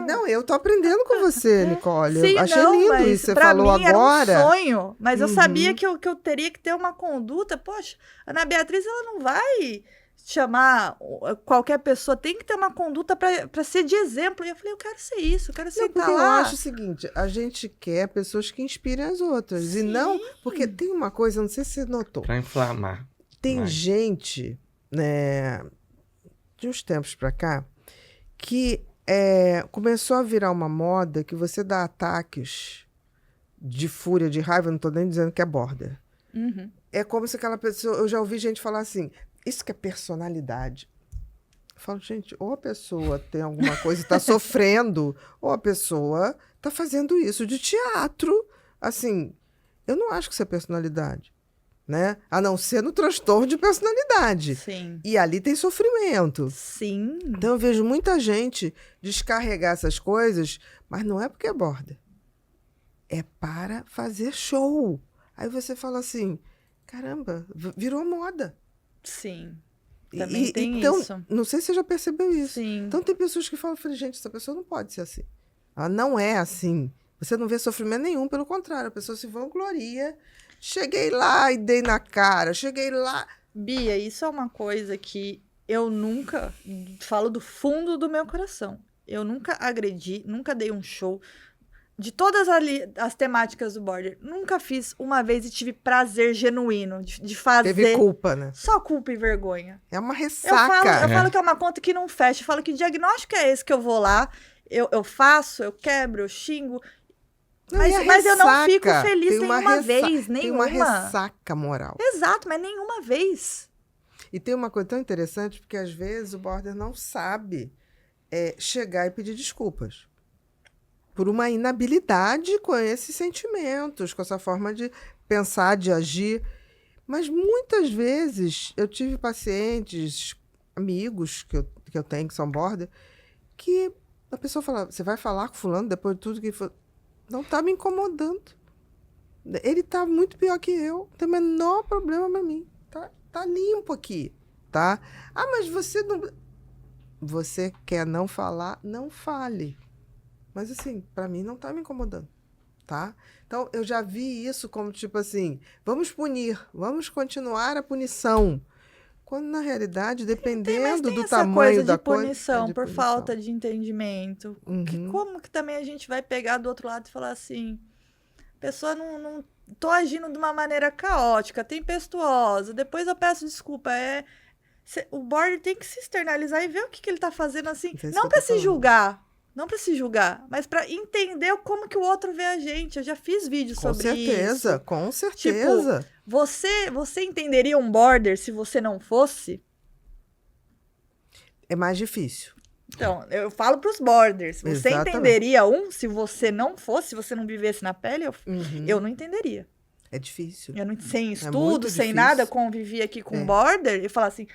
Speaker 1: não, eu tô aprendendo com você, Nicole.
Speaker 2: Sim,
Speaker 1: eu achei
Speaker 2: não,
Speaker 1: lindo
Speaker 2: mas
Speaker 1: isso. Você
Speaker 2: pra
Speaker 1: falou
Speaker 2: mim era
Speaker 1: agora.
Speaker 2: um sonho, mas eu
Speaker 1: Uhum.
Speaker 2: sabia que eu teria que ter uma conduta. Poxa, a Ana Beatriz, ela não vai chamar qualquer pessoa, tem que ter uma conduta pra ser de exemplo. E eu falei, eu quero ser isso, eu quero
Speaker 1: Não,
Speaker 2: sentar
Speaker 1: porque eu
Speaker 2: lá.
Speaker 1: acho o seguinte, a gente quer pessoas que inspirem as outras. E
Speaker 2: Sim.
Speaker 1: não, porque tem uma coisa, não sei se você notou.
Speaker 3: Pra inflamar.
Speaker 1: Tem
Speaker 3: mais.
Speaker 1: gente, né, de uns tempos pra cá, que começou a virar uma moda que você dá ataques de fúria, de raiva, não tô nem dizendo que é border.
Speaker 2: Uhum.
Speaker 1: É como se aquela pessoa... Eu já ouvi gente falar assim, isso que é personalidade. Eu falo, gente, ou a pessoa tem alguma coisa e está sofrendo, ou a pessoa está fazendo isso de teatro. Assim, eu não acho que isso é personalidade, né? A não ser no transtorno de personalidade.
Speaker 2: Sim.
Speaker 1: E ali tem sofrimento.
Speaker 2: Sim.
Speaker 1: Então eu vejo muita gente descarregar essas coisas, mas não é porque é border. É para fazer show. Aí você fala assim, caramba, virou moda.
Speaker 2: Sim. Também tem
Speaker 1: então,
Speaker 2: isso.
Speaker 1: não sei se você já percebeu isso.
Speaker 2: Sim.
Speaker 1: Então tem pessoas que falam, gente, essa pessoa não pode ser assim. Ela não é assim. Você não vê sofrimento nenhum, pelo contrário, a pessoa se vangloria. Cheguei lá e dei na cara, cheguei lá.
Speaker 2: Bia, isso é uma coisa que eu nunca falo do fundo do meu coração. Eu nunca agredi, nunca dei um show. De todas as temáticas do Border, nunca fiz uma vez e tive prazer genuíno de fazer.
Speaker 1: Teve culpa, né?
Speaker 2: Só culpa e vergonha.
Speaker 1: É uma
Speaker 2: Eu
Speaker 1: ressaca.
Speaker 2: falo que é uma conta que não fecha. Eu falo que diagnóstico é esse que eu vou lá, eu faço, eu quebro, eu xingo.
Speaker 1: Não, e a
Speaker 2: Mas eu não fico
Speaker 1: ressaca?
Speaker 2: feliz
Speaker 1: Tem uma
Speaker 2: nenhuma vez.
Speaker 1: Tem uma
Speaker 2: Nenhuma.
Speaker 1: ressaca moral.
Speaker 2: Exato, mas nenhuma vez.
Speaker 1: E tem uma coisa tão interessante, porque às vezes o border não sabe chegar e pedir desculpas. Por uma inabilidade com esses sentimentos, com essa forma de pensar, de agir. Mas muitas vezes eu tive pacientes, amigos que eu tenho que são border, que a pessoa fala, você vai falar com fulano depois de tudo que foi... Não está me incomodando. Ele está muito pior que eu. Não tem o menor problema para mim. Tá limpo aqui, tá? Ah, mas você não... Você quer não falar? Não fale. Mas assim, para mim não tá me incomodando, tá? Então, eu já vi isso como tipo assim, vamos punir, vamos continuar a punição. Quando, na realidade, dependendo do tamanho da coisa...
Speaker 2: Punição por falta de entendimento.
Speaker 1: Uhum.
Speaker 2: Como que também a gente vai pegar do outro lado e falar assim, a pessoa não tô agindo de uma maneira caótica, tempestuosa, depois eu peço desculpa, o border tem que se externalizar e ver o que ele tá fazendo assim, não para se julgar. Não para se julgar, mas para entender como que o outro vê a gente. Eu já fiz vídeos sobre isso.
Speaker 1: Com certeza.
Speaker 2: Tipo, você entenderia um border se você não fosse?
Speaker 1: É mais difícil.
Speaker 2: Então, eu falo pros borders. Você
Speaker 1: Exatamente.
Speaker 2: entenderia se você não fosse, se você não vivesse na pele?
Speaker 1: Uhum.
Speaker 2: Eu não entenderia.
Speaker 1: É difícil.
Speaker 2: Eu não, sem
Speaker 1: muito
Speaker 2: estudo, sem
Speaker 1: difícil.
Speaker 2: nada, convivi aqui com border e falar assim,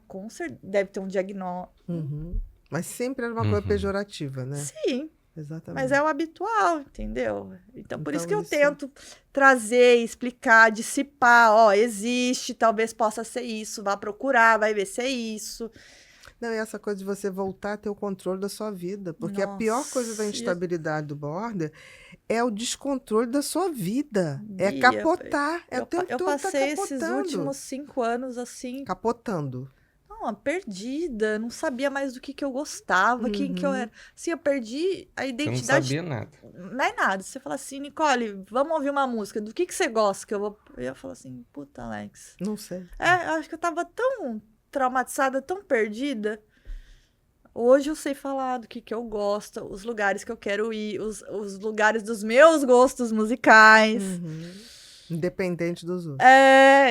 Speaker 2: com certeza deve ter um diagnóstico.
Speaker 1: Uhum. Mas sempre era uma coisa pejorativa, né?
Speaker 2: Sim.
Speaker 1: Exatamente.
Speaker 2: Mas é o habitual, entendeu? Então, por isso que eu
Speaker 1: isso-
Speaker 2: tento trazer, explicar, dissipar. Existe, talvez possa ser isso, vá procurar, vai ver se é isso.
Speaker 1: Não, e essa coisa de você voltar a ter o controle da sua vida. Porque a pior coisa da
Speaker 2: Nossa,
Speaker 1: instabilidade do border é o descontrole da sua vida. É
Speaker 2: Bia,
Speaker 1: capotar. É o tempo
Speaker 2: Eu
Speaker 1: todo tá
Speaker 2: passei esses
Speaker 1: capotando.
Speaker 2: últimos 5 anos assim,
Speaker 1: Capotando.
Speaker 2: perdida, não sabia mais do que eu gostava, quem que eu era. Assim, eu perdi a
Speaker 3: Você não
Speaker 2: identidade.
Speaker 3: sabia nada.
Speaker 2: Não é nada. Você fala assim, Nicole, vamos ouvir uma música. Do que você gosta? Eu ia falar assim, puta, Alex.
Speaker 1: Não sei.
Speaker 2: Eu acho que eu tava tão traumatizada, tão perdida. Hoje eu sei falar do que eu gosto, os lugares que eu quero ir, os lugares dos meus gostos musicais.
Speaker 1: Independente dos outros.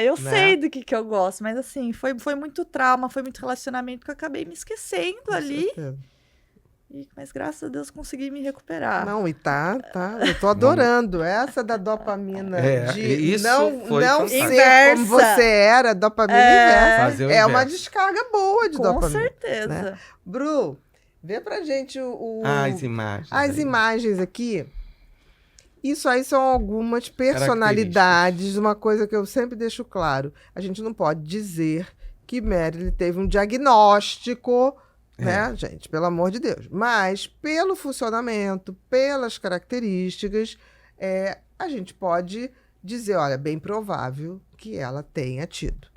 Speaker 2: Eu
Speaker 1: Né?
Speaker 2: sei do que eu gosto, mas assim, foi muito trauma, foi muito relacionamento que eu acabei me esquecendo
Speaker 1: Com
Speaker 2: ali.
Speaker 1: certeza.
Speaker 2: Mas graças a Deus consegui me recuperar.
Speaker 1: Não, e tá. Eu tô adorando. Essa da dopamina de
Speaker 3: isso
Speaker 1: não
Speaker 3: foi
Speaker 1: ser
Speaker 2: inversa.
Speaker 1: como você era, dopamina inversa.
Speaker 3: Fazer o
Speaker 1: É uma
Speaker 3: inverso.
Speaker 1: descarga boa de
Speaker 2: Com
Speaker 1: dopamina.
Speaker 2: certeza.
Speaker 1: né? Bru, vê pra gente
Speaker 3: As imagens.
Speaker 1: as
Speaker 3: aí.
Speaker 1: imagens aqui. Isso aí são algumas personalidades, uma coisa que eu sempre deixo claro. A gente não pode dizer que Marilyn teve um diagnóstico, né, gente? Pelo amor de Deus. Mas, pelo funcionamento, pelas características, a gente pode dizer, olha, bem provável que ela tenha tido.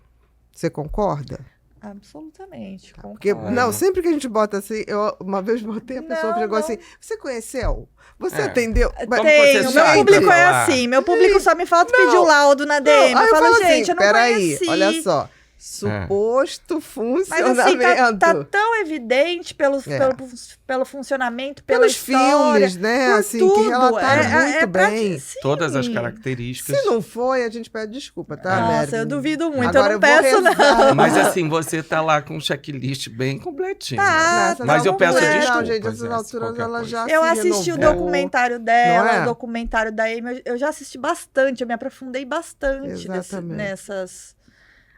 Speaker 1: Você concorda?
Speaker 2: Absolutamente.
Speaker 1: Porque,
Speaker 2: Concordo.
Speaker 1: não, sempre que a gente bota assim, eu uma vez botei, a pessoa
Speaker 2: Não,
Speaker 1: chegou
Speaker 2: não.
Speaker 1: assim, você conheceu? Você
Speaker 3: É.
Speaker 1: atendeu? Mas-
Speaker 3: Como
Speaker 2: Tem,
Speaker 3: você
Speaker 2: o meu
Speaker 3: sabe
Speaker 2: público
Speaker 3: que
Speaker 2: é
Speaker 3: lá-
Speaker 2: assim. Meu público só me falta pedir o laudo na DM.
Speaker 1: Aí
Speaker 2: eu falo, gente,
Speaker 1: assim,
Speaker 2: eu não
Speaker 1: peraí,
Speaker 2: conheci.
Speaker 1: olha só, suposto
Speaker 2: Mas
Speaker 1: funcionamento.
Speaker 2: assim, tá tão evidente pelo funcionamento, pela
Speaker 1: Pelos
Speaker 2: história,
Speaker 1: filmes, né,
Speaker 2: por
Speaker 1: assim,
Speaker 2: tudo.
Speaker 1: que relataram muito bem.
Speaker 2: Sim.
Speaker 3: Todas as características.
Speaker 1: Se não foi, a gente pede desculpa, tá,
Speaker 2: Nossa,
Speaker 1: Marilyn?
Speaker 2: eu duvido muito,
Speaker 1: Agora
Speaker 2: eu não
Speaker 1: vou
Speaker 2: peço
Speaker 1: rezar.
Speaker 2: não.
Speaker 3: Mas assim, você tá lá com um checklist bem completinho.
Speaker 2: Tá,
Speaker 1: Nessas
Speaker 3: Mas eu peço
Speaker 1: alturas,
Speaker 3: desculpas,
Speaker 1: Não, gente, essas
Speaker 3: se
Speaker 1: alturas
Speaker 3: qualquer
Speaker 1: ela
Speaker 3: coisa.
Speaker 1: já
Speaker 2: Eu
Speaker 1: se
Speaker 2: assisti o
Speaker 1: renovou.
Speaker 2: documentário dela,
Speaker 1: Não é?
Speaker 2: o documentário da Amy, eu já assisti bastante, eu me aprofundei bastante
Speaker 1: Exatamente.
Speaker 2: nessas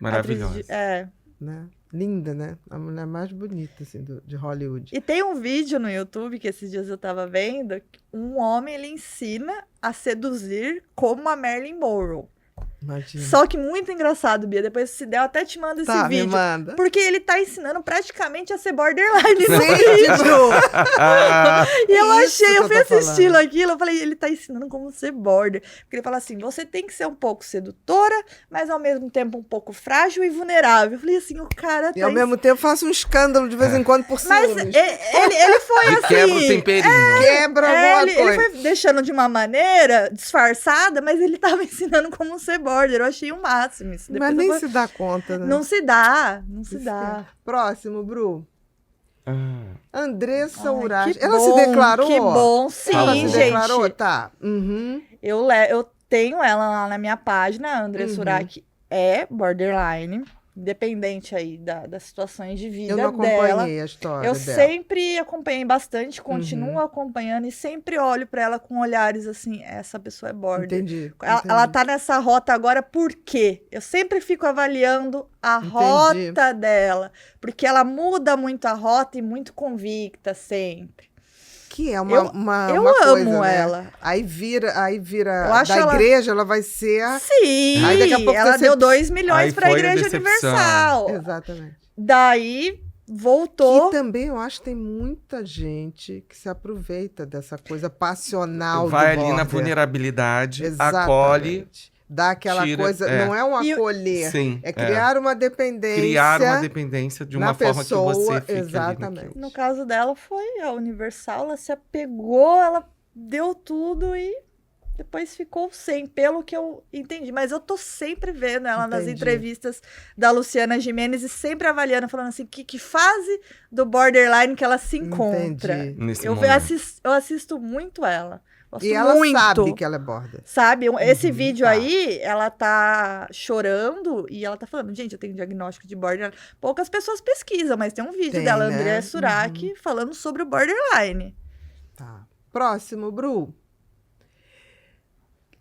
Speaker 3: Maravilhosa.
Speaker 2: atrizes de-
Speaker 1: Né? Linda, né? A mulher mais bonita, assim, de Hollywood.
Speaker 2: E tem um vídeo no YouTube que esses dias eu tava vendo, que um homem ele ensina a seduzir como a Marilyn Monroe.
Speaker 1: Imagina.
Speaker 2: Só que muito engraçado, Bia. Depois, se der, eu até te mando esse
Speaker 1: Tá, me
Speaker 2: vídeo.
Speaker 1: manda.
Speaker 2: Porque ele tá ensinando praticamente a ser borderline no
Speaker 1: Sim,
Speaker 2: vídeo.
Speaker 3: Ah,
Speaker 2: E eu
Speaker 1: Isso
Speaker 2: achei,
Speaker 1: que
Speaker 2: eu
Speaker 1: eu
Speaker 2: fui
Speaker 1: tô falando.
Speaker 2: assistindo aquilo, eu falei, ele tá ensinando como ser border. Porque ele fala assim, você tem que ser um pouco sedutora, mas ao mesmo tempo um pouco frágil e vulnerável. Eu falei assim, o cara
Speaker 1: E
Speaker 2: tá
Speaker 1: ao mesmo tempo faço um escândalo de vez em quando por
Speaker 2: Mas
Speaker 1: ciúmes.
Speaker 2: ele foi
Speaker 3: e
Speaker 2: assim...
Speaker 3: quebra o temperinho.
Speaker 1: Quebra alguma
Speaker 2: ele
Speaker 1: coisa.
Speaker 2: foi deixando de uma maneira disfarçada, mas ele tava ensinando como ser border. Eu achei o máximo isso.
Speaker 1: Mas
Speaker 2: Depois
Speaker 1: nem
Speaker 2: eu vou-
Speaker 1: se dá conta, né?
Speaker 2: Não se dá, não se
Speaker 1: Isso
Speaker 2: dá.
Speaker 1: Próximo, Bru.
Speaker 3: Ah,
Speaker 1: Andressa
Speaker 2: Ai,
Speaker 1: Urach.
Speaker 2: que
Speaker 1: Ela
Speaker 2: bom,
Speaker 1: se declarou?
Speaker 2: Que bom, sim,
Speaker 3: Ela
Speaker 1: Ela se
Speaker 3: Sim,
Speaker 2: gente.
Speaker 1: declarou? Tá. Uhum.
Speaker 2: Eu tenho ela lá na minha página, a Andressa
Speaker 1: Uhum.
Speaker 2: Urach é borderline, independente aí das situações de vida
Speaker 1: Eu não
Speaker 2: dela.
Speaker 1: acompanhei a história
Speaker 2: Eu
Speaker 1: dela.
Speaker 2: sempre acompanhei bastante, continuo
Speaker 1: Uhum.
Speaker 2: acompanhando e sempre olho pra ela com olhares assim, essa pessoa é border.
Speaker 1: Entendi.
Speaker 2: Ela tá nessa rota agora por quê? Eu sempre fico avaliando a
Speaker 1: Entendi.
Speaker 2: rota dela, porque ela muda muito a rota e muito convicta sempre.
Speaker 1: Que é
Speaker 2: Eu
Speaker 1: uma
Speaker 2: amo
Speaker 1: coisa, né?
Speaker 2: ela.
Speaker 1: Aí vira
Speaker 2: Eu acho
Speaker 1: da
Speaker 2: ela-
Speaker 1: igreja, ela vai ser
Speaker 2: Sim,
Speaker 1: Aí daqui a pouco
Speaker 2: ela
Speaker 1: você-
Speaker 2: deu 2 milhões
Speaker 3: Aí
Speaker 2: pra
Speaker 3: foi a
Speaker 2: Igreja
Speaker 3: decepção.
Speaker 2: Universal.
Speaker 1: Exatamente.
Speaker 2: Daí
Speaker 1: E
Speaker 2: voltou.
Speaker 1: também eu acho que tem muita gente que se aproveita dessa coisa passional
Speaker 3: vai
Speaker 1: do
Speaker 3: ali na
Speaker 1: border.
Speaker 3: vulnerabilidade,
Speaker 1: Exatamente.
Speaker 3: acolhe.
Speaker 1: Dá aquela
Speaker 3: tira,
Speaker 1: coisa,
Speaker 3: é.
Speaker 1: não é um
Speaker 2: E-
Speaker 1: acolher,
Speaker 3: Sim,
Speaker 1: é criar uma dependência.
Speaker 3: criar uma dependência de
Speaker 1: na
Speaker 3: uma forma
Speaker 1: pessoa,
Speaker 3: que você fique
Speaker 1: exatamente.
Speaker 3: ali naquilo.
Speaker 2: No caso dela foi a Universal, ela se apegou, ela deu tudo e depois ficou sem, pelo que eu entendi. Mas eu tô sempre vendo ela nas
Speaker 1: Entendi.
Speaker 2: entrevistas da Luciana Gimenez e sempre avaliando, falando assim, que fase do borderline que ela se encontra.
Speaker 1: Entendi.
Speaker 3: Nesse
Speaker 2: Eu
Speaker 3: momento.
Speaker 2: assisto muito ela. Gosto
Speaker 1: E ela
Speaker 2: muito.
Speaker 1: sabe que ela é border.
Speaker 2: Sabe, esse vídeo
Speaker 1: tá.
Speaker 2: aí, ela tá chorando e ela tá falando, gente, eu tenho diagnóstico de borderline. Poucas pessoas pesquisam, mas tem um vídeo
Speaker 1: Tem,
Speaker 2: dela,
Speaker 1: né?
Speaker 2: Andrea Suraki, falando sobre o borderline.
Speaker 1: Tá. Próximo, Bru.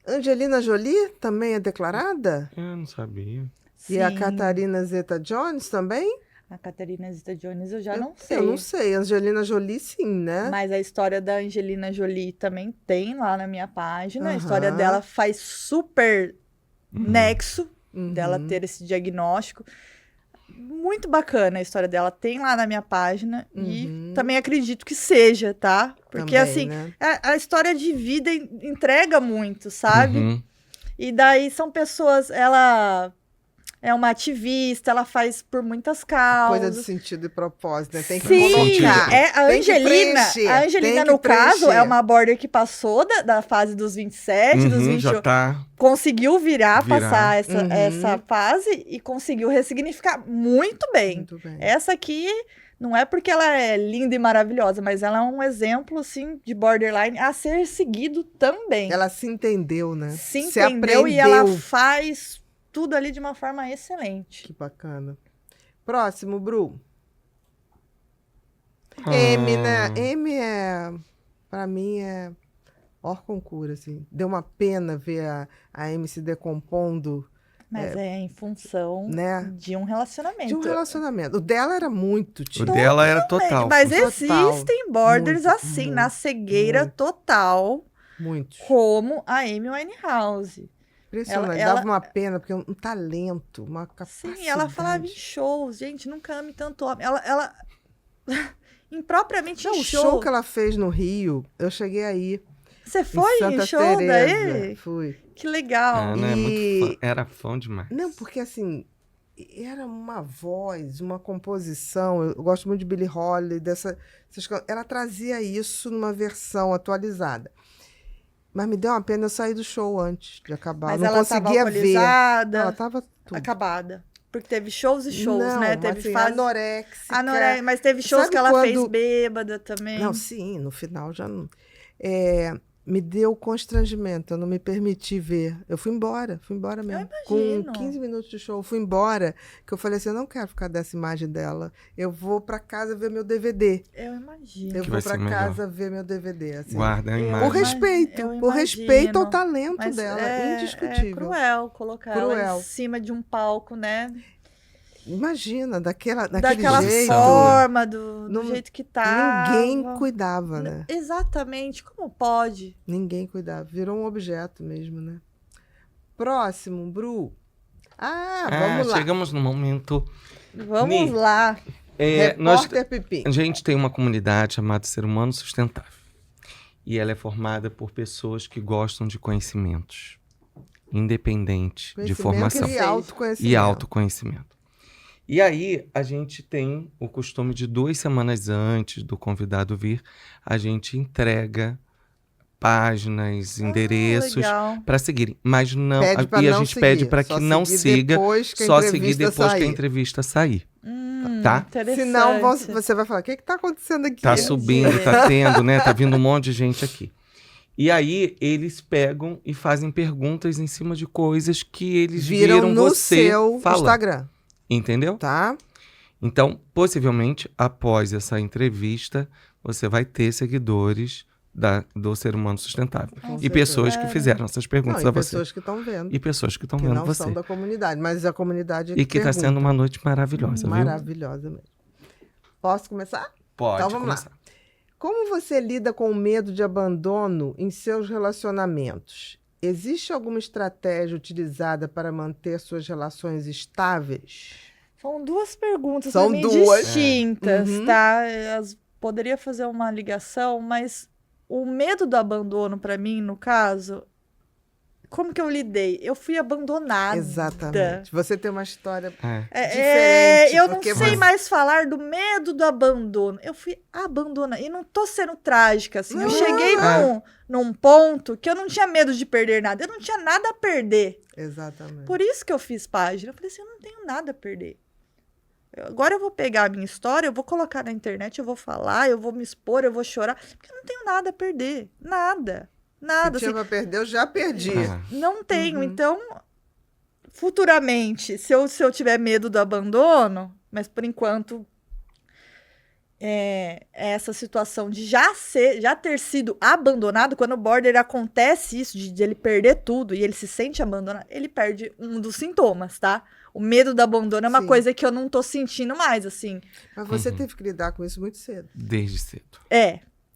Speaker 1: Angelina Jolie também é declarada?
Speaker 3: Eu não sabia.
Speaker 1: E a
Speaker 2: Sim.
Speaker 1: Catarina Zeta-Jones também?
Speaker 2: A Catarina Zeta-Jones eu já não sei.
Speaker 1: Eu não sei. Angelina Jolie, sim, né?
Speaker 2: Mas a história da Angelina Jolie também tem lá na minha página. A
Speaker 1: Aham.
Speaker 2: história dela faz super nexo
Speaker 1: Uhum.
Speaker 2: dela ter esse diagnóstico. Muito bacana a história dela. Tem lá na minha página.
Speaker 1: Uhum.
Speaker 2: E também acredito que seja, tá? Porque,
Speaker 1: Também,
Speaker 2: assim,
Speaker 1: né?
Speaker 2: a história de vida entrega muito, sabe?
Speaker 3: Uhum.
Speaker 2: E daí são pessoas... Ela é uma ativista, ela faz por muitas causas.
Speaker 1: Coisa de sentido e propósito, né? Tem que
Speaker 2: Sim,
Speaker 1: colocar.
Speaker 2: é a
Speaker 1: Tem que
Speaker 2: Angelina.
Speaker 1: preencher,
Speaker 2: A Angelina,
Speaker 1: tem que
Speaker 2: no caso,
Speaker 1: preencher.
Speaker 2: é uma border que passou da fase dos 27, dos
Speaker 3: Uhum,
Speaker 2: 28.
Speaker 3: já tá.
Speaker 2: Conseguiu passar
Speaker 1: Uhum.
Speaker 2: essa fase e conseguiu ressignificar muito bem.
Speaker 1: Muito bem.
Speaker 2: Essa aqui não é porque ela é linda e maravilhosa, mas ela é um exemplo, assim, de borderline a ser seguido também.
Speaker 1: Ela se entendeu, né?
Speaker 2: se entendeu e ela faz tudo ali de uma forma excelente.
Speaker 1: Que bacana. Próximo, Bru. M, né? M pra mim, é hors-concurso, assim. Deu uma pena ver a M se decompondo,
Speaker 2: Mas é em função
Speaker 1: né?
Speaker 2: de um relacionamento.
Speaker 1: De um relacionamento. O dela era muito
Speaker 3: O
Speaker 1: tímido.
Speaker 3: dela era total.
Speaker 2: Mas
Speaker 1: Total.
Speaker 2: existem borders
Speaker 1: Muito,
Speaker 2: assim, na
Speaker 1: muito,
Speaker 2: cegueira
Speaker 1: muito.
Speaker 2: total,
Speaker 1: Muito.
Speaker 2: como a Amy Winehouse.
Speaker 1: Impressionante.
Speaker 2: Ela-
Speaker 1: Dava uma pena, porque um talento, uma capacidade.
Speaker 2: Sim, ela falava em shows. Gente, nunca ame tanto homem. Ela impropriamente
Speaker 1: Não,
Speaker 2: em
Speaker 1: o show que ela fez no Rio, eu cheguei aí.
Speaker 2: Você foi
Speaker 1: em
Speaker 2: em
Speaker 1: Santa
Speaker 2: show
Speaker 1: Teresa.
Speaker 2: daí?
Speaker 1: Fui.
Speaker 2: Que legal.
Speaker 3: A Ana é muito
Speaker 1: E-
Speaker 3: fã, era fã demais.
Speaker 1: Não, porque assim, era uma voz, uma composição. Eu gosto muito de Billie Holiday, ela trazia isso numa versão atualizada. Mas me deu uma pena eu sair do show antes de acabar.
Speaker 2: Mas
Speaker 1: Não
Speaker 2: ela estava
Speaker 1: conseguia ver.
Speaker 2: alcoolizada,
Speaker 1: Ela estava tudo.
Speaker 2: acabada. Porque teve shows e shows,
Speaker 1: Não,
Speaker 2: né?
Speaker 1: mas,
Speaker 2: Teve
Speaker 1: assim,
Speaker 2: fase...
Speaker 1: anoréxica.
Speaker 2: Mas teve shows
Speaker 1: Sabe
Speaker 2: que ela fez
Speaker 1: quando-
Speaker 2: bêbada também.
Speaker 1: Não, sim, no final já não. Me deu constrangimento, eu não me permiti ver. Eu fui embora mesmo.
Speaker 2: imagino.
Speaker 1: Com 15 minutos de show, eu fui embora, que eu falei assim, eu não quero ficar dessa imagem dela. Eu vou pra casa ver meu DVD.
Speaker 2: Eu imagino.
Speaker 1: Eu
Speaker 3: Que
Speaker 1: vou
Speaker 3: vai ser
Speaker 1: pra
Speaker 3: melhor.
Speaker 1: casa ver meu DVD. Assim.
Speaker 3: Guarda a
Speaker 2: Eu-
Speaker 1: O
Speaker 3: imagem.
Speaker 1: respeito,
Speaker 2: eu
Speaker 1: o respeito ao
Speaker 2: imagino.
Speaker 1: talento
Speaker 2: Mas
Speaker 1: dela,
Speaker 2: é
Speaker 1: indiscutível.
Speaker 2: cruel colocar ela
Speaker 1: Cruel.
Speaker 2: em cima de um palco, né?
Speaker 1: Imagina, daquele
Speaker 2: Daquela
Speaker 1: jeito.
Speaker 2: forma, do
Speaker 1: Não-
Speaker 2: jeito que tá.
Speaker 1: Ninguém cuidava, né?
Speaker 2: Exatamente. Como pode?
Speaker 1: Ninguém cuidava. Virou um objeto mesmo, né? Próximo, Bru. Vamos lá.
Speaker 3: Chegamos no momento.
Speaker 2: Vamos
Speaker 3: Ni.
Speaker 2: lá.
Speaker 3: Nós,
Speaker 1: Repórter Pipim.
Speaker 3: a gente tem uma comunidade chamada Ser Humano Sustentável. E ela é formada por pessoas que gostam de conhecimentos, independente de formação
Speaker 1: E autoconhecimento.
Speaker 3: e autoconhecimento. E aí, a gente tem o costume de 2 semanas antes do convidado vir, a gente entrega páginas, endereços
Speaker 2: Legal.
Speaker 3: para seguirem. Mas não,
Speaker 1: Pede pra
Speaker 3: e a
Speaker 1: não
Speaker 3: gente pede
Speaker 1: seguir,
Speaker 3: para
Speaker 1: só
Speaker 3: que não
Speaker 1: seguir
Speaker 3: siga,
Speaker 1: depois que a
Speaker 3: só seguir
Speaker 1: entrevista
Speaker 3: depois que a
Speaker 1: sair.
Speaker 3: entrevista sair. Tá?
Speaker 2: Interessante.
Speaker 1: Senão você vai falar, o que está acontecendo aqui?
Speaker 3: Tá
Speaker 2: Entendi.
Speaker 3: subindo, tá tendo, né? Tá vindo um monte de gente aqui. E aí, eles pegam e fazem perguntas em cima de coisas que eles viram
Speaker 1: no
Speaker 3: você
Speaker 1: seu
Speaker 3: falar.
Speaker 1: Instagram,
Speaker 3: Entendeu?
Speaker 1: tá?
Speaker 3: Então, possivelmente, após essa entrevista, você vai ter seguidores do Ser Humano Sustentável.
Speaker 1: Com
Speaker 3: E pessoas que
Speaker 2: certeza.
Speaker 3: fizeram essas
Speaker 1: Não,
Speaker 3: perguntas
Speaker 1: e
Speaker 3: a você.
Speaker 1: pessoas que estão vendo,
Speaker 3: E pessoas que estão
Speaker 1: que
Speaker 3: vendo
Speaker 1: não
Speaker 3: você.
Speaker 1: são da comunidade, mas a comunidade
Speaker 3: E que está
Speaker 1: pergunta.
Speaker 3: sendo uma noite maravilhosa, viu?
Speaker 1: Maravilhosa mesmo. Posso começar?
Speaker 3: Pode
Speaker 1: Então, vamos lá.
Speaker 3: começar.
Speaker 1: Como você lida com o medo de abandono em seus relacionamentos? Existe alguma estratégia utilizada para manter suas relações estáveis?
Speaker 2: São duas perguntas
Speaker 1: São
Speaker 2: pra mim
Speaker 1: duas.
Speaker 2: distintas,
Speaker 1: Uhum.
Speaker 2: tá? Poderia fazer uma ligação, mas o medo do abandono pra mim, no caso, como que eu lidei? Eu fui abandonada.
Speaker 1: Exatamente. Você tem uma história
Speaker 2: É,
Speaker 1: diferente.
Speaker 2: eu não
Speaker 1: porque
Speaker 2: sei
Speaker 1: você-
Speaker 2: mais falar do medo do abandono. Eu fui abandonada. E não tô sendo trágica, assim. Eu
Speaker 1: Não.
Speaker 2: cheguei num ponto que eu não tinha medo de perder nada. Eu não tinha nada a perder.
Speaker 1: Exatamente.
Speaker 2: Por isso que eu fiz página. Eu falei assim, eu não tenho nada a perder. Agora eu vou pegar a minha história, eu vou colocar na internet, eu vou falar, eu vou me expor, eu vou chorar. Porque eu não tenho nada a perder. Nada. Nada.
Speaker 1: Se tinha
Speaker 2: Assim,
Speaker 1: pra perder, eu já perdi.
Speaker 2: não tenho.
Speaker 1: Uhum.
Speaker 2: Então, futuramente, se eu tiver medo do abandono, mas por enquanto essa situação de já ter sido abandonado, quando o border acontece isso, de ele perder tudo e ele se sente abandonado, ele perde um dos sintomas, tá? O medo do abandono é uma
Speaker 1: Sim.
Speaker 2: coisa que eu não tô sentindo mais, assim.
Speaker 1: Mas você teve que lidar com isso muito cedo.
Speaker 3: Desde cedo.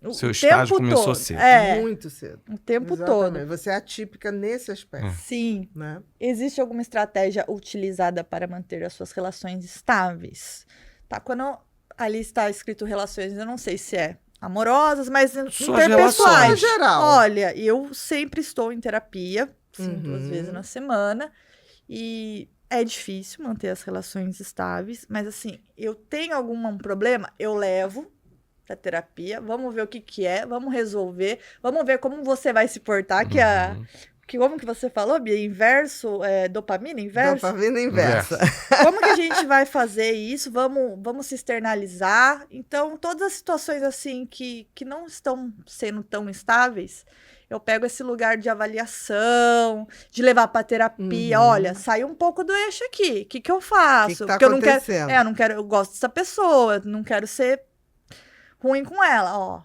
Speaker 2: O
Speaker 3: Seu
Speaker 2: tempo
Speaker 3: estágio começou
Speaker 2: todo.
Speaker 3: cedo.
Speaker 1: Muito cedo.
Speaker 2: O tempo
Speaker 1: Exatamente.
Speaker 2: todo.
Speaker 1: Você é atípica nesse aspecto,
Speaker 2: Sim.
Speaker 1: né?
Speaker 2: Existe alguma estratégia utilizada para manter as suas relações estáveis? Tá, quando ali está escrito relações, eu não sei se é amorosas, mas interpessoais.
Speaker 3: relações.
Speaker 1: No geral.
Speaker 2: Olha, eu sempre estou em terapia, sim, 2
Speaker 1: Uhum.
Speaker 2: vezes na semana, e é difícil manter as relações estáveis, mas assim, eu tenho algum problema, eu levo pra terapia, vamos ver o que é, vamos resolver, vamos ver como você vai se portar, como que você falou, Bia? Inverso, dopamina, inverso?
Speaker 1: Dopamina inversa.
Speaker 2: Como que a gente vai fazer isso? Vamos se externalizar. Então, todas as situações assim que não estão sendo tão estáveis, eu pego esse lugar de avaliação, de levar para terapia.
Speaker 1: Uhum.
Speaker 2: Olha, saiu um pouco do eixo aqui. O que eu faço?
Speaker 1: O que tá
Speaker 2: Porque eu não quero,
Speaker 1: acontecendo?
Speaker 2: eu não quero, eu gosto dessa pessoa, não quero ser ruim com ela, ó.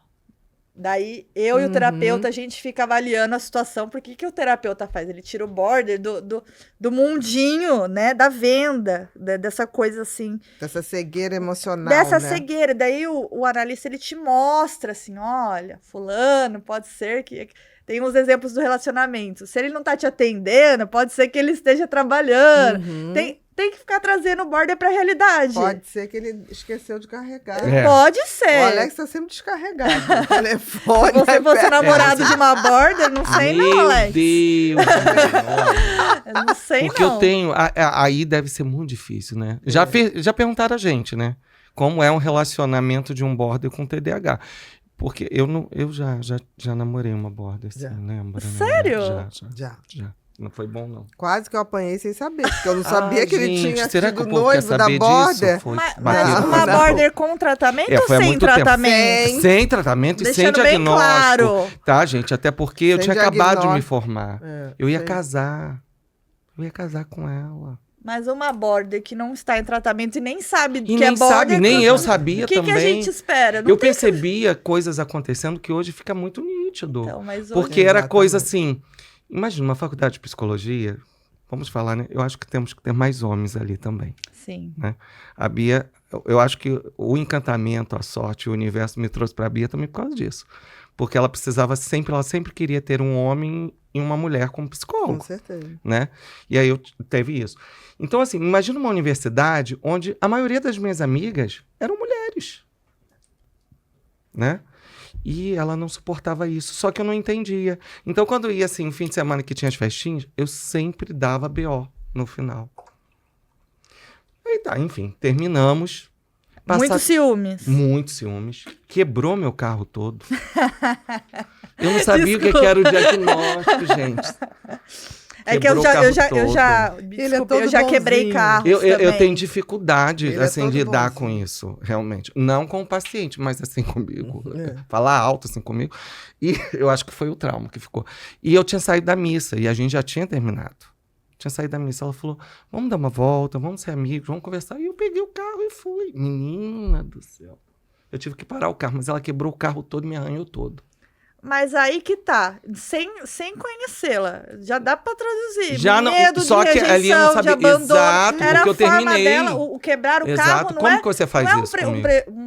Speaker 2: Daí, eu e o terapeuta, a gente fica avaliando a situação. Por que o terapeuta faz? Ele tira o border do mundinho, né? Da venda, dessa coisa assim.
Speaker 1: Dessa cegueira emocional,
Speaker 2: Dessa
Speaker 1: né?
Speaker 2: cegueira. Daí, o analista, ele te mostra assim, olha, fulano, pode ser que... Tem uns exemplos do relacionamento. Se ele não tá te atendendo, pode ser que ele esteja trabalhando. Tem que ficar trazendo o border pra realidade.
Speaker 1: Pode ser que ele esqueceu de carregar.
Speaker 2: Pode
Speaker 1: O
Speaker 2: ser.
Speaker 1: Alex tá sempre descarregado. O telefone.
Speaker 2: Se você fosse namorado de uma border, não sei não, Alex.
Speaker 3: Meu Deus!
Speaker 2: Eu não sei
Speaker 3: Porque
Speaker 2: não.
Speaker 3: eu tenho... Aí deve ser muito difícil, né? Já perguntaram a gente, né? Como é um relacionamento de um border com TDAH. Porque eu já namorei uma border, assim,
Speaker 1: Já.
Speaker 3: lembra? Né?
Speaker 2: Sério?
Speaker 1: Já.
Speaker 3: Não foi bom, não.
Speaker 1: Quase que eu apanhei sem saber, porque eu não sabia que ele
Speaker 3: gente,
Speaker 1: tinha
Speaker 3: será que
Speaker 1: sido
Speaker 3: o povo quer
Speaker 1: noivo da
Speaker 3: saber
Speaker 1: border.
Speaker 3: disso? Foi
Speaker 2: Mas
Speaker 3: bater
Speaker 2: uma
Speaker 1: não.
Speaker 2: border com tratamento ou
Speaker 3: foi há
Speaker 2: sem
Speaker 3: muito tempo.
Speaker 2: tratamento?
Speaker 3: Sem tratamento e sem
Speaker 2: Deixando bem
Speaker 3: diagnóstico.
Speaker 2: claro.
Speaker 3: Tá, gente? Até porque eu
Speaker 1: Sem
Speaker 3: tinha acabado de me
Speaker 1: diagnóstico.
Speaker 3: formar.
Speaker 1: É,
Speaker 3: Eu ia
Speaker 1: sei.
Speaker 3: casar. Eu ia casar com ela.
Speaker 2: Mas uma border que não está em tratamento e nem sabe
Speaker 3: E
Speaker 2: que
Speaker 3: nem
Speaker 2: é border...
Speaker 3: sabe, nem eu sabia
Speaker 2: O que
Speaker 3: também.
Speaker 2: a gente espera? Não
Speaker 3: Eu
Speaker 2: tem...
Speaker 3: percebia coisas acontecendo que hoje fica muito nítido.
Speaker 2: Então, mas hoje...
Speaker 3: Porque era
Speaker 1: Exatamente.
Speaker 3: coisa assim... Imagina, uma faculdade de psicologia... Vamos falar, né? Eu acho que temos que ter mais homens ali também.
Speaker 2: Sim.
Speaker 3: A Bia... Eu acho que o encantamento, a sorte, o universo me trouxe pra Bia também por causa disso. Porque ela precisava sempre... Ela sempre queria ter um homem e uma mulher como
Speaker 1: Com
Speaker 3: psicólogo.
Speaker 1: certeza.
Speaker 3: Né? E aí eu teve isso. Então, assim, imagina uma universidade onde a maioria das minhas amigas eram mulheres. Né? E ela não suportava isso, só que eu não entendia. Então, quando ia, assim, no fim de semana que tinha as festinhas, eu sempre dava BO no final. Aí tá, enfim, terminamos.
Speaker 2: Muitos ciúmes.
Speaker 3: Muitos ciúmes. Quebrou meu carro todo. Eu não sabia o que era o diagnóstico, gente.
Speaker 2: É que eu
Speaker 3: Quebrou o
Speaker 2: já,
Speaker 3: carro
Speaker 2: eu já,
Speaker 3: todo.
Speaker 1: Ele é
Speaker 2: desculpa,
Speaker 1: todo
Speaker 2: eu já quebrei
Speaker 1: bonzinho.
Speaker 2: carros
Speaker 3: Eu
Speaker 2: também.
Speaker 3: tenho dificuldade,
Speaker 1: Ele é
Speaker 3: assim,
Speaker 1: todo
Speaker 3: de lidar
Speaker 1: bonzinho.
Speaker 3: com isso, realmente. Não com o paciente, mas assim comigo.
Speaker 1: É.
Speaker 3: Falar alto, assim, comigo. E eu acho que foi o trauma que ficou. E eu tinha saído da missa, e a gente já tinha terminado. Tinha saído da missa. Ela falou, vamos dar uma volta, vamos ser amigos, vamos conversar. E eu peguei o carro e fui. Menina do céu. Eu tive que parar o carro, mas ela quebrou o carro todo e me arranhou todo.
Speaker 2: Mas aí que tá, sem conhecê-la, já dá pra traduzir.
Speaker 3: Já não-
Speaker 2: Medo
Speaker 3: só
Speaker 2: de
Speaker 3: que
Speaker 2: rejeição,
Speaker 3: ali eu não sabia.
Speaker 2: de abandono.
Speaker 3: Exato,
Speaker 2: Era
Speaker 3: porque eu
Speaker 2: a forma
Speaker 3: terminei.
Speaker 2: dela, o quebrar o
Speaker 3: Exato.
Speaker 2: carro não
Speaker 3: Como
Speaker 2: é,
Speaker 3: que você faz
Speaker 2: não é
Speaker 3: isso
Speaker 2: um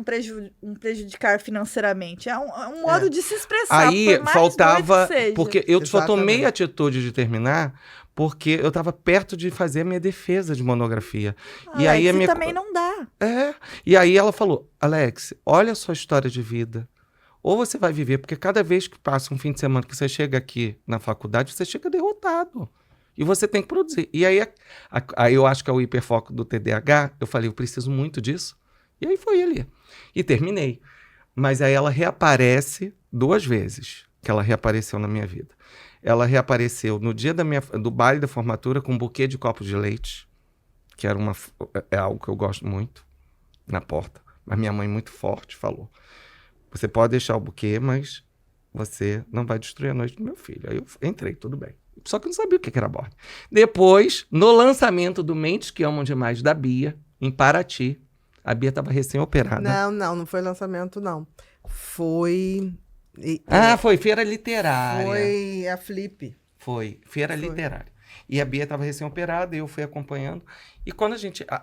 Speaker 3: comigo?
Speaker 2: um prejudicar financeiramente, é um modo de se expressar,
Speaker 3: Aí
Speaker 2: por mais
Speaker 3: faltava,
Speaker 2: doido que seja.
Speaker 3: porque eu só tomei
Speaker 1: Exatamente.
Speaker 3: a atitude de terminar porque eu estava perto de fazer a minha defesa de monografia. E aí a minha
Speaker 2: também não dá.
Speaker 3: E aí ela falou: Alex, olha a sua história de vida. Ou você vai viver, porque cada vez que passa um fim de semana que você chega aqui na faculdade, você chega derrotado. E você tem que produzir. E aí, aí eu acho que é o hiperfoco do TDAH. Eu falei, eu preciso muito disso. E aí foi ali. E terminei. Mas aí ela reaparece 2 vezes, que ela reapareceu na minha vida. Ela reapareceu no dia do baile da formatura com um buquê de copos de leite, que era é algo que eu gosto muito, na porta. Mas minha mãe, muito forte, falou: você pode deixar o buquê, mas você não vai destruir a noite do meu filho. Aí eu entrei, tudo bem. Só que eu não sabia o que era border. Depois, no lançamento do Mentes que Amam Demais da Bia, em Paraty, a Bia estava recém-operada.
Speaker 1: Não foi lançamento, não. Foi...
Speaker 3: Foi Feira Literária.
Speaker 1: Foi a Flip.
Speaker 3: Foi Feira Literária. E a Bia estava recém-operada, e eu fui acompanhando. E quando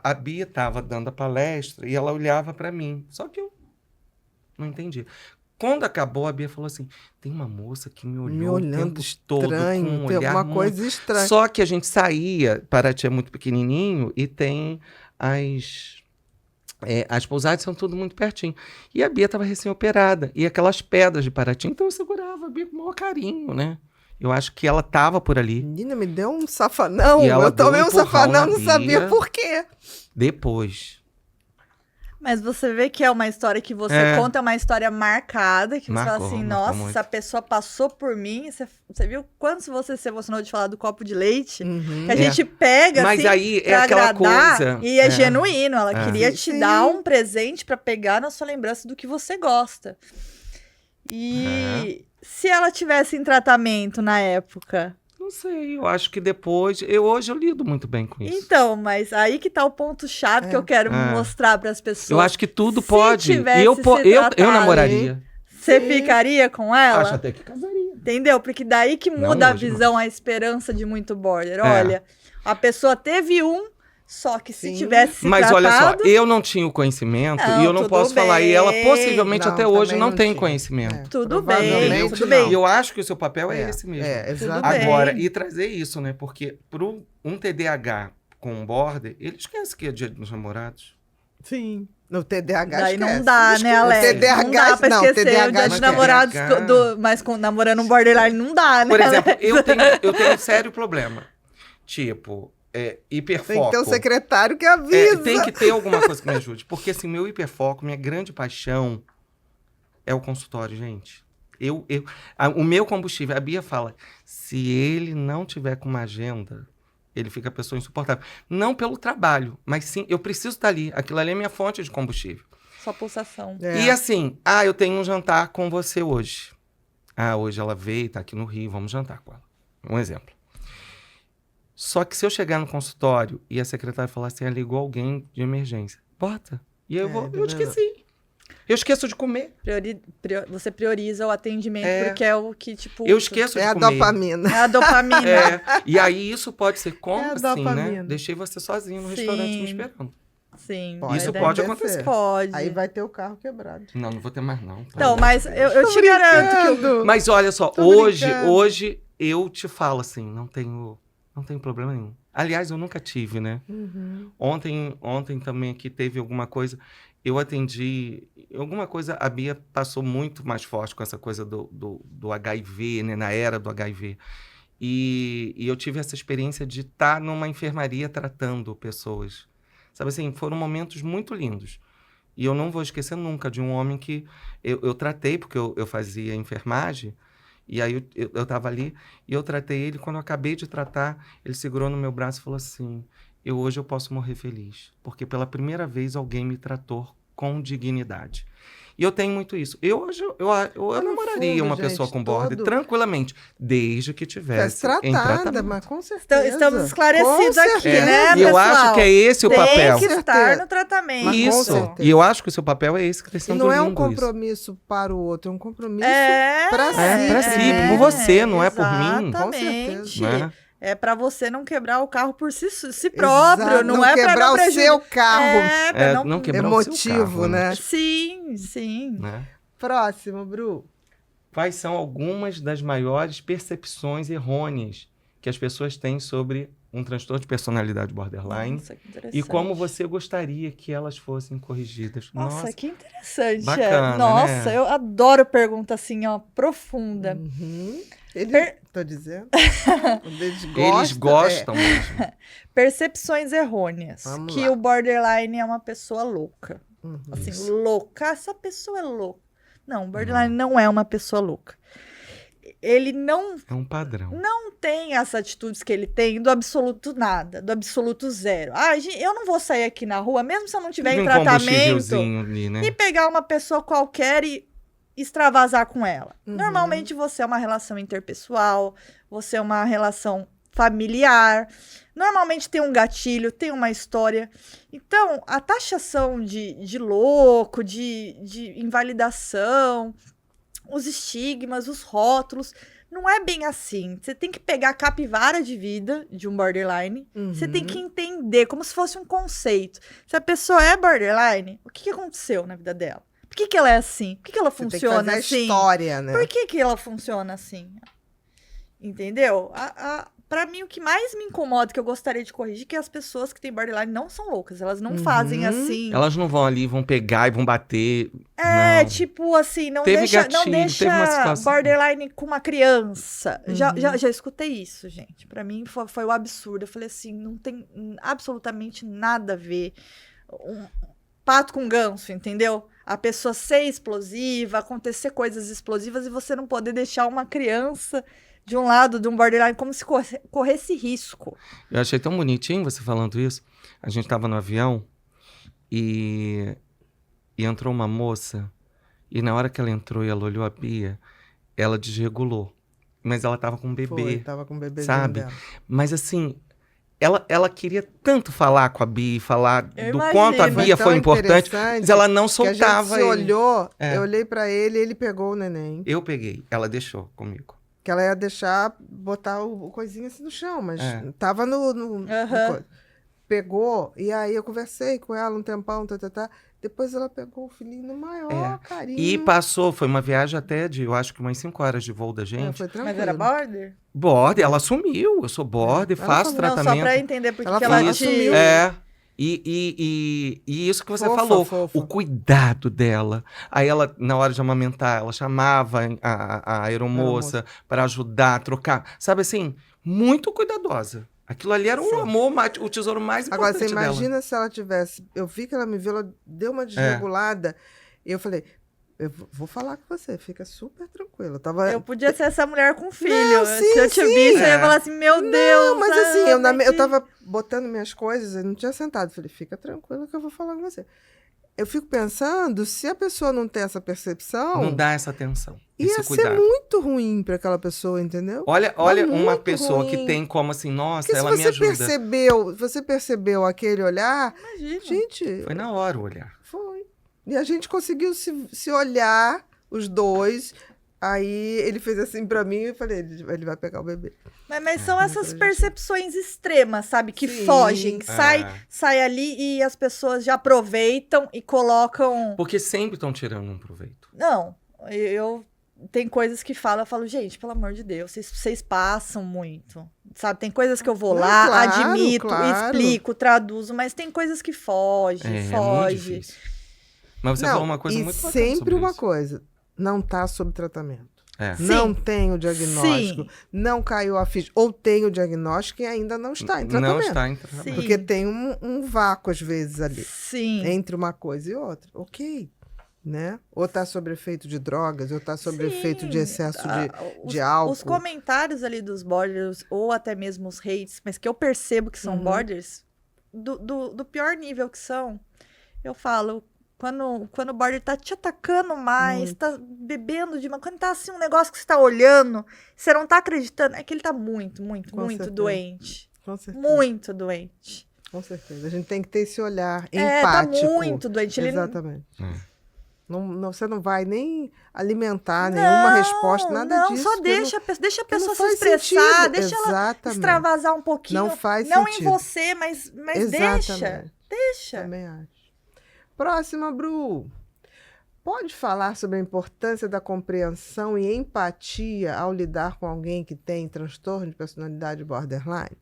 Speaker 3: a Bia estava dando a palestra, e ela olhava para mim. Só que eu não entendi. Quando acabou, a Bia falou assim: tem uma moça que me olhou
Speaker 1: Me olhando
Speaker 3: o tempo todo com
Speaker 1: estranho,
Speaker 3: um
Speaker 1: tem
Speaker 3: olhar
Speaker 1: alguma coisa estranha.
Speaker 3: Só que a gente saía, Paraty é muito pequenininho, e tem as pousadas são tudo muito pertinho. E a Bia estava recém-operada. E aquelas pedras de Paraty, então eu segurava a Bia com o maior carinho, né? Eu acho que ela estava por ali.
Speaker 1: Menina, me deu um safanão.
Speaker 3: E ela
Speaker 1: Eu tomei
Speaker 3: deu um
Speaker 1: um safanão,
Speaker 3: empurrão
Speaker 1: não
Speaker 3: na
Speaker 1: sabia
Speaker 3: Bia.
Speaker 1: por quê.
Speaker 3: Depois.
Speaker 2: Mas você vê que é uma história que você conta, é uma história marcada, que você fala assim, nossa,
Speaker 3: muito.
Speaker 2: essa pessoa passou por mim. Você viu quanto você se emocionou de falar do copo de leite? Que a gente pega,
Speaker 3: Mas
Speaker 2: assim,
Speaker 3: aí é
Speaker 2: pra
Speaker 3: aquela
Speaker 2: agradar,
Speaker 3: coisa.
Speaker 2: e é genuíno. Ela queria te
Speaker 1: Sim.
Speaker 2: dar um presente pra pegar na sua lembrança do que você gosta. E se ela tivesse em tratamento na época...
Speaker 3: Não sei, eu acho que depois... Hoje eu lido muito bem com isso.
Speaker 2: Então, mas aí que tá o ponto-chave que eu quero mostrar para as pessoas.
Speaker 3: Eu acho que tudo
Speaker 2: Se
Speaker 3: ppode.
Speaker 2: tivesse
Speaker 3: E eu
Speaker 2: tratado,
Speaker 3: namoraria.
Speaker 2: Você ficaria com ela?
Speaker 3: Acho até que casaria.
Speaker 2: Entendeu? Porque daí que
Speaker 3: Não
Speaker 2: muda a
Speaker 3: hoje,
Speaker 2: visão, a esperança de muito border.
Speaker 3: É.
Speaker 2: Olha, a pessoa teve só que se
Speaker 1: Sim.
Speaker 2: tivesse se
Speaker 3: Mas olha só,
Speaker 2: tratado...
Speaker 3: eu não tinha o conhecimento
Speaker 2: Não,
Speaker 3: e eu não
Speaker 2: tudo
Speaker 3: posso falar. E ela
Speaker 2: bem.
Speaker 3: possivelmente
Speaker 1: Não,
Speaker 3: até hoje
Speaker 1: também
Speaker 3: não
Speaker 1: não
Speaker 3: tem
Speaker 1: tinha.
Speaker 3: conhecimento.
Speaker 2: Tudo
Speaker 1: Provavelmente
Speaker 2: bem, tudo
Speaker 1: não.
Speaker 2: bem.
Speaker 3: E eu acho que o seu papel é esse mesmo.
Speaker 1: Exatamente.
Speaker 2: bem.
Speaker 3: Agora, e trazer isso, né? Porque pro um TDAH com um border, ele esquece que é dia dos namorados.
Speaker 1: Sim. No TDAH
Speaker 2: Daí
Speaker 1: esquece.
Speaker 2: não dá, né, Alex?
Speaker 1: TDAH,
Speaker 2: não dá pra
Speaker 1: não,
Speaker 2: esquecer
Speaker 1: TDAH
Speaker 2: o dia dos
Speaker 3: esquece.
Speaker 2: namorados,
Speaker 3: TDAH.
Speaker 2: mas namorando um borderline não dá, né?
Speaker 3: Por exemplo,
Speaker 2: Alex?
Speaker 3: eu tenho um sério problema. Tipo, hiperfoco.
Speaker 1: Tem que ter um secretário que avisa.
Speaker 3: Tem que ter alguma coisa que me ajude. Porque, assim, meu hiperfoco, minha grande paixão é o consultório, gente. O meu combustível, a Bia fala, se ele não tiver com uma agenda, ele fica a pessoa insuportável. Não pelo trabalho, mas sim, eu preciso estar ali. Aquilo ali é minha fonte de combustível.
Speaker 2: Só pulsação.
Speaker 1: É.
Speaker 3: E assim, eu tenho um jantar com você hoje. Hoje ela veio, tá aqui no Rio, vamos jantar com ela. Um exemplo. Só que se eu chegar no consultório e a secretária falar assim, ligou alguém de emergência, bota. E aí eu esqueci. Eu esqueço de comer.
Speaker 2: Você prioriza o atendimento porque é o que, tipo...
Speaker 3: Eu esqueço de
Speaker 1: É a
Speaker 3: comer.
Speaker 1: dopamina.
Speaker 2: É a dopamina.
Speaker 3: E aí isso pode ser como
Speaker 1: É a
Speaker 3: assim, né?
Speaker 1: dopamina.
Speaker 3: Deixei você sozinho no
Speaker 2: Sim.
Speaker 3: restaurante me esperando.
Speaker 2: Sim.
Speaker 3: Isso
Speaker 2: mas
Speaker 3: pode
Speaker 2: daí-
Speaker 3: acontecer.
Speaker 2: Pode.
Speaker 1: Aí vai ter o carro quebrado.
Speaker 3: Não vou ter mais não. tá?
Speaker 2: Então, mas eu
Speaker 1: Tô
Speaker 2: te garanto que...
Speaker 1: brincando.
Speaker 3: Mas olha só,
Speaker 1: Tô brincando.
Speaker 3: hoje eu te falo assim, não tenho problema nenhum. Aliás, eu nunca tive, né?
Speaker 1: Uhum.
Speaker 3: Ontem também aqui teve alguma coisa, eu atendi, alguma coisa, a Bia passou muito mais forte com essa coisa do HIV, né? Na era do HIV. E eu tive essa experiência de estar numa enfermaria tratando pessoas. Sabe assim, foram momentos muito lindos. E eu não vou esquecer nunca de um homem que eu tratei, porque eu fazia enfermagem, e aí eu tava ali, e eu tratei ele. Quando eu acabei de tratar, ele segurou no meu braço e falou assim, hoje eu posso morrer feliz, porque pela primeira vez alguém me tratou com dignidade. E eu tenho muito isso. Eu namoraria
Speaker 1: fundo,
Speaker 3: uma
Speaker 1: gente,
Speaker 3: pessoa com border
Speaker 1: todo-
Speaker 3: tranquilamente, desde que tivesse em
Speaker 1: tratada,
Speaker 3: tratamento.
Speaker 1: mas com certeza.
Speaker 2: Estamos esclarecidos
Speaker 1: Com
Speaker 2: aqui,
Speaker 1: certeza.
Speaker 2: né,
Speaker 3: E eu
Speaker 2: pessoal?
Speaker 3: acho que é esse o
Speaker 2: Tem
Speaker 3: papel.
Speaker 2: que
Speaker 1: Com
Speaker 2: estar
Speaker 1: certeza.
Speaker 2: no tratamento.
Speaker 1: Mas com
Speaker 3: Isso.
Speaker 1: certeza.
Speaker 3: E eu acho que o seu papel é esse, que tá
Speaker 1: E
Speaker 3: sendo
Speaker 1: não é um
Speaker 3: lindo isso.
Speaker 1: compromisso para o outro, é um compromisso
Speaker 2: É,
Speaker 1: pra si.
Speaker 3: É, pra si, por você, não é por mim.
Speaker 1: Com
Speaker 2: Exatamente.
Speaker 1: certeza.
Speaker 3: Né?
Speaker 2: É pra você não quebrar o carro por si próprio,
Speaker 1: Exato,
Speaker 2: não é pra
Speaker 1: quebrar
Speaker 2: não
Speaker 1: o
Speaker 2: prejudicar.
Speaker 1: seu carro.
Speaker 2: É, pra não...
Speaker 3: não quebrar o seu
Speaker 1: Emotivo,
Speaker 3: carro,
Speaker 1: né?
Speaker 2: Sim, sim.
Speaker 3: Né?
Speaker 1: Próximo, Bru.
Speaker 3: Quais são algumas das maiores percepções errôneas que as pessoas têm sobre um transtorno de personalidade borderline
Speaker 2: Nossa, que interessante.
Speaker 3: e como você gostaria que elas fossem corrigidas?
Speaker 2: Nossa, que interessante.
Speaker 3: Bacana,
Speaker 2: Nossa,
Speaker 3: né?
Speaker 2: eu adoro pergunta assim, ó, profunda.
Speaker 1: Uhum. Tô dizendo.
Speaker 3: Eles gostam mesmo.
Speaker 2: Percepções errôneas.
Speaker 1: Vamos
Speaker 2: Que
Speaker 1: lá.
Speaker 2: o borderline é uma pessoa louca.
Speaker 1: Uhum.
Speaker 2: Assim,
Speaker 3: Isso.
Speaker 2: louca. Essa pessoa é louca. Não, o borderline não é uma pessoa louca. Ele não
Speaker 3: É um padrão.
Speaker 2: tem essas atitudes que ele tem do absoluto nada, do absoluto zero. Gente, eu não vou sair aqui na rua, mesmo se eu não tiver em
Speaker 3: um
Speaker 2: tratamento,
Speaker 3: combustívelzinho ali, né?
Speaker 2: e pegar uma pessoa qualquer e extravasar com ela.
Speaker 1: Uhum.
Speaker 2: Normalmente você é uma relação interpessoal, você é uma relação familiar, normalmente tem um gatilho, tem uma história. Então, a taxação de louco, de invalidação, os estigmas, os rótulos, não é bem assim. Você tem que pegar a capivara de vida de um borderline, você tem que entender como se fosse um conceito. Se a pessoa é borderline, o que aconteceu na vida dela? Por que ela é assim? Por que ela
Speaker 1: Você tem que
Speaker 2: funciona
Speaker 1: fazer a
Speaker 2: assim?
Speaker 1: história, né?
Speaker 2: Por que ela funciona assim? Entendeu? Pra mim, o que mais me incomoda, que eu gostaria de corrigir, é que as pessoas que têm borderline não são loucas. Elas não fazem assim.
Speaker 3: Elas não vão ali, vão pegar e vão bater.
Speaker 2: É,
Speaker 3: não.
Speaker 2: tipo assim, não
Speaker 3: Teve
Speaker 2: deixa,
Speaker 3: gatilho,
Speaker 2: não deixa
Speaker 3: teve uma situação.
Speaker 2: borderline com uma criança. Já escutei isso, gente. Pra mim foi um absurdo. Eu falei assim, não tem absolutamente nada a ver. Um pato com ganso, entendeu? A pessoa ser explosiva, acontecer coisas explosivas e você não poder deixar uma criança de um lado de um borderline como se corresse risco.
Speaker 3: Eu achei tão bonitinho você falando isso. A gente tava no avião e entrou uma moça e na hora que ela entrou e ela olhou a Bia, ela desregulou. mas ela tava com um bebê.
Speaker 1: Foi, tava com o bebezinho
Speaker 3: sabe?
Speaker 1: dela.
Speaker 3: Mas assim, ela queria tanto falar com a Bi, falar
Speaker 2: Eu
Speaker 3: do
Speaker 2: imagino.
Speaker 3: quanto a
Speaker 1: Foi
Speaker 3: Bia
Speaker 1: tão
Speaker 3: foi importante,
Speaker 1: interessante
Speaker 3: mas ela não
Speaker 1: que a gente
Speaker 3: soltava
Speaker 1: se
Speaker 3: ele.
Speaker 1: olhou,
Speaker 3: É.
Speaker 1: eu olhei pra ele e ele pegou o neném.
Speaker 3: Eu peguei, ela deixou comigo.
Speaker 1: Que ela ia deixar, botar o coisinho assim no chão, mas
Speaker 3: É.
Speaker 1: tava no
Speaker 2: Aham.
Speaker 1: coisa. Pegou, e aí eu conversei com ela um tempão, tá. Depois ela pegou o filhinho no maior carinho.
Speaker 3: E passou, foi uma viagem até de, eu acho que umas 5 horas de voo da
Speaker 1: É,
Speaker 3: gente.
Speaker 1: foi tranquilo.
Speaker 2: Mas era border?
Speaker 3: Border, ela assumiu, eu sou border,
Speaker 1: Ela
Speaker 3: faço
Speaker 1: falou.
Speaker 2: Não, só
Speaker 3: tratamento.
Speaker 2: pra entender porque
Speaker 1: Ela
Speaker 2: que ela
Speaker 1: falou,
Speaker 2: te...
Speaker 1: assumiu.
Speaker 3: É. E isso que você
Speaker 1: Fofa,
Speaker 3: falou,
Speaker 1: fofa.
Speaker 3: o cuidado dela. Aí ela, na hora de amamentar, ela chamava a aeromoça para ajudar a trocar. Sabe assim, muito cuidadosa. Aquilo ali era um amor, o tesouro mais
Speaker 1: Agora,
Speaker 3: importante
Speaker 1: você
Speaker 3: dela.
Speaker 1: imagina se ela tivesse... Eu vi que ela me viu, ela deu uma desregulada. E eu falei, eu vou falar com você, fica super tranquila. Eu tava...
Speaker 2: Eu podia ser essa mulher com filho.
Speaker 1: Não,
Speaker 2: Se
Speaker 1: sim,
Speaker 2: eu te
Speaker 1: sim.
Speaker 2: visse, eu ia
Speaker 3: É.
Speaker 2: falar assim, meu Deus.
Speaker 1: Mas assim,
Speaker 2: Ana,
Speaker 1: eu
Speaker 2: que-
Speaker 1: tava botando minhas coisas, eu não tinha sentado. Falei, fica tranquila que eu vou falar com você. Eu fico pensando, se a pessoa não tem essa percepção,
Speaker 3: Não dá essa atenção,
Speaker 1: ia
Speaker 3: esse
Speaker 1: ser
Speaker 3: cuidado.
Speaker 1: muito ruim para aquela pessoa, entendeu?
Speaker 3: Olha uma
Speaker 1: muito
Speaker 3: pessoa
Speaker 1: ruim.
Speaker 3: que tem como assim, nossa,
Speaker 1: Porque
Speaker 3: ela
Speaker 1: se
Speaker 3: me
Speaker 1: você
Speaker 3: ajuda.
Speaker 1: você percebeu aquele olhar,
Speaker 2: Imagina.
Speaker 1: gente,
Speaker 3: Foi na hora o olhar.
Speaker 1: foi. E a gente conseguiu se olhar, os dois. Aí ele fez assim pra mim e eu falei, ele vai pegar o bebê.
Speaker 2: Mas são essas
Speaker 1: gente.
Speaker 2: percepções extremas, sabe? Que
Speaker 1: Sim.
Speaker 2: fogem,
Speaker 3: É.
Speaker 2: sai ali e as pessoas já aproveitam e colocam...
Speaker 3: Porque sempre estão tirando um proveito.
Speaker 2: Não, eu... Tem coisas que eu falo, gente, pelo amor de Deus, vocês passam muito, sabe? Tem coisas que eu vou
Speaker 1: Não,
Speaker 2: lá,
Speaker 1: claro,
Speaker 2: admito,
Speaker 1: claro.
Speaker 2: explico, traduzo, mas tem coisas que foge.
Speaker 3: É muito
Speaker 2: foge.
Speaker 3: difícil. Mas você
Speaker 1: Não,
Speaker 3: falou uma coisa
Speaker 1: e
Speaker 3: muito bacana
Speaker 1: sempre
Speaker 3: sobre
Speaker 1: uma
Speaker 3: isso.
Speaker 1: coisa, não tá sob tratamento.
Speaker 3: É.
Speaker 2: Sim.
Speaker 1: Não tem o diagnóstico,
Speaker 2: Sim.
Speaker 1: não caiu a ficha, ou tem o diagnóstico e ainda não está em tratamento.
Speaker 3: Não está em tratamento.
Speaker 2: Sim.
Speaker 1: Porque tem um vácuo, às vezes, ali,
Speaker 2: Sim.
Speaker 1: entre uma coisa e outra. Ok, né? Ou está sob efeito de drogas, ou está sob efeito de excesso de álcool.
Speaker 2: Os comentários ali dos borders, ou até mesmo os hates, mas que eu percebo que são
Speaker 1: Uhum.
Speaker 2: borders, do pior nível que são, eu falo, quando o border tá te atacando mais, tá bebendo demais, quando tá assim um negócio que você tá olhando, você não tá acreditando, é que ele tá muito, muito,
Speaker 1: Com
Speaker 2: muito
Speaker 1: certeza.
Speaker 2: doente.
Speaker 1: Com certeza.
Speaker 2: Muito doente.
Speaker 1: Com certeza. A gente tem que ter esse olhar
Speaker 2: É, tá
Speaker 1: empático.
Speaker 2: muito doente. Ele
Speaker 1: Exatamente.
Speaker 3: É.
Speaker 1: Você não vai nem alimentar nenhuma resposta, nada
Speaker 2: não,
Speaker 1: disso.
Speaker 2: só
Speaker 1: porque
Speaker 2: deixa a
Speaker 1: porque
Speaker 2: pessoa
Speaker 1: não
Speaker 2: se
Speaker 1: faz
Speaker 2: expressar,
Speaker 1: sentido.
Speaker 2: deixa ela
Speaker 1: Exatamente.
Speaker 2: extravasar um pouquinho.
Speaker 1: Não faz
Speaker 2: não
Speaker 1: sentido.
Speaker 2: em você, mas deixa.
Speaker 1: Exatamente.
Speaker 2: Deixa.
Speaker 1: Também acho. Próxima, Bru. Pode falar sobre a importância da compreensão e empatia ao lidar com alguém que tem transtorno de personalidade borderline?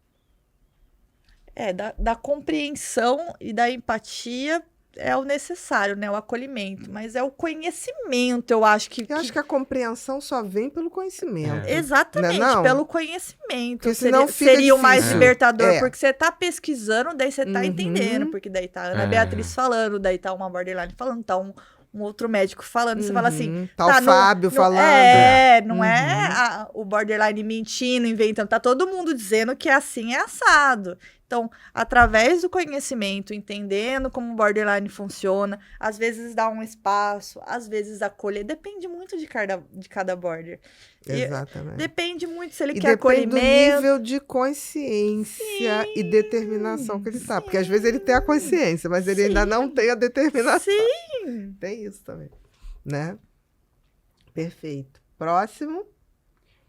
Speaker 2: É, da compreensão e da empatia é o necessário, né? O acolhimento. Mas é o conhecimento, eu acho que.
Speaker 1: Eu acho que a compreensão só vem pelo conhecimento.
Speaker 2: Exatamente,
Speaker 1: Não é não?
Speaker 2: pelo conhecimento.
Speaker 1: Porque senão fica
Speaker 2: seria o mais
Speaker 1: difícil.
Speaker 2: libertador,
Speaker 1: É.
Speaker 2: porque você tá pesquisando, daí você tá
Speaker 1: Uhum.
Speaker 2: entendendo. Porque daí tá a Ana
Speaker 3: É.
Speaker 2: Beatriz falando, daí tá uma borderline falando, tá um outro médico falando. Você fala assim.
Speaker 1: Uhum. Tá o
Speaker 2: no-
Speaker 1: Fábio falando.
Speaker 2: Não é o borderline mentindo, inventando. Tá todo mundo dizendo que assim é assado. Então, através do conhecimento, entendendo como o borderline funciona, às vezes dá um espaço, às vezes acolher. Depende muito de cada border. E
Speaker 1: Exatamente.
Speaker 2: depende muito se ele
Speaker 1: E
Speaker 2: quer
Speaker 1: depende do
Speaker 2: acolhimento.
Speaker 1: nível de consciência e determinação que ele tá. Porque às vezes ele tem a consciência, mas ele ainda não tem a determinação.
Speaker 2: Sim.
Speaker 1: Tem isso também, né? Perfeito. Próximo.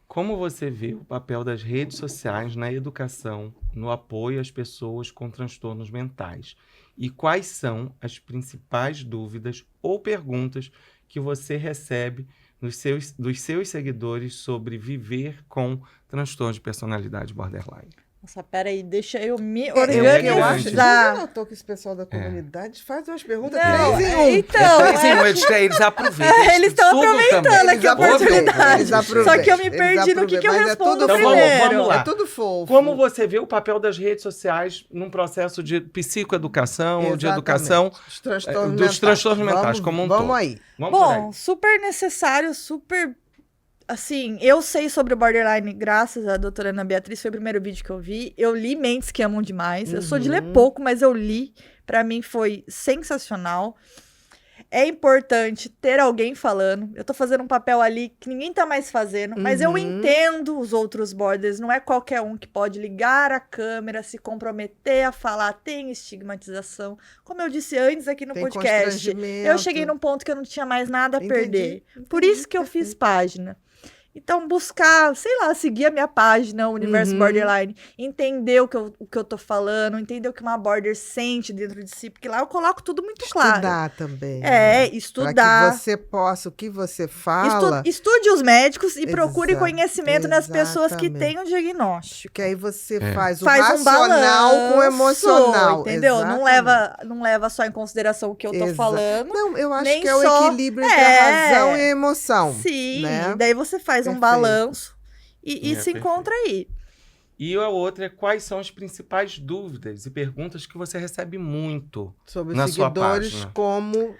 Speaker 3: Como você vê o papel das redes sociais na educação, no apoio às pessoas com transtornos mentais? E quais são as principais dúvidas ou perguntas que você recebe dos seus seguidores sobre viver com transtorno de personalidade borderline?
Speaker 2: Nossa, peraí, deixa eu me
Speaker 1: Eu acho que
Speaker 2: organizar.
Speaker 1: já notou que esse pessoal da comunidade faz umas perguntas
Speaker 2: Não,
Speaker 1: 3 em 1.
Speaker 2: então,
Speaker 3: Sim, eles aproveitam.
Speaker 2: Eles estão
Speaker 3: sugam
Speaker 2: aproveitando
Speaker 3: também.
Speaker 2: aqui a
Speaker 1: Eles aproveitam,
Speaker 2: oportunidade.
Speaker 1: eles aproveitam,
Speaker 2: Só que eu me
Speaker 1: eles
Speaker 2: perdi no que eu
Speaker 1: aproveitam, mas é
Speaker 2: respondo
Speaker 1: tudo
Speaker 2: primeiro.
Speaker 3: Vamos lá.
Speaker 1: É tudo fofo.
Speaker 3: Como você vê o papel das redes sociais num processo de psicoeducação ou de educação
Speaker 1: Os transtornos
Speaker 3: dos
Speaker 1: mentais.
Speaker 3: transtornos mentais
Speaker 1: Vamos,
Speaker 3: como um
Speaker 1: Vamos
Speaker 3: todo?
Speaker 1: aí.
Speaker 3: Vamos por aí.
Speaker 2: Bom, super necessário, super. Assim, eu sei sobre o borderline graças à doutora Ana Beatriz, foi o primeiro vídeo que eu vi. Eu li Mentes que Amam Demais. Eu sou de ler pouco, mas eu li. Pra mim foi sensacional. É importante ter alguém falando. Eu tô fazendo um papel ali que ninguém tá mais fazendo, mas eu entendo os outros borders. Não é qualquer um que pode ligar a câmera, se comprometer a falar. Tem estigmatização. Como eu disse antes aqui no
Speaker 1: Tem
Speaker 2: podcast,
Speaker 1: constrangimento.
Speaker 2: eu cheguei num ponto que eu não tinha mais nada a perder. Por
Speaker 1: Entendi,
Speaker 2: isso que eu fiz página. Então, buscar, sei lá, seguir a minha página, o Universo Borderline, entender o que eu tô falando, entender o que uma border sente dentro de si, porque lá eu coloco tudo muito claro.
Speaker 1: Estudar também.
Speaker 2: Estudar.
Speaker 1: Para que você possa, o que você fala...
Speaker 2: Estude os médicos e procure conhecimento nas pessoas que
Speaker 1: exatamente.
Speaker 2: têm o diagnóstico.
Speaker 1: Que aí você faz o
Speaker 2: Faz um
Speaker 1: racional
Speaker 2: balanço,
Speaker 1: com o emocional.
Speaker 2: entendeu?
Speaker 1: Exatamente.
Speaker 2: Não leva só em consideração o que eu tô falando.
Speaker 1: Não, eu acho
Speaker 2: nem
Speaker 1: que é o
Speaker 2: só-
Speaker 1: equilíbrio entre a razão e a emoção.
Speaker 2: Sim,
Speaker 1: né?
Speaker 2: daí você faz um
Speaker 1: Perfeito.
Speaker 2: balanço e se
Speaker 3: perfeito.
Speaker 2: encontra aí.
Speaker 3: E a outra é quais são as principais dúvidas e perguntas que você recebe muito.
Speaker 1: Sobre
Speaker 3: Na
Speaker 1: os
Speaker 3: sua
Speaker 1: seguidores,
Speaker 3: página.
Speaker 1: como...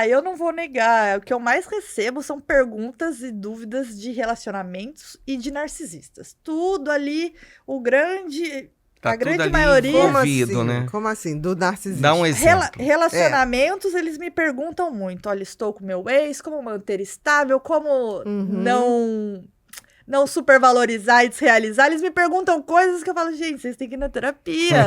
Speaker 2: Eu não vou negar. O que eu mais recebo são perguntas e dúvidas de relacionamentos e de narcisistas. Tudo ali, a
Speaker 3: Tá
Speaker 2: grande
Speaker 3: tudo ali
Speaker 2: maioria...
Speaker 1: Como
Speaker 3: envolvido,
Speaker 1: assim?
Speaker 3: né?
Speaker 1: Como assim? Do narcisista.
Speaker 3: Dá um exemplo.
Speaker 2: Relacionamentos, eles me perguntam muito. Olha, estou com meu ex, como manter estável, como não supervalorizar e desrealizar. Eles me perguntam coisas que eu falo, gente, vocês têm que ir na terapia.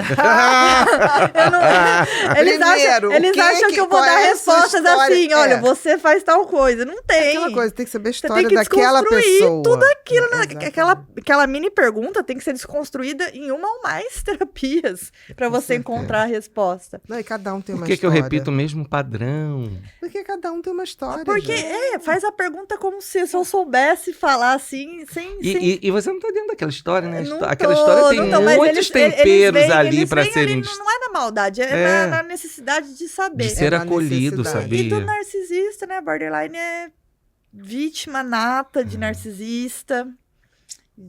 Speaker 2: Eles acham que eu vou dar respostas assim, olha, você faz tal coisa. Não tem.
Speaker 1: Aquela coisa, tem que saber a
Speaker 2: Você
Speaker 1: história
Speaker 2: tem que
Speaker 1: daquela
Speaker 2: desconstruir
Speaker 1: pessoa.
Speaker 2: tudo aquilo.
Speaker 1: Exatamente.
Speaker 2: Aquela mini pergunta tem que ser desconstruída em uma ou mais terapias para você
Speaker 1: certeza.
Speaker 2: encontrar a resposta.
Speaker 1: Não, e cada um tem uma
Speaker 3: Por que eu
Speaker 1: história.
Speaker 3: repito o mesmo padrão?
Speaker 1: Porque cada um tem uma história.
Speaker 2: Porque,
Speaker 1: gente.
Speaker 2: faz a pergunta como se eu soubesse falar assim, sem...
Speaker 3: E você não tá dentro daquela história, né?
Speaker 2: Não
Speaker 3: Aquela
Speaker 2: tô,
Speaker 3: história tem
Speaker 2: não tô, mas
Speaker 3: muitos temperos ali
Speaker 2: eles
Speaker 3: pra
Speaker 2: vêm
Speaker 3: serem...
Speaker 2: ali, não é na maldade, é na necessidade de saber.
Speaker 3: De ser
Speaker 1: na
Speaker 3: acolhido,
Speaker 1: necessidade.
Speaker 2: E do
Speaker 3: sabia?
Speaker 2: narcisista, né? Borderline é vítima nata de narcisista.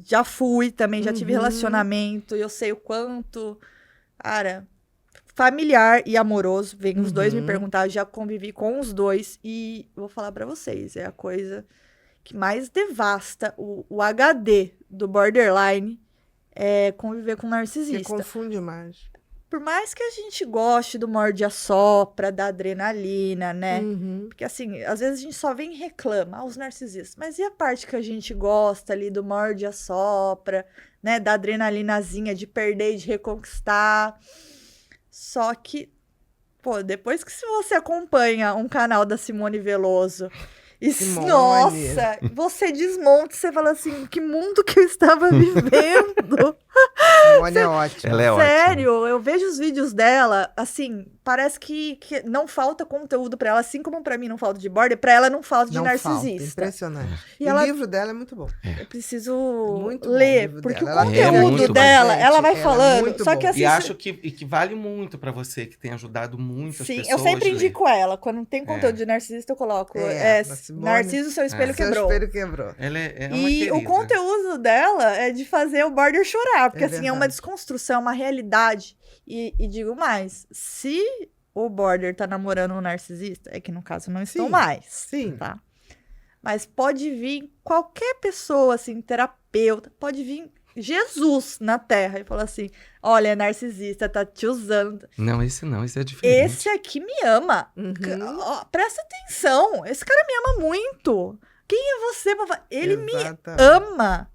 Speaker 2: Já fui também, já tive relacionamento. Eu sei o quanto, cara, familiar e amoroso. Vem os dois me perguntar, eu já convivi com os dois. E vou falar pra vocês, é a coisa que mais devasta o HD do borderline é conviver com
Speaker 1: Se
Speaker 2: narcisista.
Speaker 1: confunde mais.
Speaker 2: Por mais que a gente goste do morde-a-sopra, da adrenalina, né? Porque, assim, às vezes a gente só vem e reclama, os narcisistas. Mas e a parte que a gente gosta ali do morde-a-sopra, né? Da adrenalinazinha de perder e de reconquistar. Só que, pô, depois que se você acompanha um canal da Simone Veloso...
Speaker 1: Simone.
Speaker 2: Nossa, você desmonta e você fala assim, que mundo que eu estava vivendo.
Speaker 1: Simone é ótima.
Speaker 3: Ela é ótima.
Speaker 2: Sério, eu vejo os vídeos dela, assim, parece que não falta conteúdo pra ela, assim como pra mim não falta de border, pra ela não falta de
Speaker 1: Não falta,
Speaker 2: narcisista.
Speaker 1: impressionante.
Speaker 2: E
Speaker 1: E
Speaker 2: ela-
Speaker 1: o livro dela é muito bom.
Speaker 2: Eu preciso
Speaker 1: Muito bom o
Speaker 2: ler,
Speaker 1: livro
Speaker 2: porque
Speaker 1: dela.
Speaker 2: o
Speaker 1: Ela
Speaker 3: é
Speaker 2: conteúdo
Speaker 3: muito bom.
Speaker 2: dela,
Speaker 1: Gente,
Speaker 2: ela vai
Speaker 1: ela é
Speaker 2: falando,
Speaker 1: muito
Speaker 2: só
Speaker 1: bom.
Speaker 2: que assim...
Speaker 3: E acho que vale muito pra você, que tem ajudado muitas
Speaker 2: Sim,
Speaker 3: pessoas.
Speaker 2: eu sempre
Speaker 3: ler.
Speaker 2: indico ela. Quando tem conteúdo de narcisista, eu coloco.
Speaker 1: Da Simone.
Speaker 2: Narciso, seu espelho
Speaker 1: Seu
Speaker 2: quebrou.
Speaker 1: espelho quebrou.
Speaker 3: Ela é uma
Speaker 2: E
Speaker 3: querida.
Speaker 2: o conteúdo dela é de fazer o border chorar, porque assim, é uma
Speaker 1: verdade.
Speaker 2: desconstrução, uma realidade. E digo mais, se o border tá namorando um narcisista, é que no caso não estou
Speaker 1: Sim,
Speaker 2: mais,
Speaker 1: sim.
Speaker 2: tá? Mas pode vir qualquer pessoa, assim, terapeuta, pode vir Jesus na Terra e falar assim, olha, é narcisista, tá te usando.
Speaker 3: Não, esse é diferente.
Speaker 2: Esse aqui me ama. Ó, presta atenção, esse cara me ama muito. Quem é você pra falar? Ele me
Speaker 1: Exatamente.
Speaker 2: ama.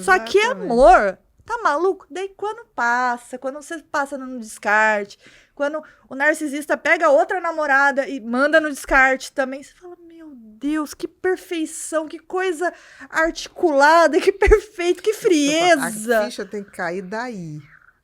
Speaker 2: Só que
Speaker 1: Exatamente.
Speaker 2: amor, tá maluco? Daí quando você passa no descarte, quando o narcisista pega outra namorada e manda no descarte também, você fala, meu Deus, que perfeição, que coisa articulada, que perfeito, que
Speaker 1: A
Speaker 2: frieza.
Speaker 1: ficha tem que cair daí.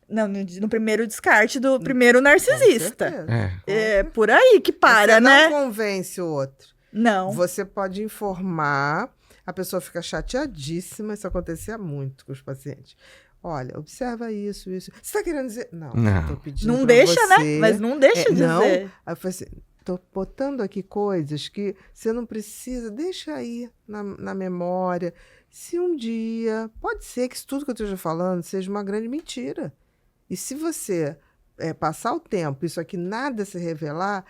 Speaker 2: Não, no primeiro descarte do primeiro narcisista.
Speaker 1: Com certeza.
Speaker 2: É por aí que para,
Speaker 1: Você
Speaker 2: né?
Speaker 1: não convence o outro.
Speaker 2: Não.
Speaker 1: Você pode informar, a pessoa fica chateadíssima, isso acontecia muito com os pacientes. Olha, observa isso. Você está querendo dizer... Não,
Speaker 3: Não.
Speaker 1: tô pedindo
Speaker 2: Não
Speaker 1: pra
Speaker 2: deixa,
Speaker 1: você.
Speaker 2: né? Mas não deixa de
Speaker 1: não.
Speaker 2: dizer.
Speaker 1: Aí eu falei assim, tô botando aqui coisas que você não precisa, deixa aí na memória. Se um dia, pode ser que isso tudo que eu esteja falando seja uma grande mentira. E se você passar o tempo, isso aqui nada se revelar,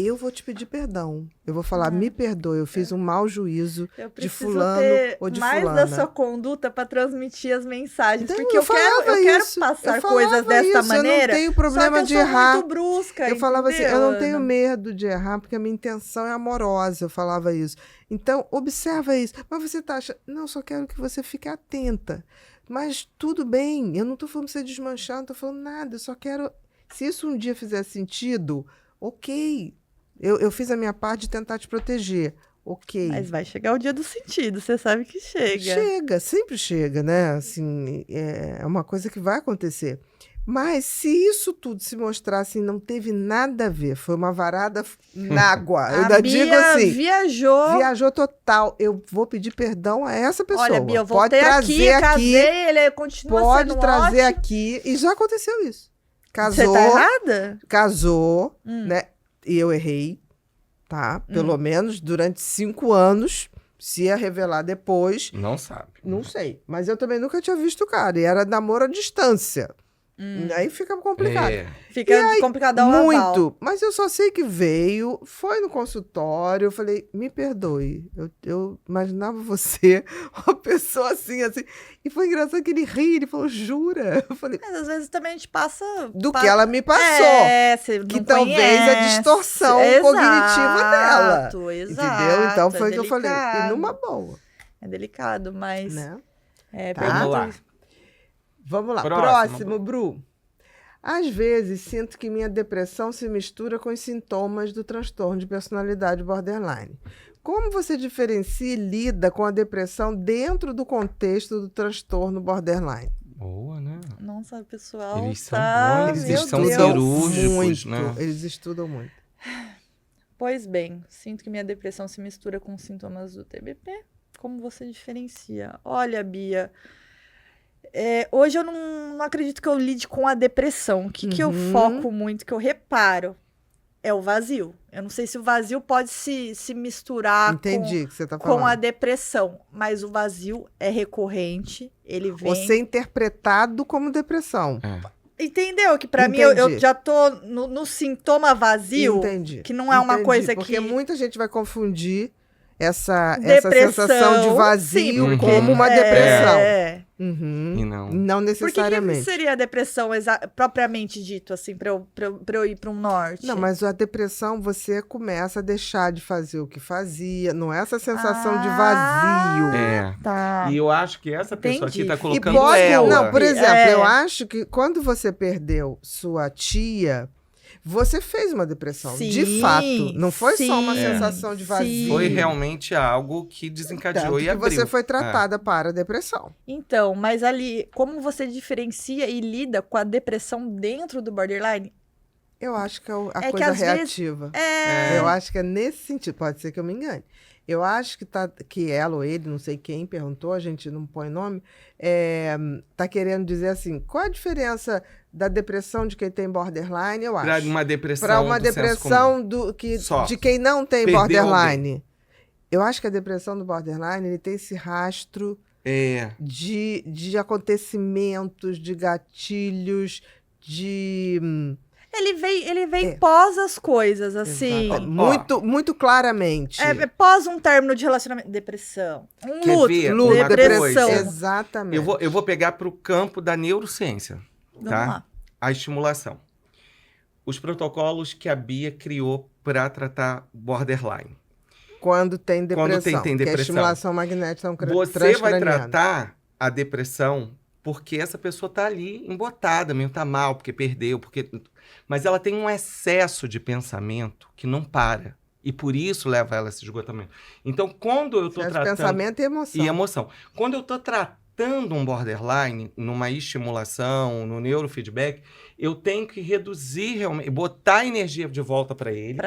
Speaker 1: eu vou te pedir perdão. Eu vou falar, me perdoe, eu fiz um mau juízo
Speaker 2: Eu
Speaker 1: de
Speaker 2: preciso
Speaker 1: fulano
Speaker 2: ter
Speaker 1: ou de
Speaker 2: mais
Speaker 1: fulana.
Speaker 2: da sua conduta para transmitir as mensagens.
Speaker 1: Então,
Speaker 2: porque
Speaker 1: eu
Speaker 2: eu quero
Speaker 1: falava isso,
Speaker 2: passar
Speaker 1: eu
Speaker 2: coisas
Speaker 1: falava
Speaker 2: desta
Speaker 1: isso,
Speaker 2: maneira.
Speaker 1: eu não tenho problema
Speaker 2: só que
Speaker 1: de
Speaker 2: eu sou
Speaker 1: errar.
Speaker 2: muito brusca,
Speaker 1: Eu falava assim, eu
Speaker 2: entendeu,
Speaker 1: não tenho
Speaker 2: Ana?
Speaker 1: medo de errar, porque a minha intenção é amorosa, eu falava isso. Então, observa isso. Mas você tá achando... Não, só quero que você fique atenta. Mas tudo bem, eu não tô falando pra você desmanchar, não tô falando nada, eu só quero... Se isso um dia fizer sentido, ok. Eu fiz a minha parte de tentar te proteger, ok.
Speaker 2: Mas vai chegar o dia do sentido, você sabe que chega.
Speaker 1: Chega, sempre chega, né? Assim, é uma coisa que vai acontecer. Mas se isso tudo se mostrar assim, não teve nada a ver, foi uma varada na água. Eu
Speaker 2: A
Speaker 1: ainda
Speaker 2: Bia
Speaker 1: digo assim,
Speaker 2: viajou.
Speaker 1: total. Eu vou pedir perdão a essa pessoa.
Speaker 2: Olha, Bia, eu
Speaker 1: Pode
Speaker 2: voltei aqui,
Speaker 1: trazer
Speaker 2: casei, ele continua
Speaker 1: pode
Speaker 2: sendo
Speaker 1: trazer
Speaker 2: ótimo.
Speaker 1: aqui. E já aconteceu isso.
Speaker 2: Você
Speaker 1: Casou,
Speaker 2: tá errada?
Speaker 1: casou, né? E eu errei, tá? Pelo menos durante 5 anos. Se ia revelar depois,
Speaker 3: Não sabe.
Speaker 1: não sei. Mas eu também nunca tinha visto o cara. E era namoro à distância. Aí fica complicado.
Speaker 3: É.
Speaker 2: Fica complicadão aval.
Speaker 1: Muito. Mas eu só sei que veio, foi no consultório, eu falei, me perdoe. Eu imaginava você, uma pessoa assim. E foi engraçado que ele ri, ele falou, jura? Eu falei,
Speaker 2: Mas às vezes também a gente passa...
Speaker 1: do que ela me passou.
Speaker 2: Você não
Speaker 1: Que talvez a
Speaker 2: conhece.
Speaker 1: distorção cognitiva dela.
Speaker 2: Exato,
Speaker 1: Entendeu? Então
Speaker 2: é
Speaker 1: foi o que eu falei. E
Speaker 2: delicado.
Speaker 1: numa boa,
Speaker 2: É delicado, mas...
Speaker 1: né? Tá.
Speaker 3: Vamos lá.
Speaker 1: Vamos lá.
Speaker 3: Próximo.
Speaker 1: Próximo, Bru. Às vezes, sinto que minha depressão se mistura com os sintomas do transtorno de personalidade borderline. Como você diferencia e lida com a depressão dentro do contexto do transtorno borderline?
Speaker 3: Boa, né?
Speaker 2: Nossa, pessoal,
Speaker 3: Eles são
Speaker 2: tá...
Speaker 3: bons,
Speaker 2: meu
Speaker 3: eles são
Speaker 2: Deus.
Speaker 3: cirúrgicos,
Speaker 1: muito.
Speaker 3: né?
Speaker 1: Eles estudam muito.
Speaker 2: Pois bem, sinto que minha depressão se mistura com os sintomas do TBP. Como você diferencia? Olha, Bia, hoje eu não acredito que eu lide com a depressão. O que eu foco muito, que eu reparo, é o vazio. Eu não sei se o vazio pode se misturar
Speaker 1: Entendi o que você está falando.
Speaker 2: com a depressão, mas o vazio é recorrente, ele vem...
Speaker 1: Ou ser interpretado como depressão.
Speaker 2: Entendeu? Que pra mim eu
Speaker 1: Entendi.
Speaker 2: já tô no sintoma vazio,
Speaker 1: Entendi.
Speaker 2: que não é uma
Speaker 1: Entendi,
Speaker 2: coisa
Speaker 1: porque
Speaker 2: que...
Speaker 1: muita gente vai confundir essa
Speaker 2: Depressão,
Speaker 1: sensação de vazio
Speaker 2: sim,
Speaker 3: porque-
Speaker 1: como uma depressão.
Speaker 2: É.
Speaker 1: Uhum.
Speaker 3: E não.
Speaker 1: Não
Speaker 2: Por que
Speaker 1: necessariamente.
Speaker 2: seria a depressão propriamente dito, assim, pra eu ir pra um norte?
Speaker 1: Não, mas a depressão, você começa a deixar de fazer o que fazia. Não é essa sensação de vazio.
Speaker 3: É.
Speaker 2: Tá.
Speaker 3: E eu acho que essa pessoa aqui
Speaker 2: Entendi.
Speaker 3: tá
Speaker 2: E
Speaker 3: colocando
Speaker 1: pode,
Speaker 3: ela.
Speaker 1: não, por exemplo,
Speaker 2: É.
Speaker 1: eu acho que quando você perdeu sua tia, você fez uma depressão.
Speaker 2: Sim,
Speaker 1: de fato. Não foi só uma
Speaker 2: sim,
Speaker 1: sensação de vazio.
Speaker 2: sim.
Speaker 3: Foi realmente algo que desencadeou
Speaker 1: Tanto
Speaker 3: e
Speaker 1: que
Speaker 3: abriu.
Speaker 1: você foi tratada para a depressão.
Speaker 2: Então, mas ali, como você diferencia e lida com a depressão dentro do borderline?
Speaker 1: Eu acho que é a
Speaker 2: É que
Speaker 1: coisa
Speaker 2: às vezes-
Speaker 1: reativa.
Speaker 2: É.
Speaker 1: Eu acho que é nesse sentido. Pode ser que eu me engane. Eu acho que ela ou ele, não sei quem perguntou, a gente não põe nome, tá querendo dizer assim, qual a diferença da depressão de quem tem borderline, eu
Speaker 3: Pra
Speaker 1: acho.
Speaker 3: uma depressão.
Speaker 1: Para uma
Speaker 3: do senso
Speaker 1: depressão
Speaker 3: Só.
Speaker 1: de quem não tem
Speaker 3: Perdeu
Speaker 1: borderline. Eu acho que a depressão do borderline ele tem esse rastro
Speaker 3: comum. É.
Speaker 1: de acontecimentos, de gatilhos, de...
Speaker 2: Ele vem
Speaker 1: É.
Speaker 2: pós as coisas, assim.
Speaker 1: Exato. Muito claramente.
Speaker 2: Pós um término de relacionamento. Depressão. Um
Speaker 3: Quer
Speaker 2: luto.
Speaker 3: ver
Speaker 1: Luto,
Speaker 3: uma
Speaker 2: depressão.
Speaker 3: coisa?
Speaker 1: Exatamente.
Speaker 3: Eu vou pegar para o campo da neurociência,
Speaker 2: Vamos
Speaker 3: tá?
Speaker 2: lá.
Speaker 3: A estimulação. Os protocolos que a Bia criou para tratar borderline.
Speaker 1: Quando tem depressão.
Speaker 3: Quando tem
Speaker 1: Que é a
Speaker 3: depressão.
Speaker 1: estimulação magnética
Speaker 3: Você vai
Speaker 1: transcraniana.
Speaker 3: tratar a depressão porque essa pessoa tá ali embotada, mesmo tá mal, porque perdeu, porque... Mas ela tem um excesso de pensamento que não para. E por isso leva ela a esse esgotamento. Então, quando eu tô
Speaker 1: Excesso de
Speaker 3: tratando...
Speaker 1: pensamento e emoção.
Speaker 3: E emoção. Quando eu tô tratando um borderline, numa estimulação, no neurofeedback, eu tenho que reduzir realmente, botar energia de volta para ele,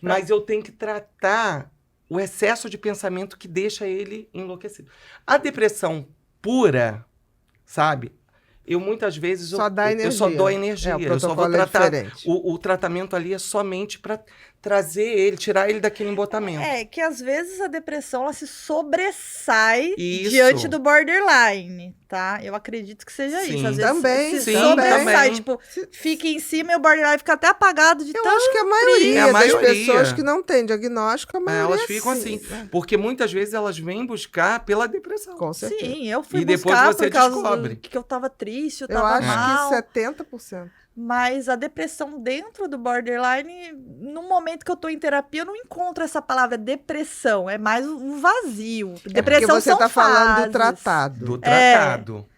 Speaker 3: mas eu tenho que tratar o excesso de pensamento que deixa ele enlouquecido. A depressão pura, sabe? Eu muitas vezes
Speaker 1: Só dá
Speaker 3: eu só
Speaker 1: energia.
Speaker 3: dou energia.
Speaker 1: O
Speaker 3: Eu só vou
Speaker 1: protocolo é
Speaker 3: tratar.
Speaker 1: diferente.
Speaker 3: O tratamento ali é somente para trazer ele, tirar ele daquele embotamento.
Speaker 2: É, que às vezes a depressão ela se sobressai
Speaker 3: Isso.
Speaker 2: diante do borderline, tá? Eu acredito que seja
Speaker 3: Sim.
Speaker 2: isso. Às vezes
Speaker 1: Também,
Speaker 2: se
Speaker 3: sim,
Speaker 2: sobressai,
Speaker 3: também.
Speaker 2: tipo, fica em cima e o borderline fica até apagado de
Speaker 1: Eu
Speaker 2: tanto.
Speaker 1: acho que a maioria,
Speaker 3: É a
Speaker 1: das
Speaker 3: maioria.
Speaker 1: pessoas que não tem diagnóstico, a maioria
Speaker 3: Elas ficam
Speaker 1: sim.
Speaker 3: assim. Porque muitas vezes elas vêm buscar pela depressão.
Speaker 1: Com certeza.
Speaker 2: Sim, eu fui
Speaker 3: E depois
Speaker 2: buscar
Speaker 3: você
Speaker 2: por causa
Speaker 3: descobre.
Speaker 2: que eu tava triste, eu
Speaker 1: Eu
Speaker 2: tava
Speaker 1: acho
Speaker 2: mal.
Speaker 1: que 70%.
Speaker 2: Mas a depressão dentro do borderline, no momento que eu tô em terapia, eu não encontro essa palavra depressão. É mais um vazio.
Speaker 1: Porque
Speaker 2: Depressão
Speaker 1: você
Speaker 2: são
Speaker 1: tá falando
Speaker 2: fases.
Speaker 1: do tratado,
Speaker 3: Do tratado.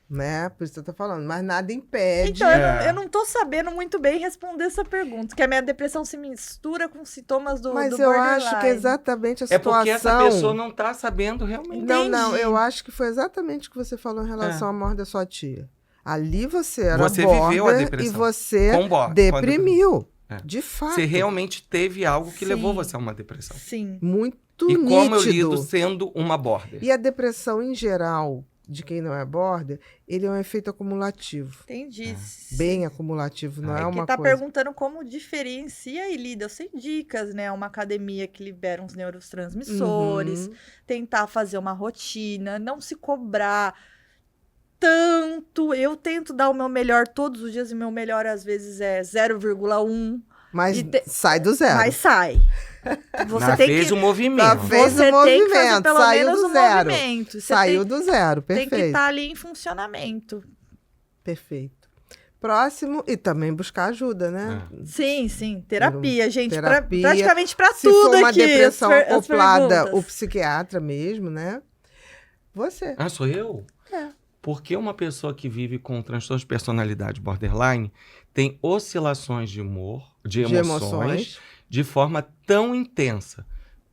Speaker 1: né? Por isso que você tá falando. Mas nada impede.
Speaker 2: Então,
Speaker 3: É.
Speaker 2: eu não tô sabendo muito bem responder essa pergunta. Porque a minha depressão se mistura com sintomas do
Speaker 1: Mas
Speaker 2: do
Speaker 1: eu
Speaker 2: borderline.
Speaker 1: acho que é exatamente a
Speaker 3: É
Speaker 1: situação...
Speaker 3: porque essa pessoa não tá sabendo realmente.
Speaker 1: Não,
Speaker 2: Entendi.
Speaker 1: eu acho que foi exatamente o que você falou em relação à morte da sua tia. Ali você era
Speaker 3: Você viveu a
Speaker 1: border
Speaker 3: depressão.
Speaker 1: e você
Speaker 3: Com border,
Speaker 1: deprimiu.
Speaker 3: É.
Speaker 1: De fato.
Speaker 3: Você realmente teve algo que
Speaker 2: Sim.
Speaker 3: levou você a uma depressão.
Speaker 2: Sim.
Speaker 1: Muito
Speaker 3: E como eu
Speaker 1: nítido.
Speaker 3: lido sendo uma border?
Speaker 1: E a depressão, em geral, de quem não é border, ele é um efeito acumulativo.
Speaker 2: Entendi.
Speaker 1: Bem acumulativo, não é,
Speaker 3: É
Speaker 1: uma
Speaker 2: Que tá
Speaker 1: coisa...
Speaker 2: perguntando como diferencia e lida. Eu sei dicas, né? Uma academia que libera uns neurotransmissores,
Speaker 1: Uhum.
Speaker 2: tentar fazer uma rotina, não se cobrar tanto. Eu tento dar o meu melhor todos os dias e meu melhor às vezes é 0,1,
Speaker 1: Mas
Speaker 2: E te-
Speaker 1: sai do zero.
Speaker 2: mas sai. Você tem
Speaker 3: fez
Speaker 2: que
Speaker 3: o movimento.
Speaker 1: Fez
Speaker 2: você
Speaker 1: o
Speaker 2: tem que fazer
Speaker 1: movimento,
Speaker 2: pelo
Speaker 1: saiu
Speaker 2: menos
Speaker 1: do
Speaker 2: um
Speaker 1: zero.
Speaker 2: movimento. Você
Speaker 1: Saiu do zero,
Speaker 2: tem que
Speaker 1: perfeito.
Speaker 2: estar ali em funcionamento.
Speaker 1: Perfeito. Próximo, e também buscar ajuda, né?
Speaker 2: Sim, sim. Terapia, gente.
Speaker 1: Terapia.
Speaker 2: Praticamente pra
Speaker 1: Se
Speaker 2: tudo
Speaker 1: for uma
Speaker 2: aqui.
Speaker 1: depressão
Speaker 2: as
Speaker 1: acoplada,
Speaker 2: perguntas.
Speaker 1: o psiquiatra mesmo, né? Você.
Speaker 3: Ah, sou eu?
Speaker 1: É.
Speaker 3: Porque uma pessoa que vive com transtorno de personalidade borderline tem oscilações de humor, de emoções, de forma tão intensa.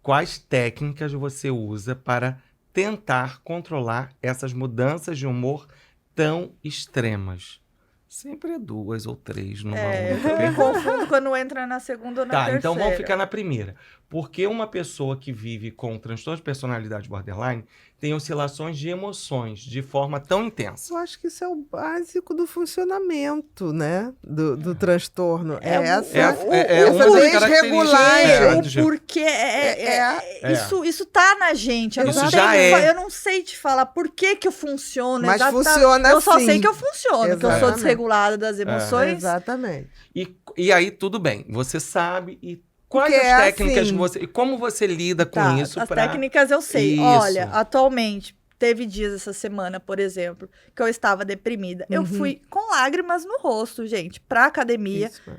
Speaker 3: Quais técnicas você usa para tentar controlar essas mudanças de humor tão extremas? Sempre é 2 ou 3 numa única
Speaker 2: Eu me
Speaker 3: pergunta.
Speaker 2: confundo quando entra na segunda ou na
Speaker 3: Tá,
Speaker 2: terceira.
Speaker 3: então vamos ficar na primeira. Porque uma pessoa que vive com transtorno de personalidade borderline tem oscilações de emoções de forma tão intensa.
Speaker 1: Eu acho que isso é o básico do funcionamento, né? Do transtorno. É essa
Speaker 3: uma
Speaker 1: essa
Speaker 3: das
Speaker 1: desregulagem.
Speaker 3: características.
Speaker 2: O porquê isso tá na gente. Eu
Speaker 3: Isso
Speaker 2: não
Speaker 3: já
Speaker 2: tenho-
Speaker 3: é.
Speaker 2: Eu não sei te falar por que que eu funciono.
Speaker 1: Mas
Speaker 2: exatamente.
Speaker 1: funciona
Speaker 2: Eu só
Speaker 1: assim.
Speaker 2: sei que eu funciono, que eu sou
Speaker 1: Exatamente.
Speaker 2: desregulada das emoções.
Speaker 1: Exatamente.
Speaker 3: E aí tudo bem, você sabe e quais
Speaker 1: Porque
Speaker 3: as
Speaker 1: é
Speaker 3: técnicas
Speaker 1: assim.
Speaker 3: que você e como você lida com
Speaker 2: Tá,
Speaker 3: isso
Speaker 2: as
Speaker 3: pra...
Speaker 2: técnicas eu sei.
Speaker 3: Isso.
Speaker 2: Olha, atualmente, teve dias essa semana, por exemplo, que eu estava deprimida. Eu fui com lágrimas no rosto, gente, pra academia.
Speaker 1: Isso, né?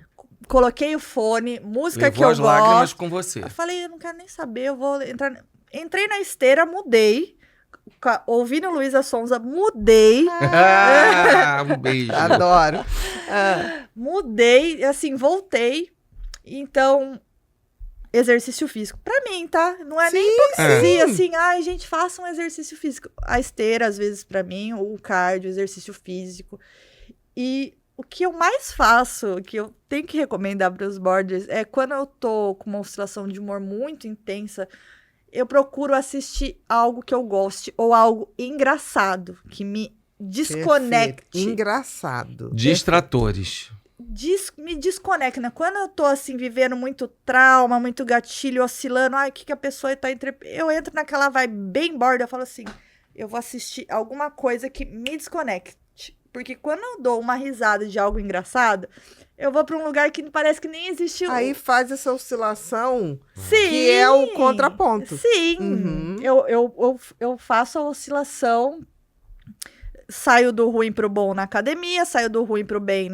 Speaker 2: Coloquei o fone, música
Speaker 3: Levou
Speaker 2: que eu
Speaker 3: as lágrimas
Speaker 2: gosto.
Speaker 3: com você.
Speaker 2: Eu falei, eu não quero nem saber, eu vou entrar. Entrei na esteira, mudei. Ouvindo Luísa Sonza, mudei.
Speaker 3: Um beijo.
Speaker 1: Adoro.
Speaker 2: Mudei, assim, voltei. Então, exercício físico. Pra mim, tá? Não é nem hipocrisia, assim, ai, gente, faça um exercício físico. A esteira, às vezes, pra mim, ou o cardio, exercício físico. E o que eu mais faço, que eu tenho que recomendar para os borders, é quando eu tô com uma oscilação de humor muito intensa, eu procuro assistir algo que eu goste ou algo engraçado, que me desconecte.
Speaker 1: Perfeito. Engraçado.
Speaker 3: Distratores.
Speaker 2: Me desconecta, né? Quando eu tô, assim, vivendo muito trauma, muito gatilho, oscilando, ai, o que a pessoa tá entre... Eu entro naquela vibe bem border, eu falo assim, eu vou assistir alguma coisa que me desconecte. Porque quando eu dou uma risada de algo engraçado, eu vou pra um lugar que parece que nem existiu.
Speaker 1: Aí faz essa oscilação,
Speaker 2: Sim!
Speaker 1: que é o contraponto.
Speaker 2: Sim!
Speaker 1: Uhum.
Speaker 2: Eu faço a oscilação, saio do ruim pro bom na academia, saio do ruim pro bem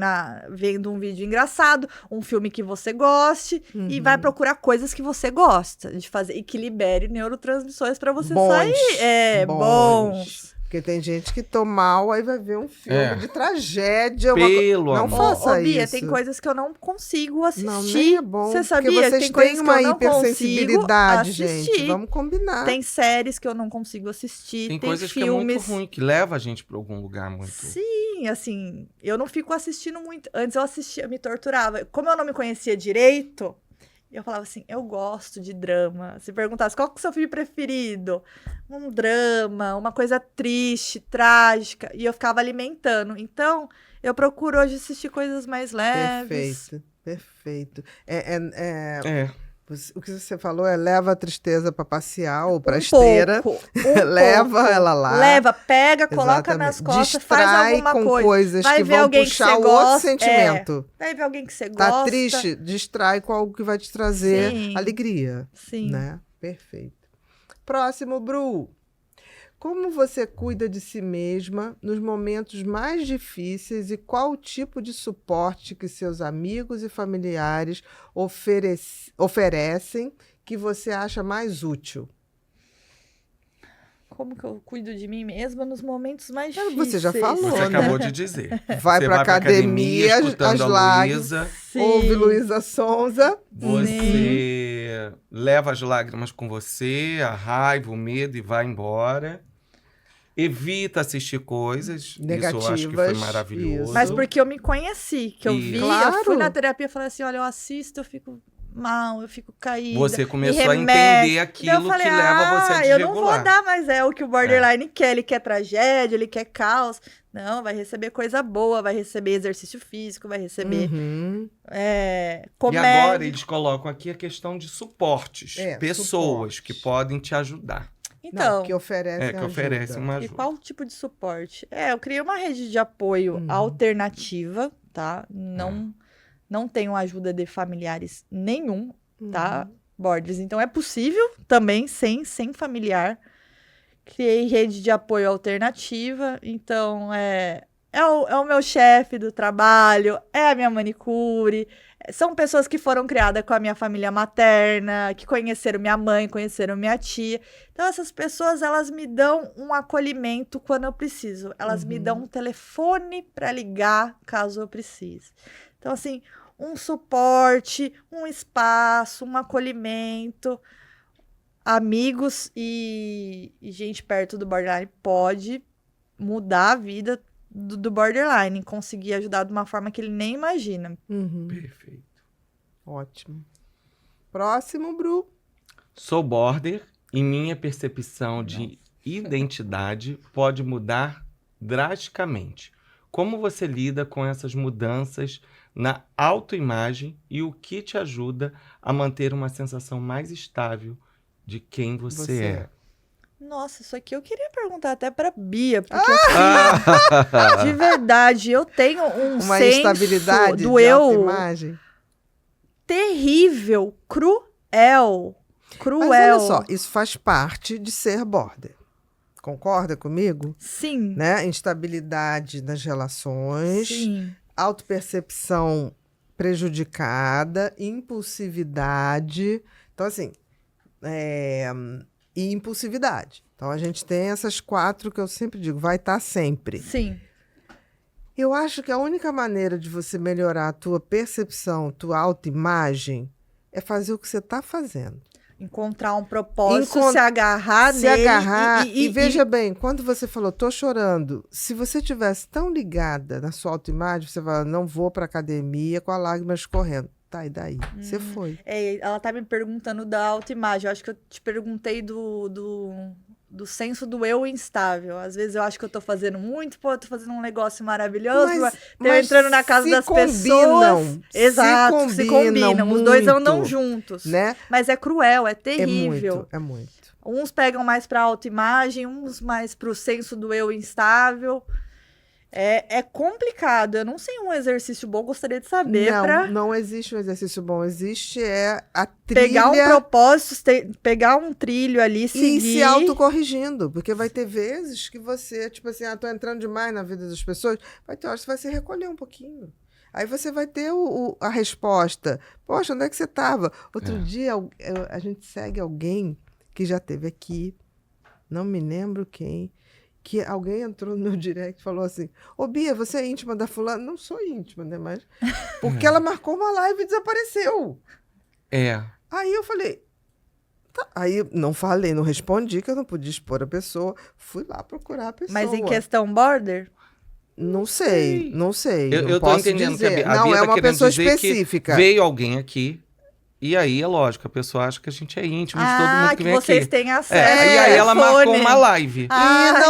Speaker 2: vendo um vídeo engraçado, um filme que você goste, e vai procurar coisas que você gosta de fazer e que libere neurotransmissões pra você
Speaker 1: Bons.
Speaker 2: sair. Bons.
Speaker 1: Porque tem gente que tô mal, aí vai ver um filme
Speaker 3: É.
Speaker 1: de tragédia.
Speaker 3: Pelo
Speaker 1: Não
Speaker 3: amor.
Speaker 1: faça
Speaker 2: Bia,
Speaker 1: isso.
Speaker 2: tem coisas que eu não consigo assistir.
Speaker 1: Não, nem é bom.
Speaker 2: Você
Speaker 1: porque
Speaker 2: sabia que
Speaker 1: vocês
Speaker 2: tem coisas
Speaker 1: têm
Speaker 2: que eu
Speaker 1: uma
Speaker 2: não
Speaker 1: hipersensibilidade,
Speaker 2: consigo
Speaker 1: gente.
Speaker 2: assistir.
Speaker 1: Vamos combinar.
Speaker 2: Tem séries que eu não consigo assistir.
Speaker 3: Tem
Speaker 2: Tem
Speaker 3: coisas que é muito
Speaker 2: filmes.
Speaker 3: ruim, que leva a gente pra algum lugar muito...
Speaker 2: Sim, assim, eu não fico assistindo muito. Antes eu assistia, eu me torturava. Como eu não me conhecia direito, eu falava assim, eu gosto de drama. Se perguntasse qual que é o seu filme preferido? Um drama, uma coisa triste, trágica. E eu ficava alimentando. Então, eu procuro hoje assistir coisas mais leves.
Speaker 1: Perfeito, perfeito. O que você falou é leva a tristeza para passear ou para
Speaker 2: Um
Speaker 1: esteira.
Speaker 2: pouco,
Speaker 1: Leva
Speaker 2: pouco.
Speaker 1: ela lá.
Speaker 2: Leva, pega, coloca
Speaker 1: Exatamente.
Speaker 2: nas costas,
Speaker 1: Distrai
Speaker 2: faz alguma
Speaker 1: com
Speaker 2: coisa.
Speaker 1: coisas
Speaker 2: Vai
Speaker 1: que
Speaker 2: ver
Speaker 1: vão
Speaker 2: alguém que
Speaker 1: puxar
Speaker 2: você
Speaker 1: o outro
Speaker 2: gosta,
Speaker 1: sentimento.
Speaker 2: Vai ver alguém que você
Speaker 1: Tá
Speaker 2: gosta.
Speaker 1: triste? Distrai com algo que vai te trazer
Speaker 2: Sim.
Speaker 1: alegria.
Speaker 2: Sim.
Speaker 1: Né? Perfeito. Próximo, Bru. Como você cuida de si mesma nos momentos mais difíceis e qual o tipo de suporte que seus amigos e familiares oferecem que você acha mais útil?
Speaker 2: Como que eu cuido de mim mesma nos momentos mais difíceis?
Speaker 1: Você já falou,
Speaker 3: Você
Speaker 1: né?
Speaker 3: acabou de dizer.
Speaker 1: Vai
Speaker 3: Você
Speaker 1: pra academia,
Speaker 3: escutando
Speaker 1: as
Speaker 3: a
Speaker 1: lágrimas.
Speaker 3: Luísa.
Speaker 2: Sim.
Speaker 1: Ouve Luísa Sonza.
Speaker 3: Você leva as lágrimas com você, a raiva, o medo e vai embora. Evita assistir coisas. Isso eu acho que foi
Speaker 1: Negativas,
Speaker 3: maravilhoso.
Speaker 1: isso.
Speaker 2: Mas porque eu me conheci, que eu
Speaker 3: E-
Speaker 2: vi,
Speaker 1: Claro.
Speaker 2: eu fui na terapia e falei assim, olha, eu assisto, eu fico mal, eu fico caída.
Speaker 3: Você começou
Speaker 2: me
Speaker 3: a
Speaker 2: remete.
Speaker 3: entender
Speaker 2: Daí
Speaker 3: aquilo
Speaker 2: eu falei,
Speaker 3: que leva você a
Speaker 2: eu não vou
Speaker 3: desregular.
Speaker 2: dar, mas é o que o borderline quer. Ele quer tragédia, ele quer caos. Não, vai receber coisa boa, vai receber exercício físico, vai receber
Speaker 1: Uhum.
Speaker 3: E
Speaker 2: comédia.
Speaker 3: agora eles colocam aqui a questão de suportes. Pessoas
Speaker 1: suporte.
Speaker 3: que podem te ajudar.
Speaker 2: Então,
Speaker 1: Não, que oferecem
Speaker 3: Que
Speaker 1: ajuda.
Speaker 3: oferecem uma
Speaker 2: e
Speaker 3: ajuda.
Speaker 2: qual tipo de suporte? Eu criei uma rede de apoio alternativa, tá? Não tenho ajuda de familiares nenhum, tá? Borders. Então, é possível também sem familiar. Criei rede de apoio alternativa. Então, é o meu chefe do trabalho, é a minha manicure. São pessoas que foram criadas com a minha família materna, que conheceram minha mãe, conheceram minha tia. Então, essas pessoas, elas me dão um acolhimento quando eu preciso. Elas me dão um telefone para ligar caso eu precise. Então, assim, um suporte, um espaço, um acolhimento. Amigos e gente perto do borderline pode mudar a vida do borderline, conseguir ajudar de uma forma que ele nem imagina.
Speaker 1: Uhum.
Speaker 3: Perfeito.
Speaker 1: Ótimo. Próximo, Bru.
Speaker 3: Sou border e minha percepção de identidade pode mudar drasticamente. Como você lida com essas mudanças na autoimagem e o que te ajuda a manter uma sensação mais estável de quem você é?
Speaker 2: Nossa, isso aqui eu queria perguntar até pra Bia, porque assim, de verdade, eu tenho
Speaker 1: Uma
Speaker 2: senso
Speaker 1: instabilidade
Speaker 2: do
Speaker 1: de
Speaker 2: eu
Speaker 1: autoimagem.
Speaker 2: terrível, cruel.
Speaker 1: Mas olha só, isso faz parte de ser border. Concorda comigo?
Speaker 2: Sim.
Speaker 1: Né? Instabilidade nas relações,
Speaker 2: Sim.
Speaker 1: autopercepção prejudicada, impulsividade. Então, assim, e impulsividade. Então, a gente tem essas 4 que eu sempre digo, vai estar sempre.
Speaker 2: Sim.
Speaker 1: Eu acho que a única maneira de você melhorar a tua percepção, tua autoimagem, é fazer o que você está fazendo.
Speaker 2: Encontrar um propósito, se agarrar
Speaker 1: Se
Speaker 2: nele.
Speaker 1: agarrar. E veja bem, quando você falou, tô chorando, se você tivesse tão ligada na sua autoimagem, você fala, não vou pra academia com a lágrima escorrendo. Tá, e daí? Você foi.
Speaker 2: Ela tá me perguntando da autoimagem. Eu acho que eu te perguntei do senso do eu instável. Às vezes eu acho que eu tô fazendo muito, eu tô fazendo um negócio maravilhoso, tô entrando na casa das pessoas. Exato, se combinam. Os dois andam juntos.
Speaker 1: Né?
Speaker 2: Mas é cruel, é terrível.
Speaker 1: É muito.
Speaker 2: Uns pegam mais pra autoimagem, uns mais pro senso do eu instável. É complicado. Eu não sei um exercício bom, gostaria de saber.
Speaker 1: Não existe um exercício bom. Existe a trilha.
Speaker 2: Pegar um propósito, pegar um trilho ali, seguir.
Speaker 1: E se autocorrigindo. Porque vai ter vezes que você, tipo assim, tô entrando demais na vida das pessoas. Vai ter horas que você vai se recolher um pouquinho. Aí você vai ter a resposta. Poxa, onde é que você estava? Outro dia, a gente segue alguém que já esteve aqui. Não me lembro quem. Que alguém entrou no meu direct e falou assim, ô Bia, você é íntima da fulana? Não sou íntima, né? Mas porque ela marcou uma live e desapareceu. Aí eu falei, tá. Aí não falei, não respondi, que eu não podia expor a pessoa. Fui lá procurar a pessoa.
Speaker 2: Mas em questão border?
Speaker 1: Não sei.
Speaker 3: Eu tô entendendo
Speaker 1: dizer.
Speaker 3: que a Bia
Speaker 1: não, é
Speaker 3: tá
Speaker 1: uma
Speaker 3: querendo
Speaker 1: pessoa
Speaker 3: dizer
Speaker 1: específica.
Speaker 3: que veio alguém aqui. E aí, é lógico, a pessoa acha que a gente é íntimo de todo mundo que vem aqui.
Speaker 2: vocês têm acesso.
Speaker 3: E aí ela marcou uma live.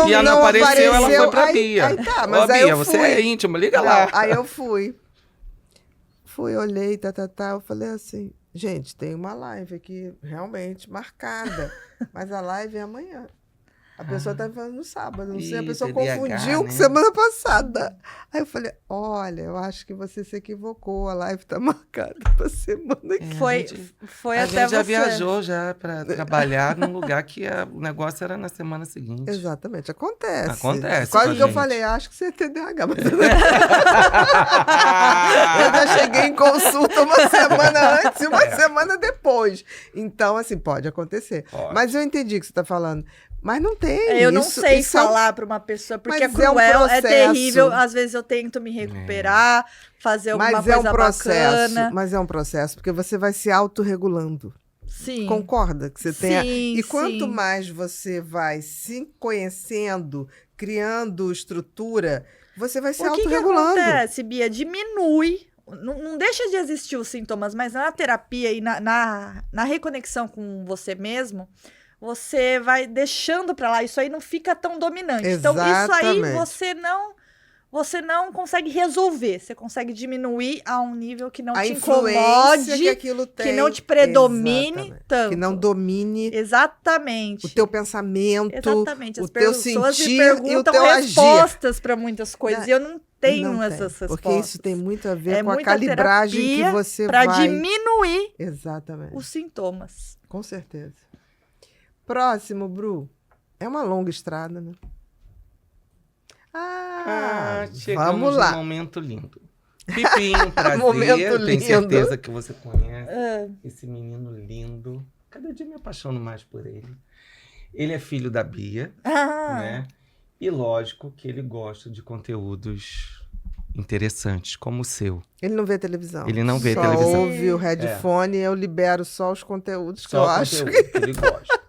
Speaker 1: E
Speaker 3: ela não apareceu, ela foi pra
Speaker 1: aí,
Speaker 3: Bia.
Speaker 1: Aí tá, mas
Speaker 3: Ô,
Speaker 1: aí
Speaker 3: Bia,
Speaker 1: eu
Speaker 3: você
Speaker 1: fui.
Speaker 3: é íntima, liga lá.
Speaker 1: Aí eu fui. Olhei, eu falei assim, Gente, tem uma live aqui realmente marcada, mas a live é amanhã. A pessoa tá falando no sábado, não sei, a
Speaker 3: Ih,
Speaker 1: pessoa
Speaker 3: TDAH,
Speaker 1: confundiu com
Speaker 3: né?
Speaker 1: semana passada. Aí eu falei, olha, eu acho que você se equivocou, a live tá marcada pra semana que
Speaker 2: Foi
Speaker 3: A
Speaker 2: até
Speaker 3: gente já
Speaker 2: você.
Speaker 3: viajou já para trabalhar num lugar que o negócio era na semana seguinte.
Speaker 1: Exatamente, acontece.
Speaker 3: Acontece
Speaker 1: Quase
Speaker 3: com
Speaker 1: que
Speaker 3: a
Speaker 1: eu
Speaker 3: gente.
Speaker 1: falei, acho que você é TDAH. Mas eu já cheguei em consulta uma semana antes e uma semana depois. Então, assim, pode acontecer.
Speaker 3: Pode.
Speaker 1: Mas eu entendi o que você está falando. Mas não tem.
Speaker 2: Eu não
Speaker 1: isso,
Speaker 2: sei
Speaker 1: isso é um-
Speaker 2: falar pra uma pessoa, porque é
Speaker 1: Mas é um
Speaker 2: cruel, é
Speaker 1: processo.
Speaker 2: terrível. Às vezes eu tento me recuperar, fazer alguma
Speaker 1: Mas é
Speaker 2: coisa
Speaker 1: um processo.
Speaker 2: bacana.
Speaker 1: Mas é um processo, porque você vai se autorregulando.
Speaker 2: Sim.
Speaker 1: Concorda que você tenha.
Speaker 2: Sim,
Speaker 1: E quanto
Speaker 2: sim.
Speaker 1: mais você vai se conhecendo, criando estrutura, você vai se
Speaker 2: O que
Speaker 1: autorregulando.
Speaker 2: acontece, Bia? Diminui. Não deixa de existir os sintomas, mas na terapia e na reconexão com você mesmo, você vai deixando pra lá. Isso aí não fica tão dominante. Então, isso aí
Speaker 1: Exatamente.
Speaker 2: você não consegue resolver. Você consegue diminuir a um nível que não
Speaker 1: A
Speaker 2: te
Speaker 1: influência
Speaker 2: incomode,
Speaker 1: que aquilo tem.
Speaker 2: que não te predomine
Speaker 1: Exatamente.
Speaker 2: tanto.
Speaker 1: Que não domine
Speaker 2: Exatamente.
Speaker 1: o teu pensamento,
Speaker 2: Exatamente. As
Speaker 1: o teu
Speaker 2: pessoas
Speaker 1: sentir
Speaker 2: me
Speaker 1: e
Speaker 2: perguntam
Speaker 1: o teu agir.
Speaker 2: respostas para muitas coisas.
Speaker 1: Não,
Speaker 2: E eu não tenho
Speaker 1: Não tem,
Speaker 2: essas respostas.
Speaker 1: porque isso tem muito a ver
Speaker 2: É
Speaker 1: com a
Speaker 2: muita
Speaker 1: calibragem que
Speaker 2: terapia
Speaker 1: você
Speaker 2: para
Speaker 1: vai...
Speaker 2: diminuir
Speaker 1: Exatamente,
Speaker 2: os sintomas.
Speaker 1: com certeza. Próximo, Bru. É uma longa estrada, né?
Speaker 3: Chegamos
Speaker 1: vamos lá.
Speaker 3: num momento lindo. Pipinho, prazer.
Speaker 1: Momento
Speaker 3: Tenho
Speaker 1: lindo.
Speaker 3: certeza que você conhece
Speaker 2: Ah,
Speaker 3: esse menino lindo. Cada dia me apaixono mais por ele. Ele é filho da Bia, né? E lógico que ele gosta de conteúdos interessantes, como o seu.
Speaker 1: Ele não vê televisão.
Speaker 3: Ele não vê
Speaker 1: Só
Speaker 3: televisão.
Speaker 1: ouve o headphone e eu libero só os conteúdos que eu
Speaker 3: Só o
Speaker 1: acho.
Speaker 3: conteúdo que ele gosta.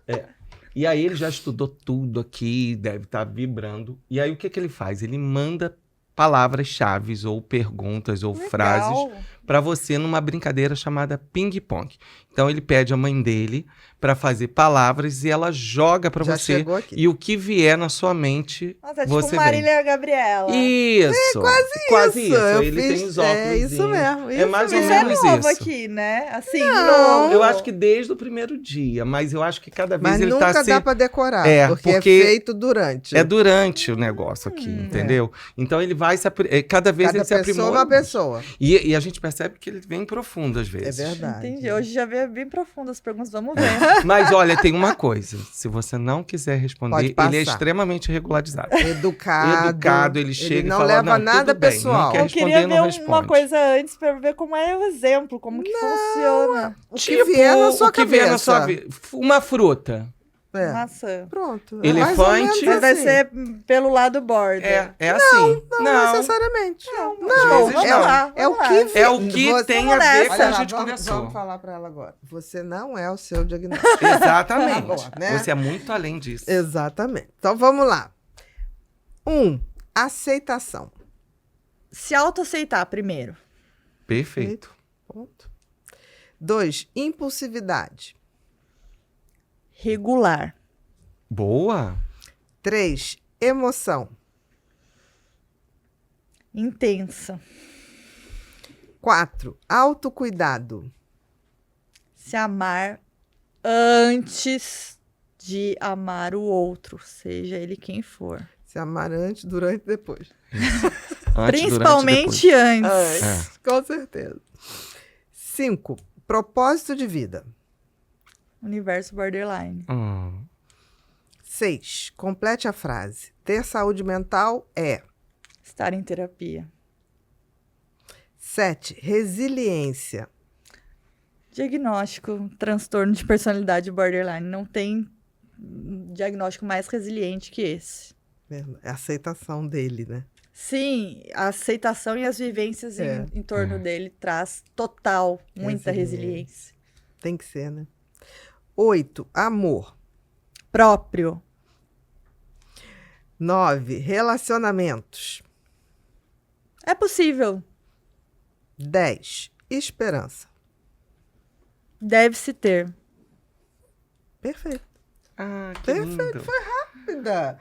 Speaker 3: E aí ele já estudou tudo aqui, deve estar vibrando. E aí o que ele faz? Ele manda palavras-chave ou perguntas ou frases
Speaker 2: legal.
Speaker 3: para você numa brincadeira chamada ping-pong. Então ele pede a mãe dele para fazer palavras e ela joga para
Speaker 1: Já
Speaker 3: você.
Speaker 1: chegou aqui.
Speaker 3: E o que vier na sua mente,
Speaker 2: Nossa, é
Speaker 3: você
Speaker 2: tipo Marília Gabriela.
Speaker 3: Isso! Quase isso.
Speaker 1: Eu
Speaker 3: Ele
Speaker 1: fiz-
Speaker 3: tem os óculos.
Speaker 1: É isso mesmo.
Speaker 3: É mais ou
Speaker 2: Isso
Speaker 3: menos
Speaker 2: é novo
Speaker 3: isso.
Speaker 2: aqui, né? Assim,
Speaker 1: Não,
Speaker 2: novo.
Speaker 3: Eu acho que desde o primeiro dia, mas eu acho que cada vez
Speaker 1: Mas
Speaker 3: ele
Speaker 1: nunca
Speaker 3: tá
Speaker 1: dá para decorar,
Speaker 3: É,
Speaker 1: porque
Speaker 3: porque
Speaker 1: é feito durante.
Speaker 3: É durante o negócio aqui, entendeu? Então ele vai se cada vez
Speaker 1: Cada
Speaker 3: ele se
Speaker 1: pessoa é
Speaker 3: aprimora.
Speaker 1: uma pessoa.
Speaker 3: E a gente percebe que ele vem profundo às
Speaker 1: É
Speaker 3: vezes.
Speaker 1: verdade.
Speaker 2: Entendi. Hoje já veio bem profundo as perguntas, vamos ver.
Speaker 3: Mas olha, tem uma coisa. Se você não quiser responder,
Speaker 1: Pode
Speaker 3: ele é
Speaker 1: passar.
Speaker 3: extremamente regularizado.
Speaker 1: Educado.
Speaker 3: Ele chega e
Speaker 1: não
Speaker 3: fala,
Speaker 1: leva
Speaker 3: não,
Speaker 1: nada
Speaker 3: tudo bem,
Speaker 1: pessoal.
Speaker 3: não quer
Speaker 2: Eu
Speaker 3: responder,
Speaker 2: queria
Speaker 3: não
Speaker 2: ver uma
Speaker 3: responde.
Speaker 2: coisa antes pra ver como é o exemplo, como que funciona.
Speaker 1: O que vier na sua
Speaker 3: o que vier na
Speaker 1: cabeça.
Speaker 3: sua uma fruta.
Speaker 1: É.
Speaker 2: Maçã.
Speaker 1: Pronto.
Speaker 3: Elefante.
Speaker 1: Mais ou menos
Speaker 2: Mas vai
Speaker 1: assim.
Speaker 2: ser pelo lado border.
Speaker 3: É assim.
Speaker 1: Não necessariamente.
Speaker 3: Às
Speaker 2: Não,
Speaker 3: vezes
Speaker 2: vamos
Speaker 3: não.
Speaker 2: lá.
Speaker 1: É o
Speaker 2: vamos
Speaker 1: que
Speaker 2: lá.
Speaker 1: vem.
Speaker 3: É o que
Speaker 1: Você-
Speaker 3: tem a ver
Speaker 2: nessa.
Speaker 3: com
Speaker 1: Olha
Speaker 3: a
Speaker 1: lá,
Speaker 3: gente
Speaker 1: vamos
Speaker 3: conversou.
Speaker 1: falar para ela agora. Você não é o seu diagnóstico.
Speaker 3: Exatamente.
Speaker 1: Agora, né?
Speaker 3: Você é muito além disso.
Speaker 1: Exatamente. Então vamos lá. 1. Aceitação.
Speaker 2: Se autoaceitar primeiro.
Speaker 3: Perfeito.
Speaker 1: Ponto. 2. Impulsividade.
Speaker 2: Regular.
Speaker 3: Boa.
Speaker 1: 3. Emoção.
Speaker 2: Intensa.
Speaker 1: 4. Autocuidado.
Speaker 2: Se amar antes de amar o outro, seja ele quem for.
Speaker 1: Se amar antes, durante e depois.
Speaker 3: Antes,
Speaker 2: Principalmente antes.
Speaker 1: Antes, com certeza. 5. Propósito de vida.
Speaker 2: Universo borderline.
Speaker 3: durante e depois.
Speaker 1: 6. Complete a frase. Ter saúde mental é.
Speaker 2: Estar em terapia.
Speaker 1: 7. Resiliência.
Speaker 2: Diagnóstico, transtorno de personalidade borderline. Não tem diagnóstico mais resiliente que esse.
Speaker 1: É a aceitação dele, né?
Speaker 2: Sim, a aceitação e as vivências em torno dele traz total, muita resiliência.
Speaker 1: Tem que ser, né? 8. Amor.
Speaker 2: Próprio.
Speaker 1: 9. Relacionamentos.
Speaker 2: É possível.
Speaker 1: 10. Esperança.
Speaker 2: Deve-se ter.
Speaker 1: Perfeito.
Speaker 3: Ah, que
Speaker 1: Perfeito,
Speaker 3: lindo.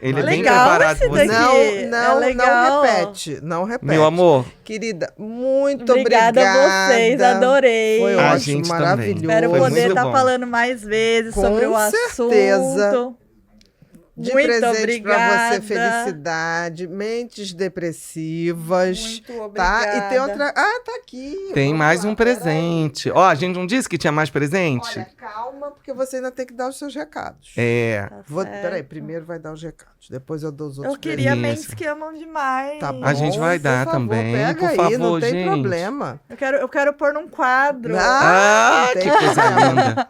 Speaker 3: Ele é bem
Speaker 2: Legal
Speaker 3: preparado.
Speaker 2: esse
Speaker 3: Você...
Speaker 2: daqui.
Speaker 1: Não
Speaker 2: legal.
Speaker 1: repete, não repete.
Speaker 3: Meu amor,
Speaker 1: Querida, muito
Speaker 2: Obrigada a vocês, adorei.
Speaker 1: Foi
Speaker 3: A
Speaker 1: ótimo,
Speaker 3: gente também.
Speaker 1: maravilhoso.
Speaker 2: Espero
Speaker 3: Foi
Speaker 2: poder
Speaker 3: muito
Speaker 2: estar
Speaker 3: bom.
Speaker 2: falando mais vezes
Speaker 1: Com
Speaker 2: sobre o
Speaker 1: certeza.
Speaker 2: assunto.
Speaker 1: De
Speaker 2: Muito
Speaker 1: presente pra
Speaker 2: obrigada.
Speaker 1: você, felicidade, mentes depressivas.
Speaker 2: Muito obrigada.
Speaker 1: Tá? E tem outra. Ah, tá aqui.
Speaker 3: tem
Speaker 1: Vamos
Speaker 3: mais
Speaker 1: lá,
Speaker 3: um
Speaker 1: peraí.
Speaker 3: presente. Ó, a gente não disse que tinha mais presente?
Speaker 1: Olha, calma, porque você ainda tem que dar os seus recados.
Speaker 3: É.
Speaker 2: Tá
Speaker 1: Peraí,
Speaker 2: certo.
Speaker 1: primeiro vai dar os recados, depois eu dou os outros
Speaker 2: Eu queria
Speaker 3: Isso.
Speaker 2: mentes que amam demais.
Speaker 1: Tá bom,
Speaker 3: A gente vai
Speaker 1: por
Speaker 3: dar
Speaker 1: favor,
Speaker 3: também,
Speaker 1: pega
Speaker 3: por
Speaker 1: aí,
Speaker 3: favor,
Speaker 1: não tem
Speaker 3: gente.
Speaker 1: problema.
Speaker 2: Eu quero pôr num quadro.
Speaker 3: Ah,
Speaker 1: não tem
Speaker 3: que coisa
Speaker 1: problema.
Speaker 3: linda.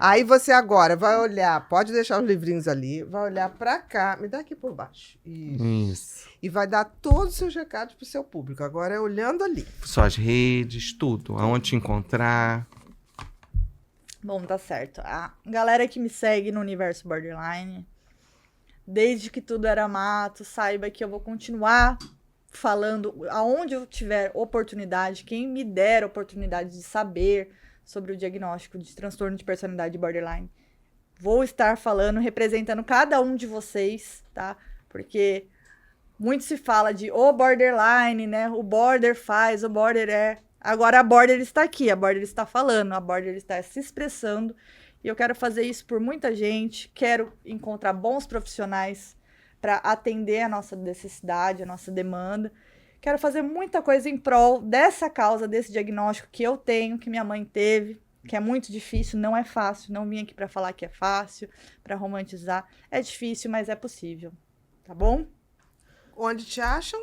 Speaker 1: Aí você agora vai olhar, pode deixar os livrinhos ali, vai olhar pra cá, me dá aqui por baixo. Isso.
Speaker 3: Isso.
Speaker 1: E vai dar todos os seus recados pro seu público. Agora é olhando ali.
Speaker 3: Suas redes, tudo. Aonde te encontrar.
Speaker 2: Bom, tá certo. A galera que me segue no Universo Borderline, desde que tudo era mato, saiba que eu vou continuar falando aonde eu tiver oportunidade, quem me der oportunidade de saber sobre o diagnóstico de transtorno de personalidade borderline. Vou estar falando, representando cada um de vocês, tá? Porque muito se fala de o borderline, né? O border faz, o border é. Agora a border está aqui, a border está falando, a border está se expressando. E eu quero fazer isso por muita gente. Quero encontrar bons profissionais para atender a nossa necessidade, a nossa demanda. Quero fazer muita coisa em prol dessa causa, desse diagnóstico que eu tenho, que minha mãe teve, que é muito difícil, não é fácil. Não vim aqui para falar que é fácil, para romantizar. É difícil, mas é possível. Tá bom?
Speaker 1: Onde te acham?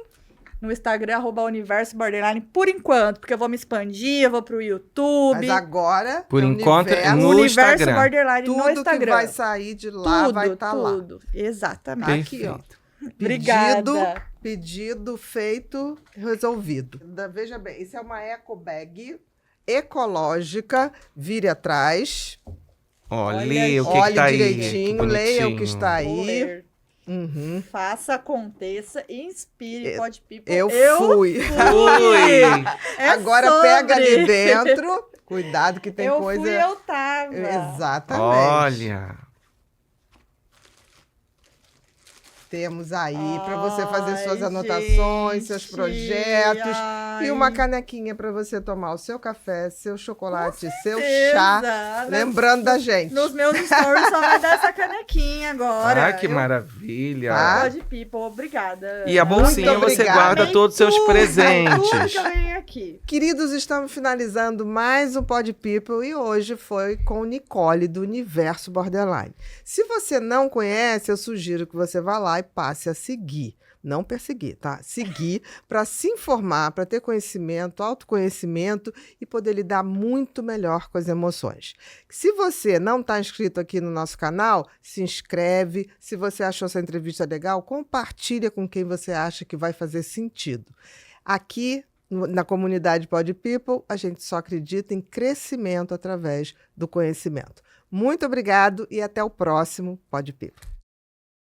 Speaker 2: No Instagram, @Universo Borderline, por enquanto, porque eu vou me expandir, eu vou pro YouTube.
Speaker 1: Mas agora,
Speaker 3: Por
Speaker 1: é
Speaker 3: enquanto,
Speaker 1: Universo,
Speaker 3: no
Speaker 2: Universo
Speaker 3: Instagram.
Speaker 2: Borderline no
Speaker 1: tudo
Speaker 2: Instagram.
Speaker 1: que vai sair de lá vai estar lá.
Speaker 2: Tudo, exatamente.
Speaker 1: Aqui, ó.
Speaker 2: Obrigada.
Speaker 1: Pedido feito, resolvido. Veja bem, isso é uma eco bag ecológica. Vire atrás.
Speaker 3: Ó,
Speaker 2: Olha
Speaker 3: lê o que,
Speaker 1: Olhe
Speaker 3: que tá aí.
Speaker 1: direitinho,
Speaker 3: que
Speaker 1: leia o que
Speaker 3: bonitinho.
Speaker 1: está
Speaker 2: Vou
Speaker 1: aí.
Speaker 2: ler.
Speaker 1: Uhum.
Speaker 2: Faça, aconteça, inspire, pode people.
Speaker 1: Eu fui.
Speaker 3: Ui!
Speaker 2: É
Speaker 1: Agora
Speaker 2: sobre.
Speaker 1: pega ali dentro. Cuidado que tem
Speaker 2: eu
Speaker 1: coisa.
Speaker 2: fui, eu tava.
Speaker 1: Exatamente.
Speaker 3: Olha.
Speaker 1: Temos aí para você fazer suas
Speaker 2: Ai,
Speaker 1: anotações, seus
Speaker 2: gente,
Speaker 1: projetos.
Speaker 2: ai.
Speaker 1: E uma canequinha para você tomar o seu café, seu chocolate, seu
Speaker 2: Certeza.
Speaker 1: chá. Lembrando da gente.
Speaker 2: Nos meus stories só vai dar essa canequinha agora.
Speaker 3: Ah, que
Speaker 2: Eu-
Speaker 3: maravilha.
Speaker 1: Tá?
Speaker 2: Pode people, obrigada.
Speaker 3: E a bolsinha
Speaker 1: Muito
Speaker 3: você
Speaker 1: obrigada.
Speaker 3: guarda todos os seus
Speaker 2: Tudo
Speaker 3: presentes.
Speaker 2: que eu ganhei aqui.
Speaker 1: Queridos, estamos finalizando mais um Pod People e hoje foi com Nicole do Universo Borderline. Se você não conhece, eu sugiro que você vá lá e passe a seguir. Não perseguir, tá? Seguir para se informar, para ter conhecimento, autoconhecimento e poder lidar muito melhor com as emoções. Se você não está inscrito aqui no nosso canal, se inscreve. Se você achou essa entrevista legal, compartilha com quem você acha que vai fazer sentido. Aqui na comunidade Pod People, a gente só acredita em crescimento através do conhecimento. Muito obrigado e até o próximo Pod People.